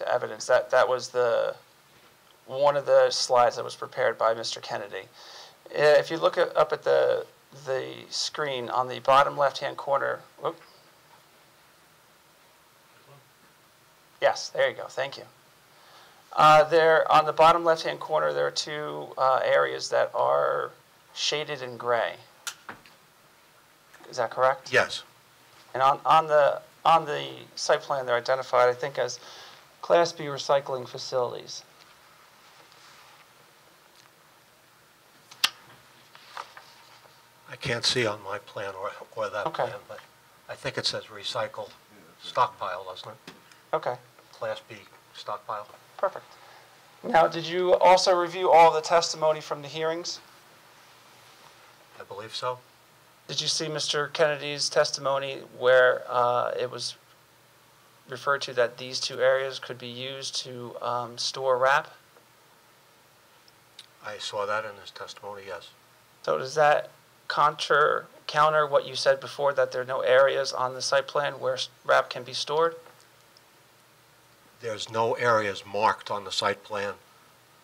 evidence. That was one of the slides that was prepared by Mr. Kennedy. If you look up at the screen on the bottom left-hand corner, whoop. Yes, there you go. Thank you. There on the bottom left-hand corner, there are two areas that are shaded in gray. Is that correct? Yes. And on the site plan, they're identified, I think, as Class B recycling facilities. I can't see on my plan or that plan, but I think it says recycle stockpile, doesn't it? Okay. Class B stockpile. Perfect. Now, did you also review all the testimony from the hearings? I believe so. Did you see Mr. Kennedy's testimony where it was referred to that these two areas could be used to store wrap? I saw that in his testimony, yes. So does that counter what you said before, that there are no areas on the site plan where wrap can be stored? There's no areas marked on the site plan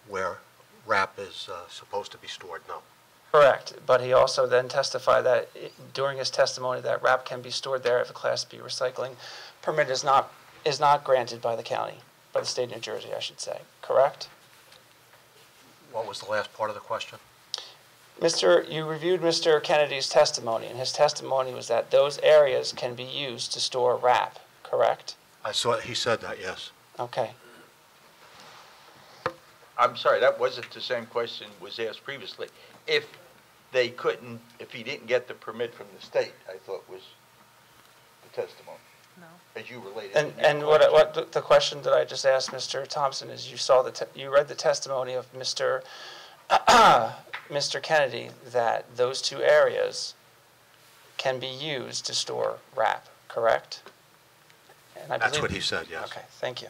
where wrap is supposed to be stored, no. Correct, but he also then testified that during his testimony that wrap can be stored there if a Class B recycling permit is not granted by the county, by the state of New Jersey, I should say. Correct? What was the last part of the question? You reviewed Mr. Kennedy's testimony, and his testimony was that those areas can be used to store wrap. Correct? I saw he said that, yes. Okay. I'm sorry, that wasn't the same question was asked previously. If he didn't get the permit from the state, I thought was the testimony. No. As you related. And what the question that I just asked Mr. Thompson is, you read the testimony of Mr. Kennedy that those two areas can be used to store wrap, correct? And That's what he said, yes. Okay, thank you.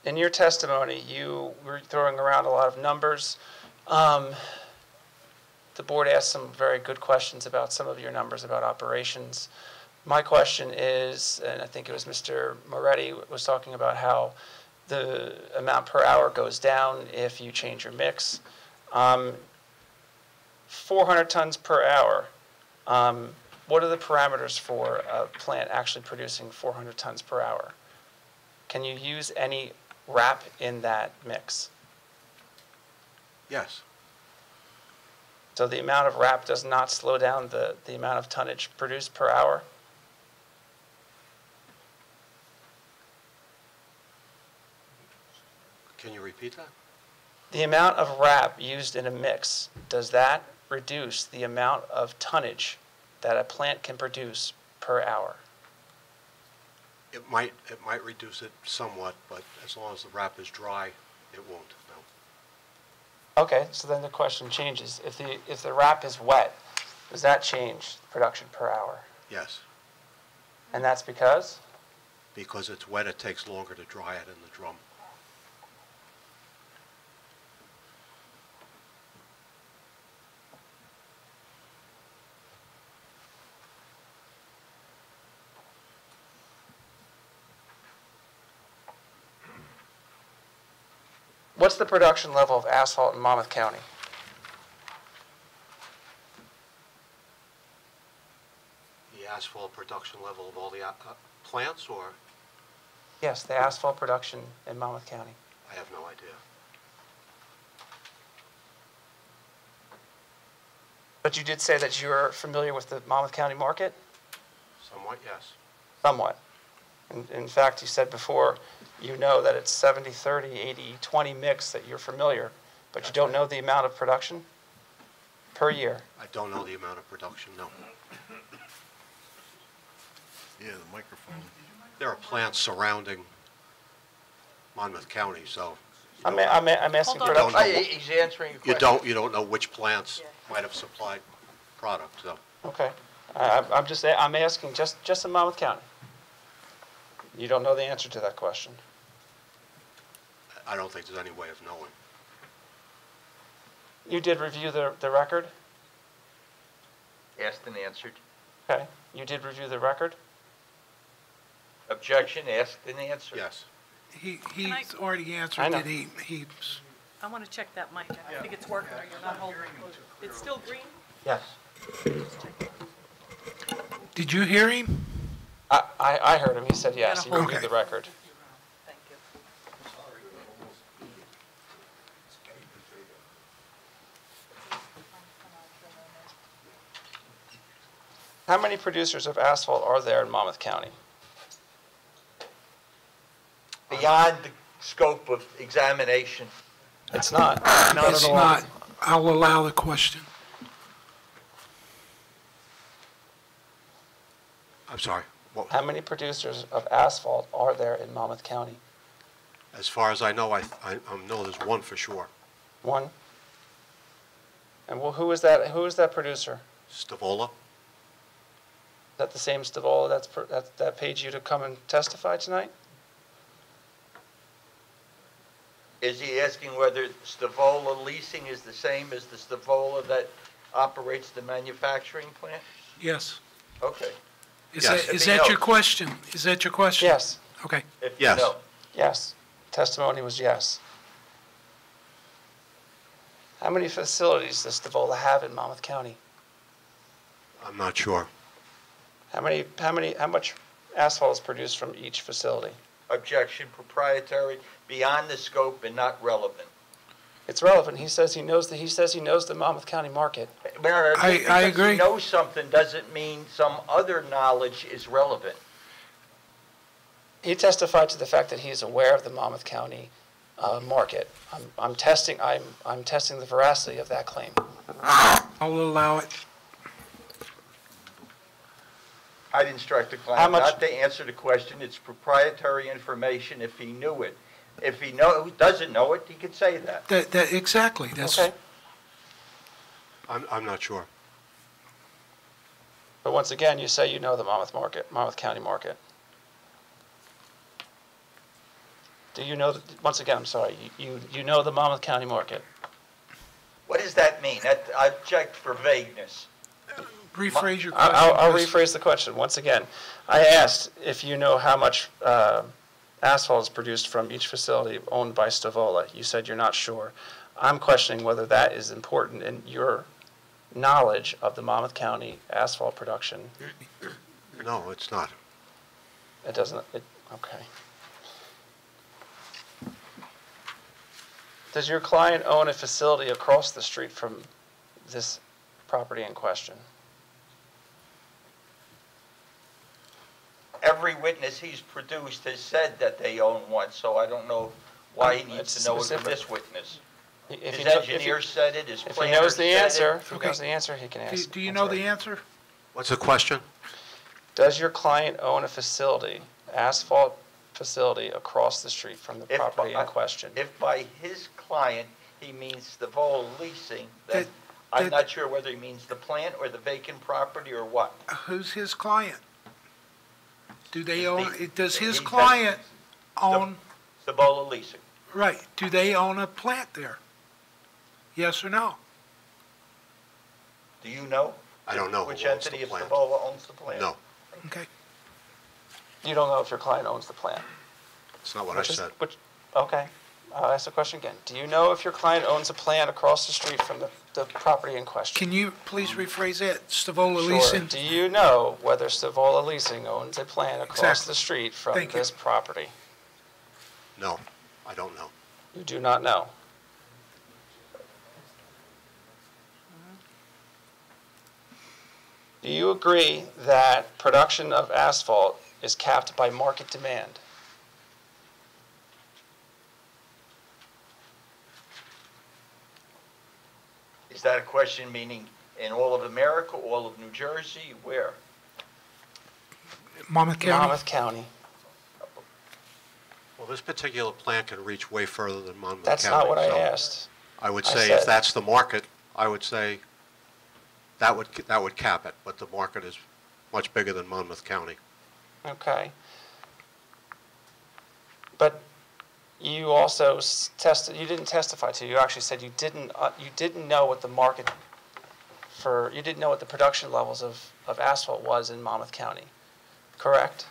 In your testimony, you were throwing around a lot of numbers. The board asked some very good questions about some of your numbers about operations. My question is, and I think it was Mr. Moretti was talking about how the amount per hour goes down if you change your mix. 400 tons per hour. What are the parameters for a plant actually producing 400 tons per hour? Can you use any wrap in that mix? Yes. So the amount of wrap does not slow down the amount of tonnage produced per hour? Can you repeat that? The amount of wrap used in a mix, does that reduce the amount of tonnage that a plant can produce per hour? It might reduce it somewhat, but as long as the wrap is dry, it won't, no. Okay, so then the question changes. If the wrap is wet, does that change production per hour? Yes. And that's because? Because it's wet, it takes longer to dry it in the drum. What's the production level of asphalt in Monmouth County? The asphalt production level of all the plants, or? Yes, the asphalt production in Monmouth County. I have no idea. But you did say that you're familiar with the Monmouth County market? Somewhat, yes. Somewhat. In fact, you said before, you know that it's 70-30, 80-20 mix, that you're familiar, but you don't know the amount of production per year. I don't know the amount of production, no. Yeah, the microphone. There are plants surrounding Monmouth County, so. I'm asking Hold on. production. He's answering your question. You don't know which plants might have supplied product, so. Okay. I'm asking just in Monmouth County. You don't know the answer to that question. I don't think there's any way of knowing. You did review the record? Asked and answered. Okay. You did review the record? Objection, asked and answered. Yes. He's already answered I know. it. He's I want to check that mic. I think it's working or you're not holding it. It's still green? Yes. Did you hear him? I heard him. He said yes. He hold reviewed it. the record. Thank you. How many producers of asphalt are there in Monmouth County? Beyond the scope of examination. It's not. It's not. I'll allow the question. I'm sorry. How many producers of asphalt are there in Monmouth County? As far as I know, I know there's one for sure. One? And well, who is that producer? Stavola? Is that the same Stavola that paid you to come and testify tonight? Is he asking whether Stavola leasing is the same as the Stavola that operates the manufacturing plant? Yes. Okay. Is that your question? Is that your question? Yes. Okay. If Yes. you know. Yes. Testimony was yes. How many facilities does Stavola have in Monmouth County? I'm not sure. How much asphalt is produced from each facility? Objection, proprietary, beyond the scope and not relevant. It's relevant. He says he knows the Monmouth County market. I Because agree. he knows something doesn't mean some other knowledge is relevant. He testified to the fact that he is aware of the Monmouth County market. I'm testing the veracity of that claim. I'll allow it. I'd instruct the How client much- not to answer the question. It's proprietary information if he knew it. If he doesn't know it, he could say that. Exactly. That's Okay. I'm not sure. But once again, you say you know the Monmouth County market. Do you know, once again, I'm sorry, you know the Monmouth County market? What does that mean? I object for vagueness. rephrase your question. I'll please. rephrase the question. Once again, I asked if you know how much asphalt is produced from each facility owned by Stavola. You said you're not sure. I'm questioning whether that is important in your knowledge of the Monmouth County asphalt production. No, it's not. It doesn't, okay. Does your client own a facility across the street from this property in question? Every witness he's produced has said that they own one, so I don't know why he needs It's to know it from specific. this witness. If His he know- if engineer he- said it, his If he planner knows the said it. answer, if he Okay. knows the answer, he can ask. Do you I'm know sorry. the answer? What's the question? Does your client own a facility, asphalt facility across the street from the If property by- in question? If by his client, he means the Vol leasing, then I'm not sure whether he means the plant or the vacant property or what. Who's his client? Do they own, does his he- client own, Stavola leasing. right, do they own a plant there? Yes or no? Do you know? I don't know who Which owns the entity of plant. Stavola owns the plant? No, Okay. You don't know if your client owns the plant? it's not what I Which is- said. Okay. I'll ask the question again. Do you know if your client owns a plan across the street from the property in question? Can you please rephrase that? Stavola Sure. Leasing? Do you know whether Stavola Leasing owns a plan across Exactly. the street from Thank you. this property? No, I don't know. You do not know. Do you agree that production of asphalt is capped by market demand? Is that a question meaning in all of America, all of New Jersey, where? Monmouth County? Monmouth County. Well, this particular plant can reach way further than Monmouth County. That's not what I so asked. I would I say said- if that's the market, I would say that would cap it, but the market is much bigger than Monmouth County. Okay. But you also you didn't testify to, you actually said you didn't know what the market you didn't know what the production levels of asphalt was in Monmouth County, correct?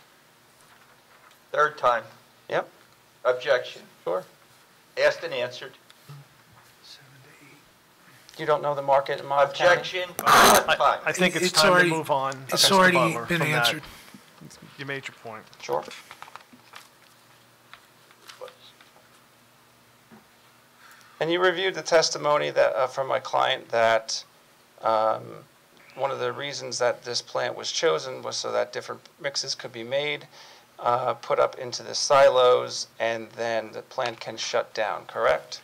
Third time. Yep. Objection. Sure. Asked and answered. You don't know the market in Monmouth County? Objection. Fourth time. I think it's It's time already- to move on. it's Mr. already Butler, been from that. answered. You made your point. Sure. And you reviewed the testimony that from my client that one of the reasons that this plant was chosen was so that different mixes could be made, put up into the silos, and then the plant can shut down, correct?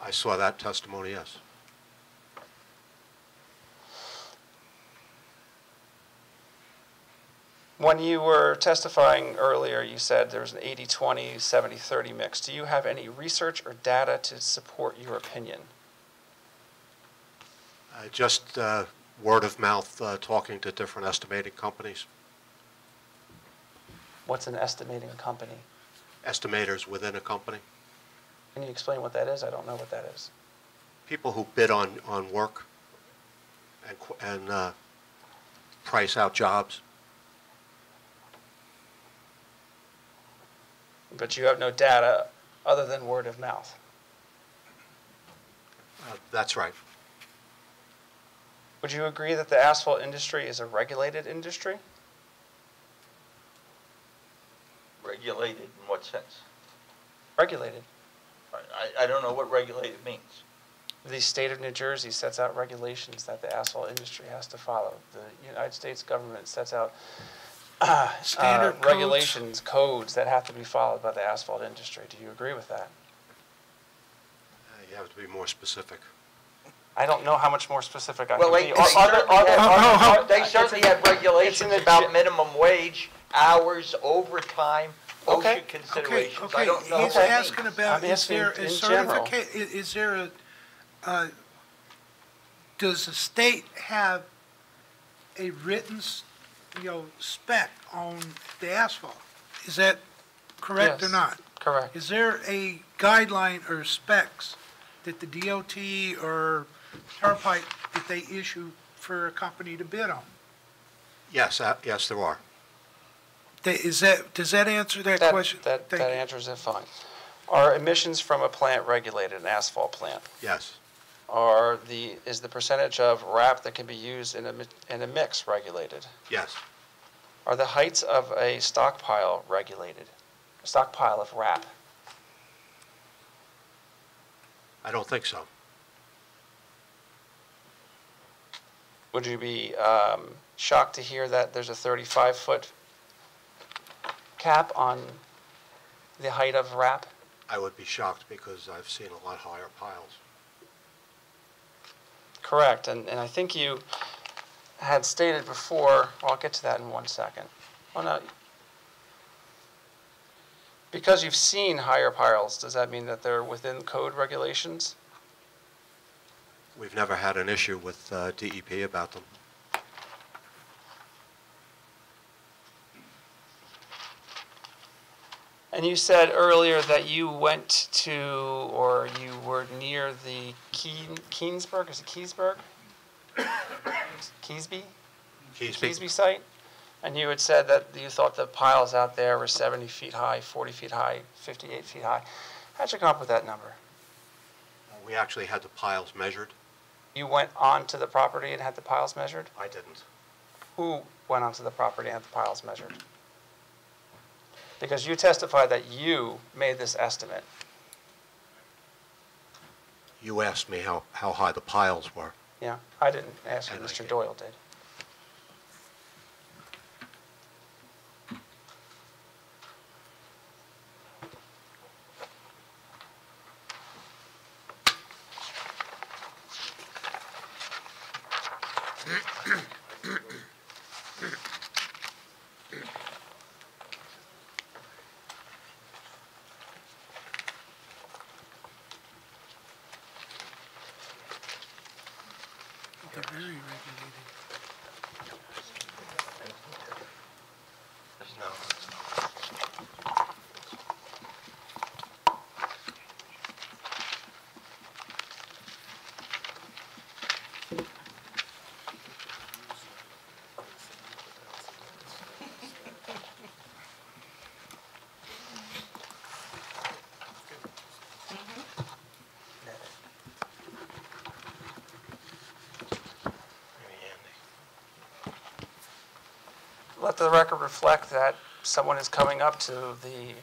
I saw that testimony, yes. When you were testifying earlier, you said there was an 80-20, 70-30 mix. Do you have any research or data to support your opinion? Just word of mouth, talking to different estimating companies, What's an estimating company? estimators within a company, Can you explain what that is? I don't know what that is. people who bid on work and price out jobs. But you have no data other than word of mouth. That's right. Would you agree that the asphalt industry is a regulated industry? Regulated in what sense? Regulated. I don't know what regulated means. The state of New Jersey sets out regulations that the asphalt industry has to follow. The United States government sets out Standard codes. regulations, codes that have to be followed by the asphalt industry. Do you agree with that? You have to be more specific. I don't know how much more specific I Well, can be. they certainly have regulations about minimum wage, hours, overtime, Okay. OSHA considerations. Okay, I don't know he's what that asking means. about, I'm is asking there in a general. certificate, is there does the state have a written, spec on the asphalt? Is that correct or Yes. not? Correct. Is there a guideline or specs that the DOT or Turnpike that they issue for a company to bid on? Yes, yes, there are. Does that answer that question? That Thank you. answers it fine. Are emissions from a plant regulated, an asphalt plant? Yes, Is the percentage of RAP that can be used in a mix regulated? yes. Are the heights of a stockpile regulated? A stockpile of RAP? I don't think so. Would you be shocked to hear that there's a 35-foot cap on the height of RAP? I would be shocked because I've seen a lot higher piles. Correct, and I think you had stated before, well, I'll get to that in 1 second. Oh, no. Because you've seen higher piles, does that mean that they're within code regulations? We've never had an issue with DEP about them. And you said earlier that you went to, or you were near the Keensburg, is it Keysburg? Keesby? Keesby site? And you had said that you thought the piles out there were 70 feet high, 40 feet high, 58 feet high. How'd you come up with that number? We actually had the piles measured. You went onto the property and had the piles measured? I didn't. Who went onto the property and had the piles measured? Because you testified that you made this estimate. You asked me how high the piles were. Yeah, I didn't ask you, And I Mr. did. Doyle did. They're very regulated. Let the record reflect that someone is coming up to the,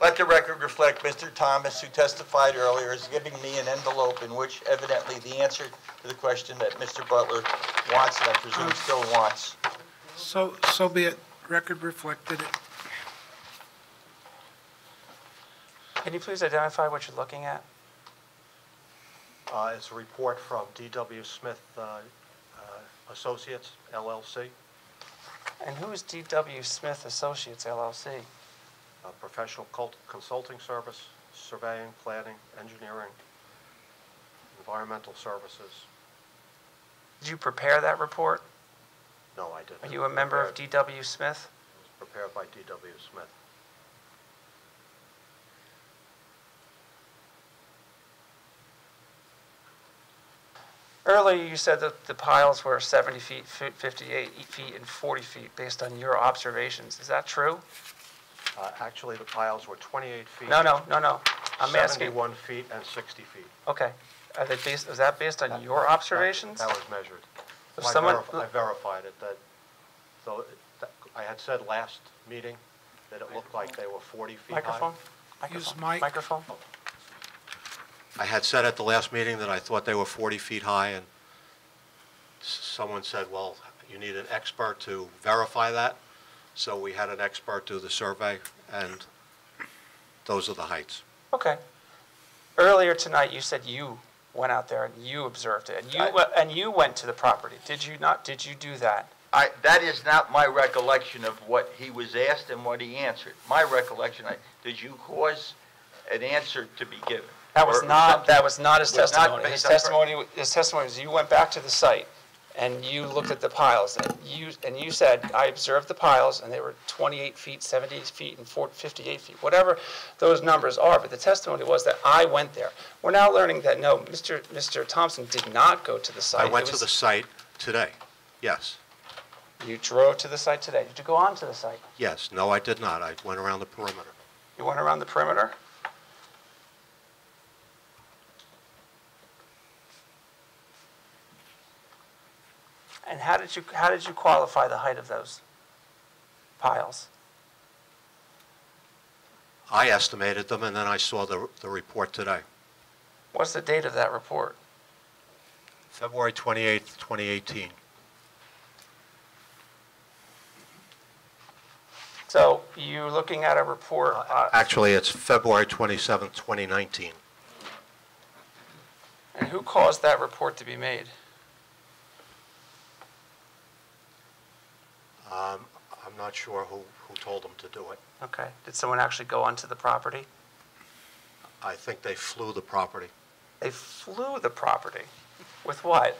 Let the record reflect Mr. Thomas, who testified earlier, is giving me an envelope in which evidently the answer to the question that Mr. Butler wants, and I presume still wants. So be it. Record reflected it. can you please identify what you're looking at? It's a report from D.W. Smith Associates, LLC, And who is D.W. Smith Associates LLC? a professional consulting service, surveying, planning, engineering, environmental services. Did you prepare that report? No, I didn't. Are you a member of D.W. Smith? It was prepared by D.W. Smith. Earlier, you said that the piles were 70 feet, 58 feet, and 40 feet based on your observations. Is that true? Actually, the piles were 28 feet. No. I'm asking. 71 feet and 60 feet. Okay. Are they based, is that based on your observations? That was measured. If I someone- I verified it, I had said last meeting that it looked like they were 40 feet high. Microphone? Use mic. Microphone? I had said at the last meeting that I thought they were 40 feet high, and someone said, well, you need an expert to verify that. So we had an expert do the survey, and those are the heights. Okay. Earlier tonight, you said you went out there and you observed it, and you went to the property. Did you not, did you do that? That is not my recollection of what he was asked and what he answered. My recollection, did you cause an answer to be given? That was Or not his was not testimony. based His testimony was you went back to the site and you looked at the piles and you said, I observed the piles and they were 28 feet, 70 feet, and 58 feet, whatever those numbers are. But the testimony was that I went there. We're now learning that no, Mr. Thompson did not go to the site. I went to the site today, yes. You drove to the site today. Did you go on to the site? Yes, no, I did not. I went around the perimeter. You went around the perimeter? And how did you qualify the height of those piles? I estimated them, and then I saw the report today. What's the date of that report? February 28th, 2018. So you're looking at a report. Actually, it's February 27th, 2019. And who caused that report to be made? I'm not sure who told them to do it. Okay. Did someone actually go onto the property? I think they flew the property. They flew the property. With what?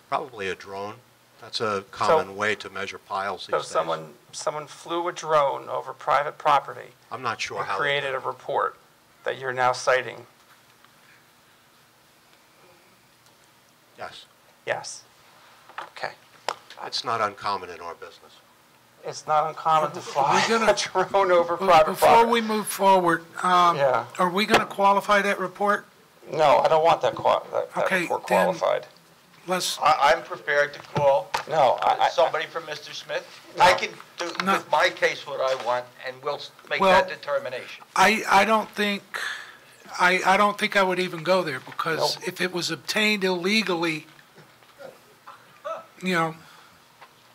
Probably a drone. That's a common way to measure piles these So days. someone flew a drone over private property I'm not sure and how. created a report that you're now citing. Yes. Yes. Okay. It's not uncommon in our business. It's not uncommon to fly We're gonna- a drone over private Before property. we move forward, Yeah. are we going to qualify that report? No, I don't want that Okay, report then- qualified. Let's, I'm prepared to call No, somebody from Mr. Smith. I can do with my case what I want, and we'll make Well, that determination. I don't think, I don't think I would even go there, because if it was obtained illegally, you know,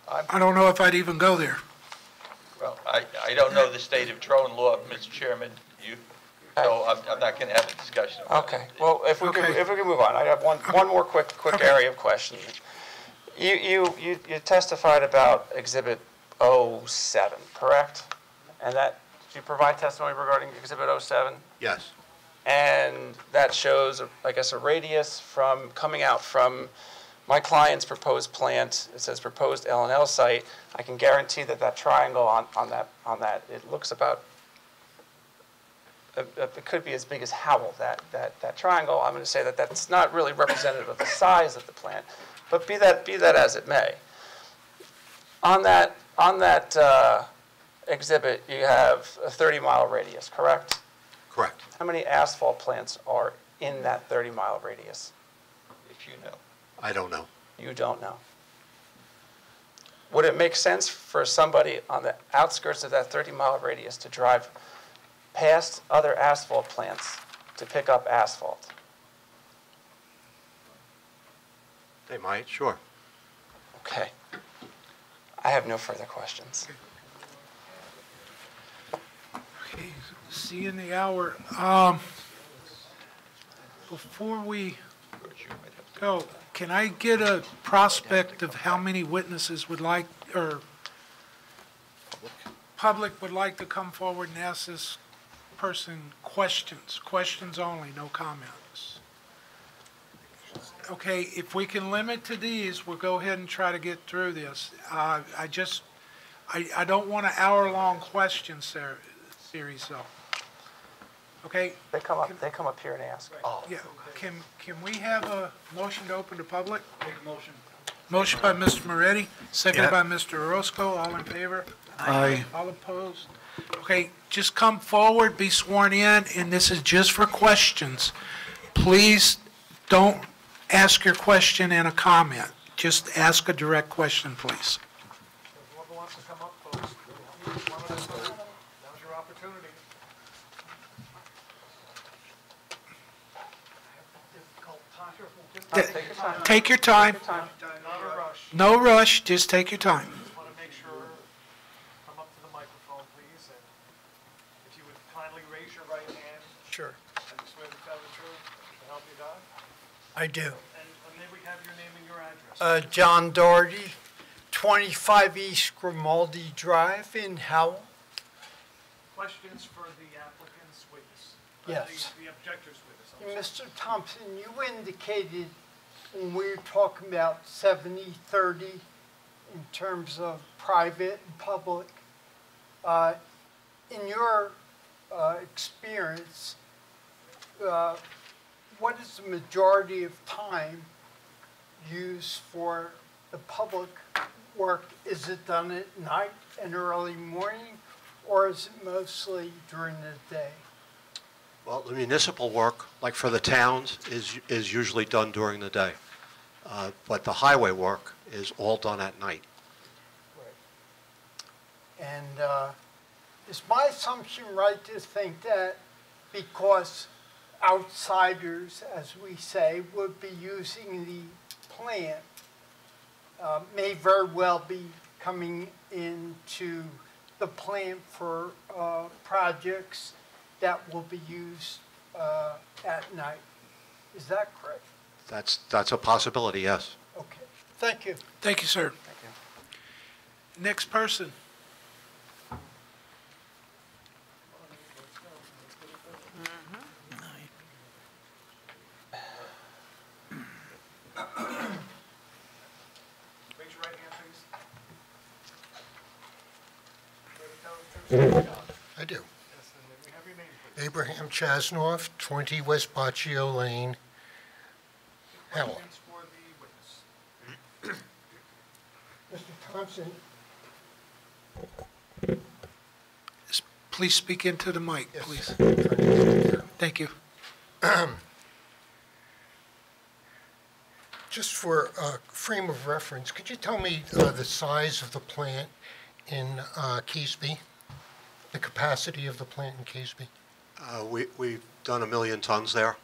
I don't know if I'd even go there. Well, I don't know the state of drone law, Mr. Chairman, so I'm not going to have a discussion about it. Okay, well, if we can move on, I have one more quick area of questions. You testified about Exhibit 07, correct? And did you provide testimony regarding Exhibit 07? Yes. And that shows, I guess, a radius coming out from my client's proposed plant. It says proposed L&L site. I can guarantee that triangle on that, it looks about, it could be as big as Howell, that triangle. I'm going to say that that's not really representative of the size of the plant, but be that as it may. On that exhibit, you have a 30-mile radius, correct? Correct. How many asphalt plants are in that 30-mile radius? If you know. I don't know. You don't know. Would it make sense for somebody on the outskirts of that 30-mile radius to drive past other asphalt plants to pick up asphalt? They might, sure. Okay. I have no further questions. Okay, seeing the hour, before we go, can I get a prospect of how many witnesses would like, or public would like to come forward and ask this person questions only, no comments? Okay, if we can limit to these, we'll go ahead and try to get through this. I don't want an hour-long question series, though. Okay? They come up here and ask. Yeah, can we have a motion to open to public? Make a motion. Motion by Mr. Moretti, seconded Yeah. by Mr. Orozco. All in favor? Aye. All opposed? Okay, just come forward, be sworn in, and this is just for questions. Please don't ask your question in a comment. Just ask a direct question, please. Whoever wants to come up, folks, now's your opportunity. Take your time. No rush, just take your time. Just want to make sure, come up to the microphone, please, and if you would kindly raise your right hand. Sure. And swear to tell the truth, to help you God. I do. And may we have your name and your address? John Doherty, 25 East Grimaldi Drive in Howell. Questions for the applicant's witness? Yes. The objector's witness. Mr. Thompson, you indicated when we were talking about 70-30 in terms of private and public. In your experience, what is the majority of time used for the public work? Is it done at night and early morning, or is it mostly during the day? Well, the municipal work, like for the towns, is usually done during the day. But the highway work is all done at night. And is my assumption right to think that because outsiders, as we say, would be using the plant, may very well be coming into the plant for projects that will be used at night? Is that correct? That's a possibility, yes. Okay, thank you. Thank you, sir. Thank you. Next person. Raise your right hand, please. Swear to tell the truth, I do. Yes, and may we have your name, please? Abraham Chasnoff, 20 West Baccio Lane, Howell. Questions for the witness? Mr. Thompson, Please speak into the mic, please. Thank you. Just for a frame of reference, could you tell me the size of the plant in Keesby? The capacity of the plant in Keesby? We've done 1 million tons there.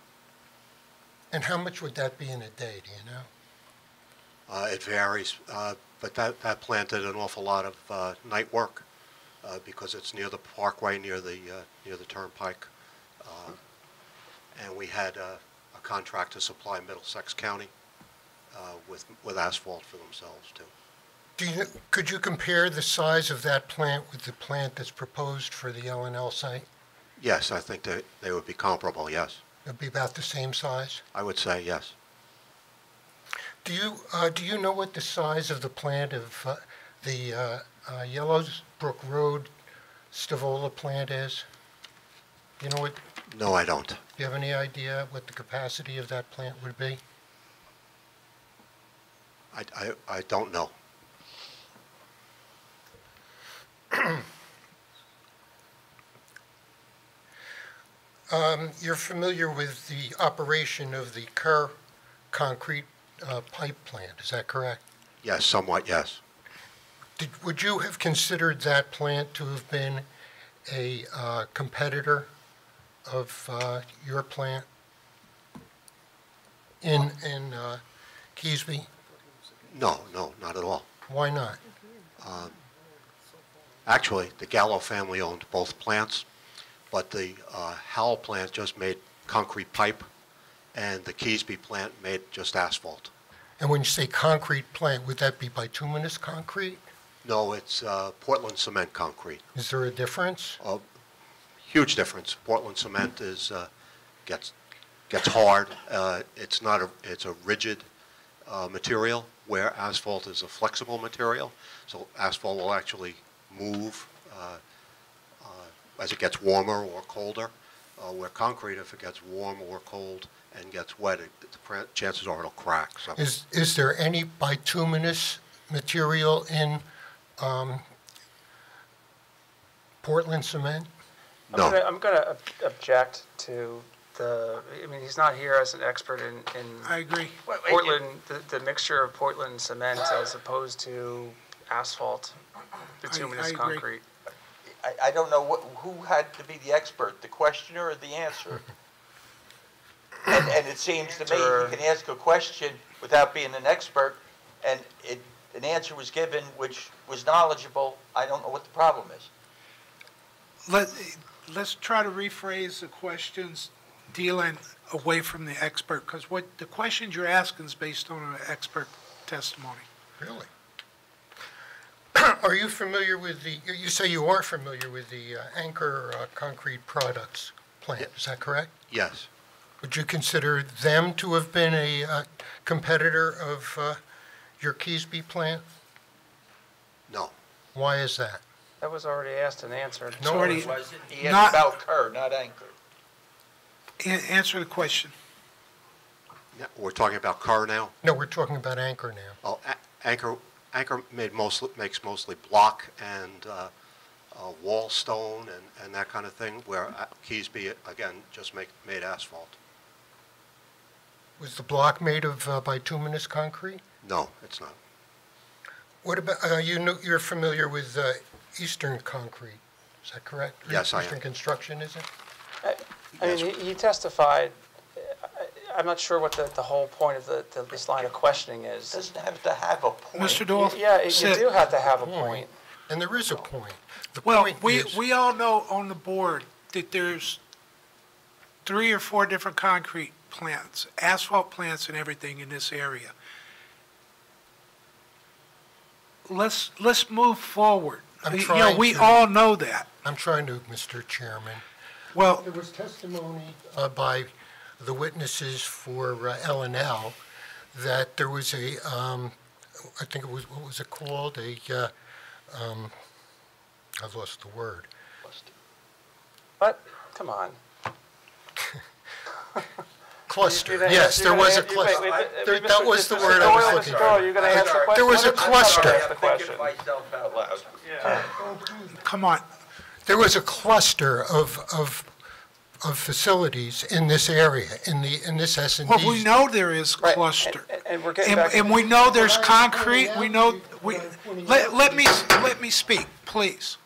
And how much would that be in a day, do you know? It varies, but that plant did an awful lot of night work because it's near the parkway, near the turnpike. And we had a contract to supply Middlesex County with asphalt for themselves, too. Could you compare the size of that plant with the plant that's proposed for the L&L site? Yes, I think they would be comparable, yes. It'd be about the same size? I would say yes. Do you know what the size of the plant of the Yellowbrook Road Stavola plant is? Do you know what? No, I don't. Do you have any idea what the capacity of that plant would be? I don't know. You're familiar with the operation of the Kerr concrete pipe plant, is that correct? Yes, somewhat, yes. Would you have considered that plant to have been a competitor of your plant in Keesby? No, not at all. Why not? Actually, the Gallo family owned both plants, but the Howell plant just made concrete pipe, and the Keesby plant made just asphalt. And when you say concrete plant, would that be bituminous concrete? No, it's Portland cement concrete. Is there a difference? Huge difference. Portland cement gets hard. It's a rigid material, where asphalt is a flexible material. So asphalt will actually move as it gets warmer or colder. Where concrete, if it gets warm or cold and gets wet, the chances are it'll crack. So. Is there any bituminous material in Portland cement? No. I'm going to object to he's not here as an expert in I agree. Portland, the mixture of Portland cement as opposed to asphalt, bituminous I agree. concrete. I don't know who had to be the expert, the questioner or the answer. And it seems to me you can ask a question without being an expert, and an answer was given which was knowledgeable. I don't know what the problem is. Let's try to rephrase the questions dealing away from the expert, because what the questions you're asking is based on an expert testimony. Really? Are you familiar with you say you are familiar with the Anchor Concrete Products plant, is that correct? Yes. Would you consider them to have been a competitor of your Keesby plant? No. Why is that? That was already asked and answered. It's already He asked about Kerr, not Anchor. Answer the question. Yeah, we're talking about Kerr now? No, we're talking about Anchor now. Oh, Anchor makes mostly block and wall stone and that kind of thing, where Keesby, again, just made asphalt. Was the block made of bituminous concrete? No, it's not. What about, you're familiar with Eastern Concrete, is that correct? Yes, I am. Eastern Construction, is it? I mean, he testified. I'm not sure what the whole point of this line of questioning is. It doesn't have to have a point. Mr. Dolph? Yeah, you do have to have a point. And there is a point. Well, we all know on the board that there's 3 or 4 different concrete plants, asphalt plants and everything in this area. Let's move forward. We all know that. I'm trying to, Mr. Chairman. Well, there was testimony by the witnesses for L&L that there was a, I think it was, what was it called? I've lost the word. What? Come on. Cluster. Yes, there was a cluster. That was the word I was looking for. There was a cluster. Come on. there was a cluster of facilities in this area, in this S&D. Well, we know there is cluster. And we're getting back. And we know there's concrete, we know, let me speak, please.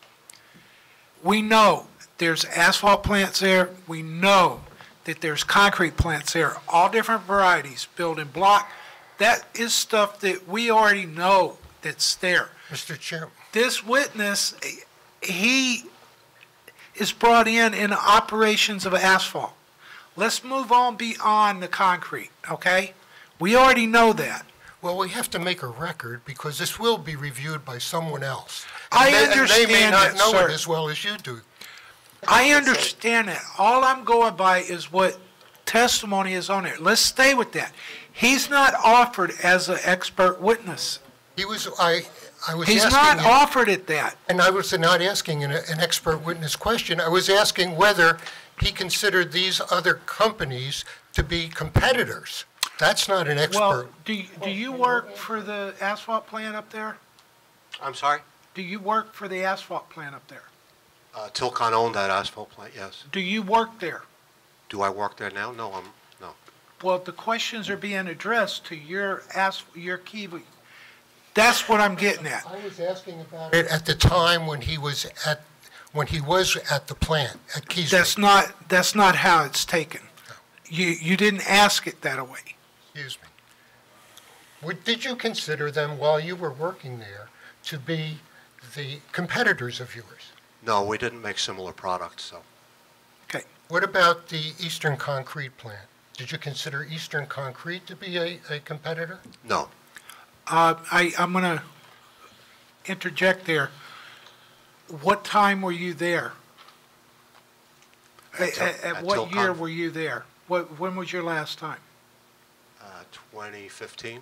We know there's asphalt plants there, we know that there's concrete plants there, all different varieties, building block. That is stuff that we already know that's there. Mr. Chairman. This witness, he is brought in operations of asphalt. Let's move on beyond the concrete, okay? We already know that. Well, we have to make a record because this will be reviewed by someone else. I And understand they may not that, know sir. it as well as you do. I understand that. All I'm going by is what testimony is on there. Let's stay with that. He's not offered as an expert witness. He was, I was He's asking not him- offered at that. And I was not asking an expert witness question. I was asking whether he considered these other companies to be competitors. That's not an expert. Well, do you work for the asphalt plant up there? I'm sorry? Do you work for the asphalt plant up there? Tilcon owned that asphalt plant, yes. Do you work there? Do I work there now? No, no. Well, the questions are being addressed to your key. That's what I'm getting at. I was asking about it at the time when he was at the plant at Keysville. That's not how it's taken. You didn't ask it that way. Excuse me. Did you consider them while you were working there to be the competitors of yours? No, we didn't make similar products, so. Okay. What about the Eastern Concrete plant? Did you consider Eastern Concrete to be a competitor? No. I'm going to interject there. What time were you there? At what year were you there? When was your last time? 2015.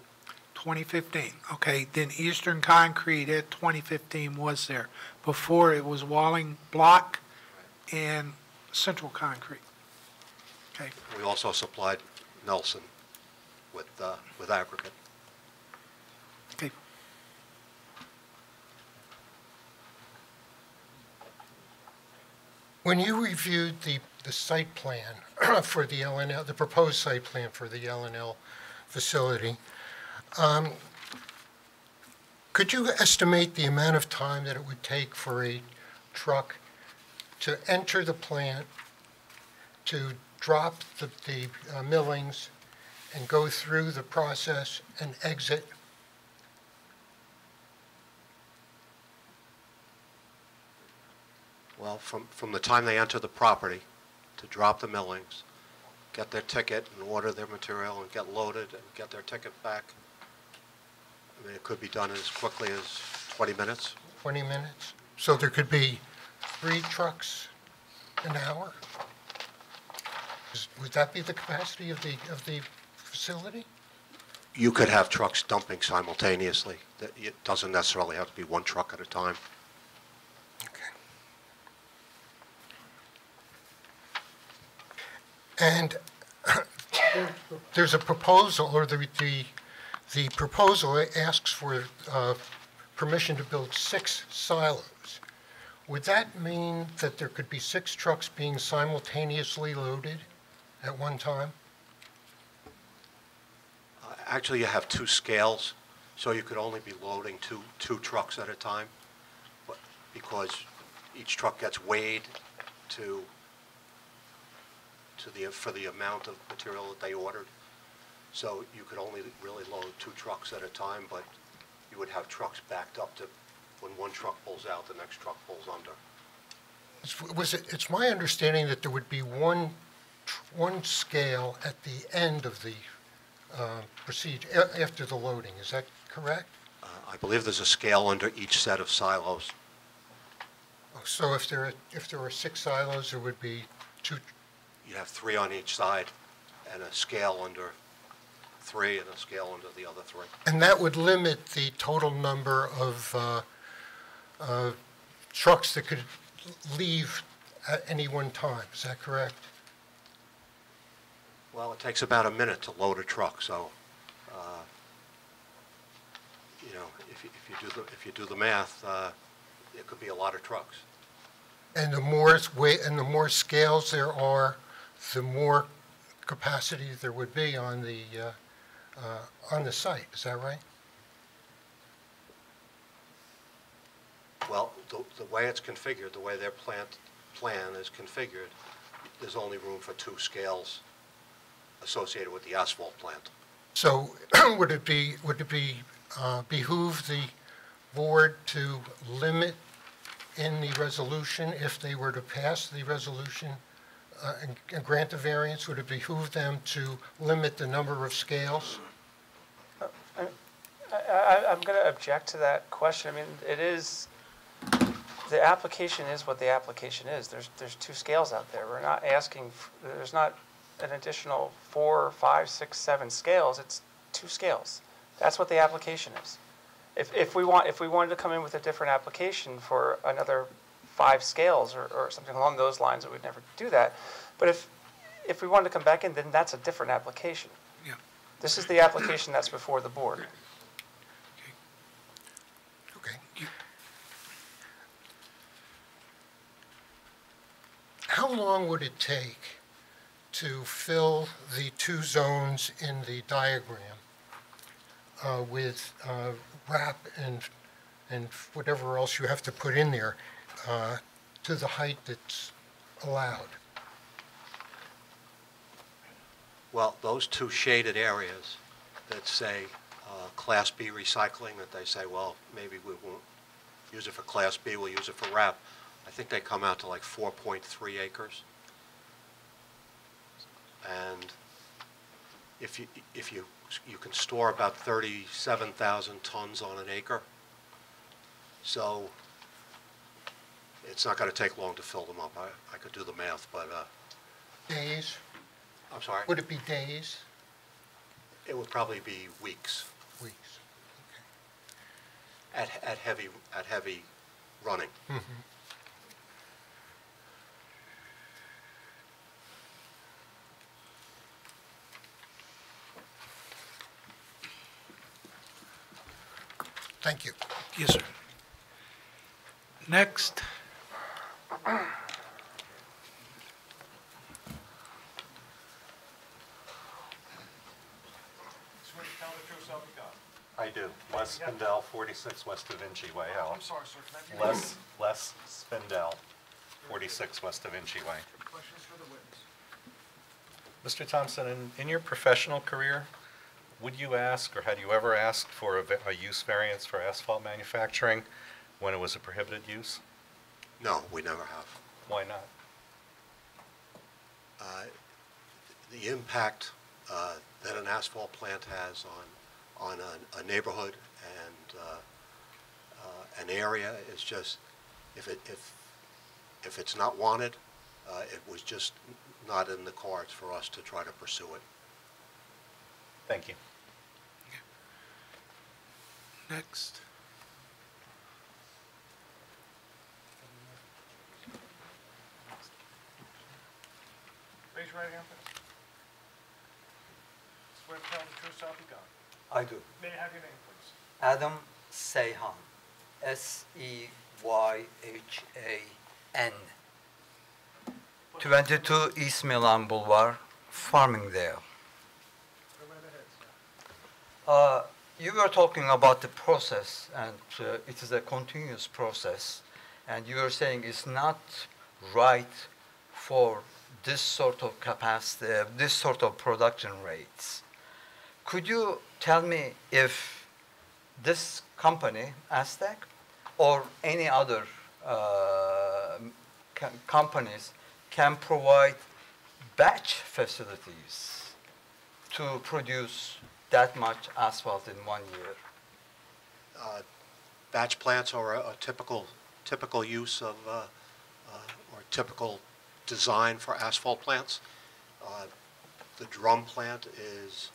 2015. Okay, then Eastern Concrete at 2015 was there. Before it was Walling Block and Central Concrete. Okay. We also supplied Nelson with aggregate. Okay. When you reviewed the site plan for the LNL, the proposed site plan for the LNL facility, could you estimate the amount of time that it would take for a truck to enter the plant, to drop the millings, and go through the process and exit? Well, from the time they enter the property to drop the millings, get their ticket and order their material and get loaded and get their ticket back, I mean, it could be done as quickly as 20 minutes. 20 minutes? So there could be 3 trucks an hour? Would that be the capacity of the facility? You could have trucks dumping simultaneously. It doesn't necessarily have to be one truck at a time. And there's a proposal, or the proposal asks for permission to build 6 silos. Would that mean that there could be 6 trucks being simultaneously loaded at one time? Actually, you have 2 scales, so you could only be loading two trucks at a time, but because each truck gets weighed for the amount of material that they ordered. So you could only really load 2 trucks at a time, but you would have trucks backed up to when one truck pulls out, the next truck pulls under. It's my understanding that there would be one scale at the end of the procedure, after the loading. Is that correct? I believe there's a scale under each set of silos. So if there are 6 silos, there would be 2. You have 3 on each side, and a scale under 3, and a scale under the other 3. And that would limit the total number of trucks that could leave at any one time. Is that correct? Well, it takes about a minute to load a truck, so if you do the math, it could be a lot of trucks. And the more weight and the more scales there are, the more capacity there would be on the site. Is that right? Well, the way it's configured, the way their plan is configured, there's only room for 2 scales associated with the asphalt plant. So would it behoove the board to limit in the resolution, if they were to pass the resolution and grant the variance, would it behoove them to limit the number of scales? I'm going to object to that question. I mean, the application is what the application is. There's 2 scales out there. We're not asking, there's not an additional 4, 5, 6, 7 scales. It's 2 scales. That's what the application is. If we wanted to come in with a different application for another 5 scales or something along those lines, we'd never do that. But if we wanted to come back in, then that's a different application. Yeah. This is the application that's before the board. Okay. How long would it take to fill the 2 zones in the diagram with wrap and whatever else you have to put in there to the height that's allowed? Well, those 2 shaded areas that say Class B recycling, that they say, well, maybe we won't use it for Class B, we'll use it for wrap, I think they come out to like 4.3 acres. And if you can store about 37,000 tons on an acre, so it's not going to take long to fill them up. I could do the math, but Days? I'm sorry? Would it be days? It would probably be weeks. Weeks. At heavy running. Mm-hmm. Thank you. Yes, sir. Next. I do. Les Spindell, 46 West Da Vinci Way, Howell. I'm sorry, sir. Can I have Les Spindell, 46 West Da Vinci Way. questions for the witness? Mr. Thompson, in your professional career, would you ask, or had you ever asked for a use variance for asphalt manufacturing when it was a prohibited use? No, we never have. Why not? The impact that an asphalt plant has on a neighborhood and an area is just, if it's not wanted, it was just not in the cards for us to try to pursue it. Thank you. Next. Raise your right hand, please. Swear to tell the truth, so help you God. I do. May I have your name, please? Adam Seyhan, S-E-Y-H-A-N. 22 East Milan Boulevard, Farmingdale. You were talking about the process, and it is a continuous process, and you were saying it's not right for this sort of capacity, this sort of production rates. Could you tell me if this company, Aztec, or any other companies can provide batch facilities to produce that much asphalt in 1 year? Batch plants are a typical use of, or typical design for asphalt plants. The drum plant is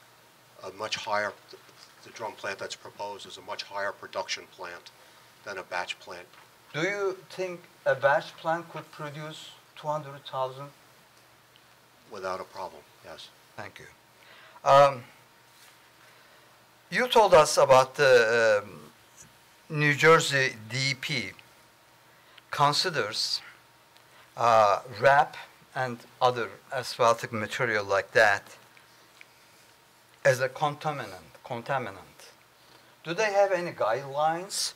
a much higher, the drum plant that's proposed is a much higher production plant than a batch plant. Do you think a batch plant could produce 200,000? Without a problem, yes. Thank you. You told us about the New Jersey DEP considers wrap and other asphaltic material like that as a contaminant. Do they have any guidelines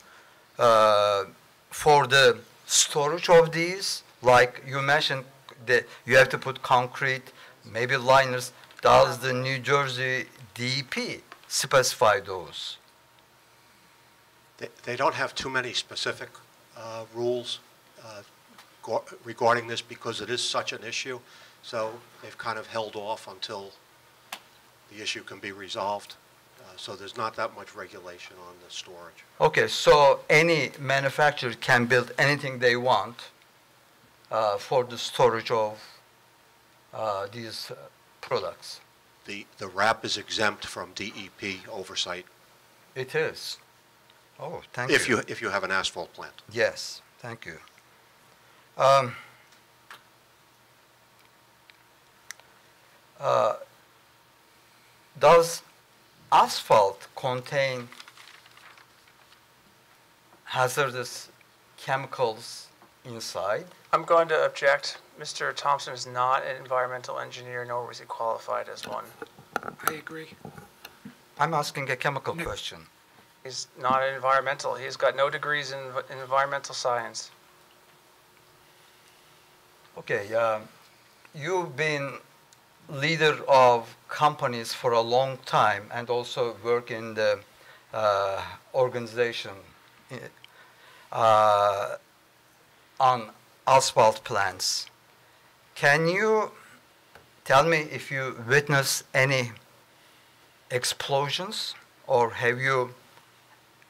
for the storage of these? Like you mentioned that you have to put concrete, maybe liners. Does the New Jersey DEP specify those? They don't have too many specific rules regarding this because it is such an issue. So they've kind of held off until the issue can be resolved. So there's not that much regulation on the storage. Okay, so any manufacturer can build anything they want for the storage of these products. The wrap is exempt from DEP oversight. It is. Oh, thank you. If you have an asphalt plant. Yes, thank you. Does asphalt contain hazardous chemicals inside? I'm going to object. Mr. Thompson is not an environmental engineer, nor was he qualified as one. I agree. I'm asking a chemical question. He's not an environmental. He's got no degrees in environmental science. Okay, you've been leader of companies for a long time and also work in the organization on asphalt plants. Can you tell me if you witnessed any explosions, or have you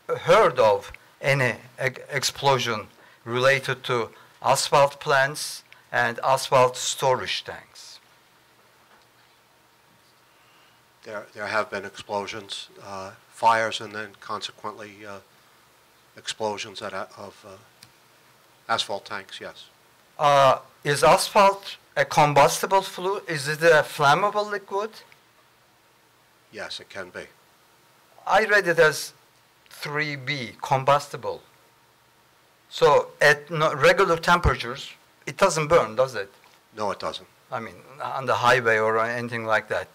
heard of any explosion related to asphalt plants and asphalt storage tanks? There have been explosions, fires, and then consequently explosions of asphalt tanks, yes. Is asphalt a combustible fluid? Is it a flammable liquid? Yes, it can be. I read it as 3B, combustible. So at regular temperatures, it doesn't burn, does it? No, it doesn't. I mean, on the highway or anything like that.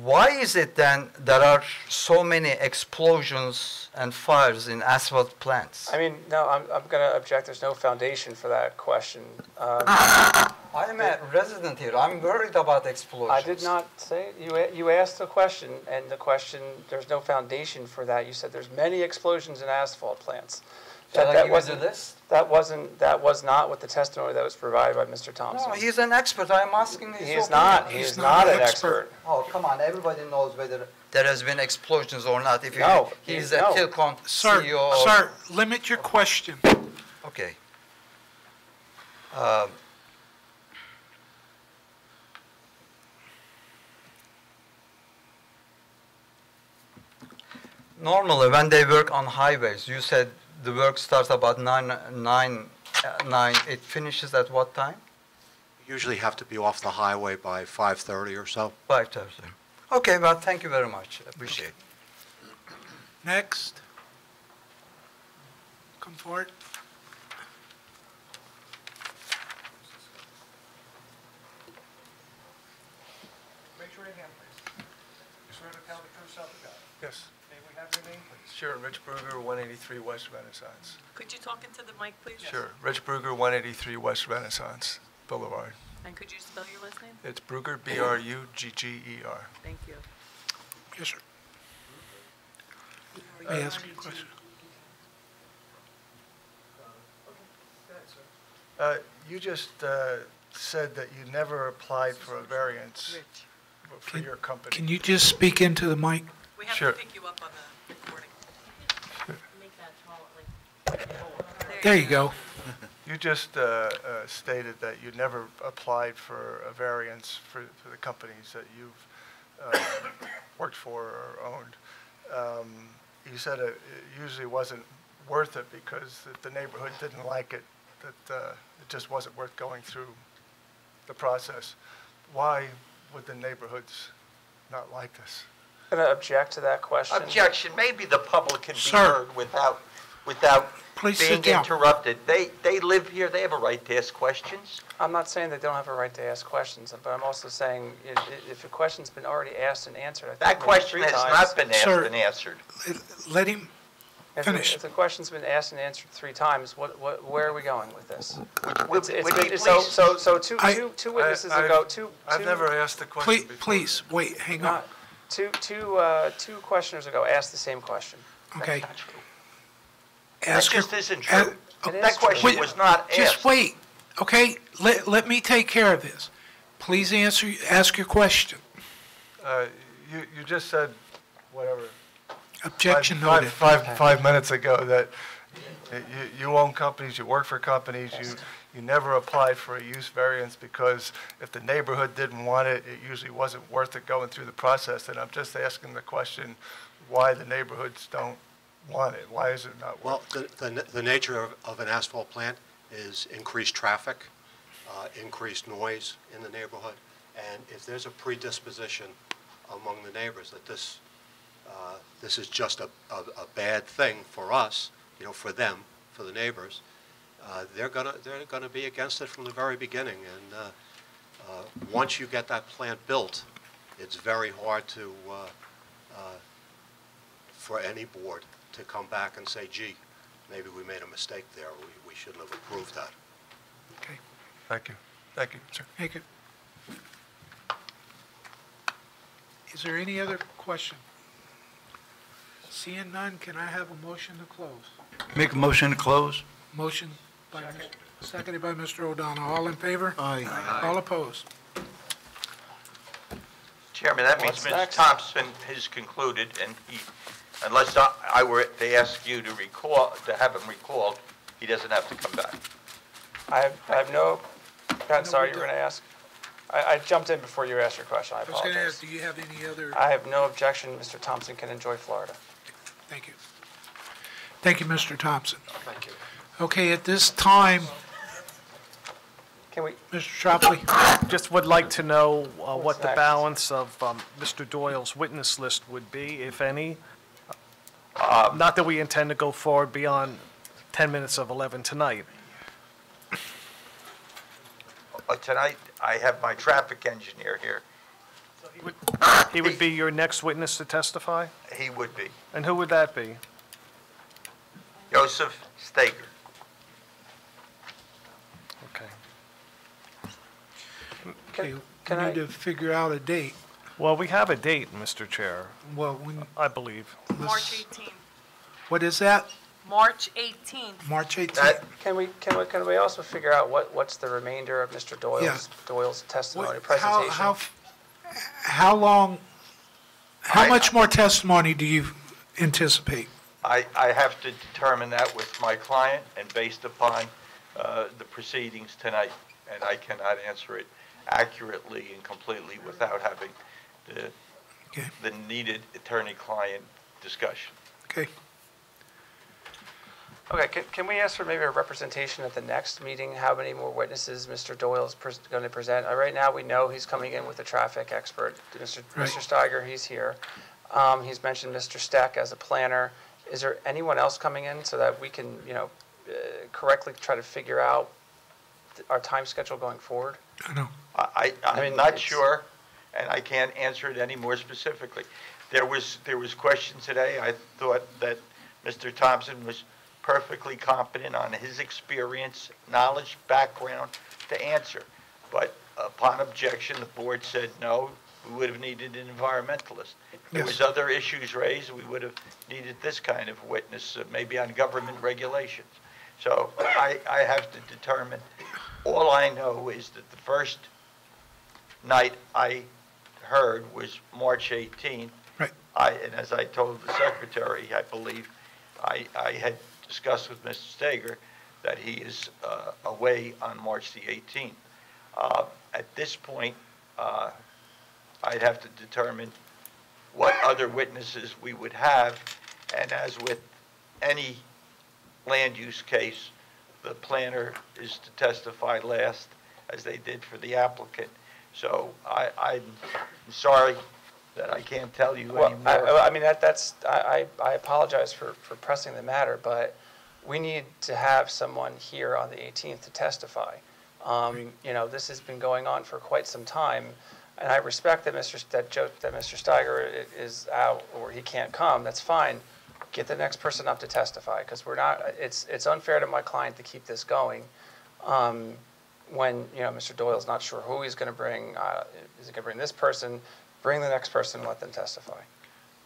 Why is it then there are so many explosions and fires in asphalt plants? I mean, no, I'm going to object. There's no foundation for that question. I'm a resident here. I'm worried about explosions. I did not say it. You asked a question, and the question, there's no foundation for that. You said there's many explosions in asphalt plants. Shall I give you the list? That was not what the testimony that was provided by Mr. Thompson. No, he's an expert. I'm asking his He is not. He is not an expert. Oh, come on. Everybody knows whether there has been explosions or not. If No, he's no. a Tilcon Sir, CEO. sir, limit your question. Okay. Normally, when they work on highways, you said the work starts about 9, it finishes at what time? You usually have to be off the highway by 5:30 or so. 5:30. Okay, well, thank you very much. Appreciate it. Next. Come forward. Raise your right hand, please. You swear to tell the truth, self you got? Yes. May we have your name, please? Sure, Rich Bruger, 183 West Renaissance. Could you talk into the mic, please? Sure, Rich Bruger, 183 West Renaissance Boulevard. And could you spell your last name? It's Bruger, B-R-U-G-G-E-R. Thank you. Yes, sir. May I ask you a question? You just said that you never applied for a variance for your company. Can you just speak into the mic? We have Sure. to pick you up on the recording. There you go. You just stated that you never applied for a variance for the companies that you've worked for or owned. You said it usually wasn't worth it because the neighborhood didn't like it, that it just wasn't worth going through the process. Why would the neighborhoods not like this? I'm going to object to that question. Objection. Maybe the public can be Sir. heard without Please being sit down. interrupted. They live here, they have a right to ask questions. I'm not saying they don't have a right to ask questions, but I'm also saying if a question's been already asked and answered, I think That maybe question 3 has times. not been asked Sir. and answered. Let him finish. If the question's been asked and answered 3 times, where are we going with this? Would It's he been- please- so two witnesses ago, I've never asked the question before. Please, wait, hang on. two questioners ago asked the same question. Okay. That just isn't true. That question was not asked. Just wait, okay? Let me take care of this. Please ask your question. You just said, whatever. Objection five- noted. five minutes ago that you own companies, you work for companies, you never applied for a use variance because if the neighborhood didn't want it, it usually wasn't worth it going through the process. And I'm just asking the question, why the neighborhoods don't want it? Why is it not worth it? Well, the nature of an asphalt plant is increased traffic, increased noise in the neighborhood, and if there's a predisposition among the neighbors that this is just a bad thing for us, for them, for the neighbors, they're gonna be against it from the very beginning. And once you get that plant built, it's very hard to for any board to come back and say, gee, maybe we made a mistake there. We shouldn't have approved that. Okay. Thank you. Thank you, sir. Thank you. Is there any other question? Seeing none, can I have a motion to close? Make a motion to close? Motion by, seconded by Mr. O'Donnell. All in favor? Aye. All opposed? Chairman, that means Mr. Thompson has concluded, and unless I were to ask you to have him recalled, he doesn't have to come back. I have no, sorry, you were going to ask? I jumped in before you asked your question, I I was going to apologize. ask, do you have any other? I have no objection, Mr. Thompson can enjoy Florida. Thank you. Thank you, Mr. Thompson. Thank you. Okay, at this time, Can we, Mr. Tropley, Just would like to know what the next? balance of Mr. Doyle's witness list would be, if any. Not that we intend to go forward beyond 10 minutes of 11 tonight. Tonight, I have my traffic engineer here. He would be your next witness to testify? He would be. And who would that be? Joseph Stager. Okay. okay, can we I- need to figure out a date. Well, we have a date, Mr. Chair, Well, I believe. March 18th. what is that? March 18th. March 18th? can we also figure out what's the remainder of Mr. Doyle's testimony, What- presentation? How long, how much more testimony do you anticipate? I have to determine that with my client and based upon the proceedings tonight, and I cannot answer it accurately and completely without having the needed attorney-client discussion. Okay. Okay, can we ask for maybe a representation at the next meeting, how many more witnesses Mr. Doyle's going to present? Right now, we know he's coming in with a traffic expert, Mr. Steiger, he's here. He's mentioned Mr. Steck as a planner. Is there anyone else coming in so that we can, correctly try to figure out our time schedule going forward? I know. I'm not sure, and I can't answer it any more specifically. There was question today. I thought that Mr. Thompson was perfectly competent on his experience, knowledge, background to answer. But upon objection, the board said no, we would have needed an environmentalist. There was other issues raised, we would have needed this kind of witness, maybe on government regulations. So I have to determine. All I know is that the first night I heard was March 18th. Right. And as I told the secretary, I believe I had discussed with Mr. Stager that he is away on March the 18th. At this point, I'd have to determine what other witnesses we would have, and as with any land use case, the planner is to testify last, as they did for the applicant. So I'm sorry that I can't tell you anymore. I apologize for pressing the matter, but we need to have someone here on the 18th to testify. You know, this has been going on for quite some time, and I respect that Mr. Steiger is out or he can't come. That's fine. Get the next person up to testify, because we're not. It's unfair to my client to keep this going. When you know Mr. Doyle's not sure who he's going to bring. Is he going to bring this person? Bring the next person and let them testify.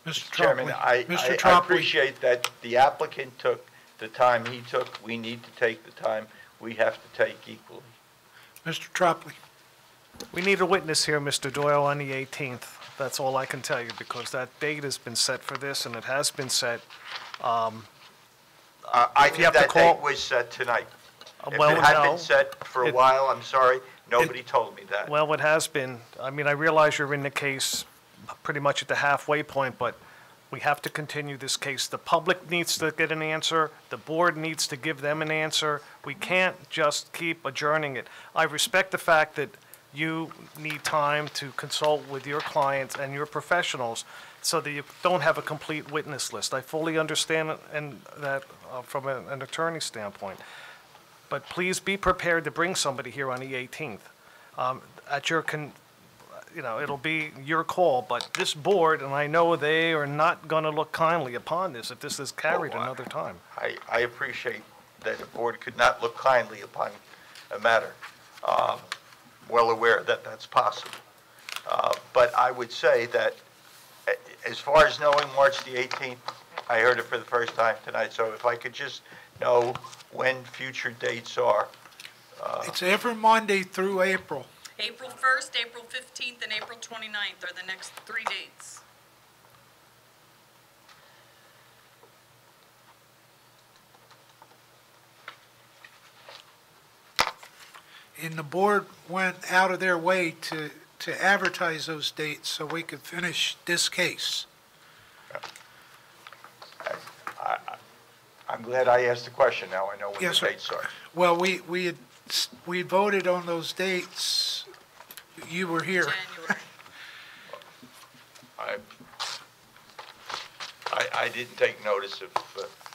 Mr. Chairman, I appreciate that the applicant took the time he took. We need to take the time we have to take equally. Mr. Tropley. We need a witness here, Mr. Doyle, on the 18th. That's all I can tell you, because that date has been set for this, and it has been set. I think that date was set tonight. If Well, it had no, been set for a while, I'm sorry, nobody told me that. Well, it has been. I mean, I realize you're in the case pretty much at the halfway point, but we have to continue this case. The public needs to get an answer. The board needs to give them an answer. We can't just keep adjourning it. I respect the fact that you need time to consult with your clients and your professionals so that you don't have a complete witness list. I fully understand and that from an attorney standpoint. But please be prepared to bring somebody here on the 18th. At your it'll be your call, but this board, and I know they are not going to look kindly upon this if this is carried another time. I appreciate that the board could not look kindly upon a matter. Well aware that that's possible. But I would say that as far as knowing March the 18th, I heard it for the first time tonight, so if I could just know when future dates are. It's every Monday through April. April 1st, April 15th, and April 29th are the next 3 dates. And the board went out of their way to advertise those dates so we could finish this case. I'm glad I asked the question. Now I know when Yes, the sir. dates are. Well, we voted on those dates. You were here. I didn't take notice of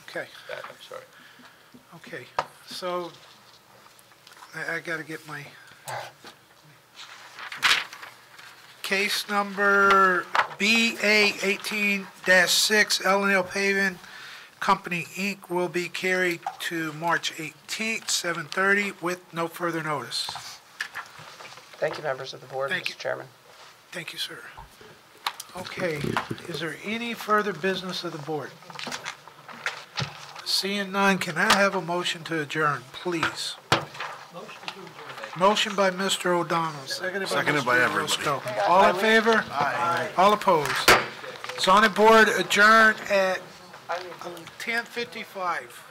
Okay. that. I'm sorry. Okay, so I got to get my case number BA 18-6 L&L Paving Company, Inc. will be carried to March 18th, 7:30 with no further notice. Thank you, members of the board, Thank Mr. you. Chairman. Thank you, sir. Okay, is there any further business of the board? Seeing none, can I have a motion to adjourn, please? Motion by Mr. O'Donnell, seconded by Mr. Roscoe. All in favor? Aye. All opposed? Zoning board adjourned at 10:55.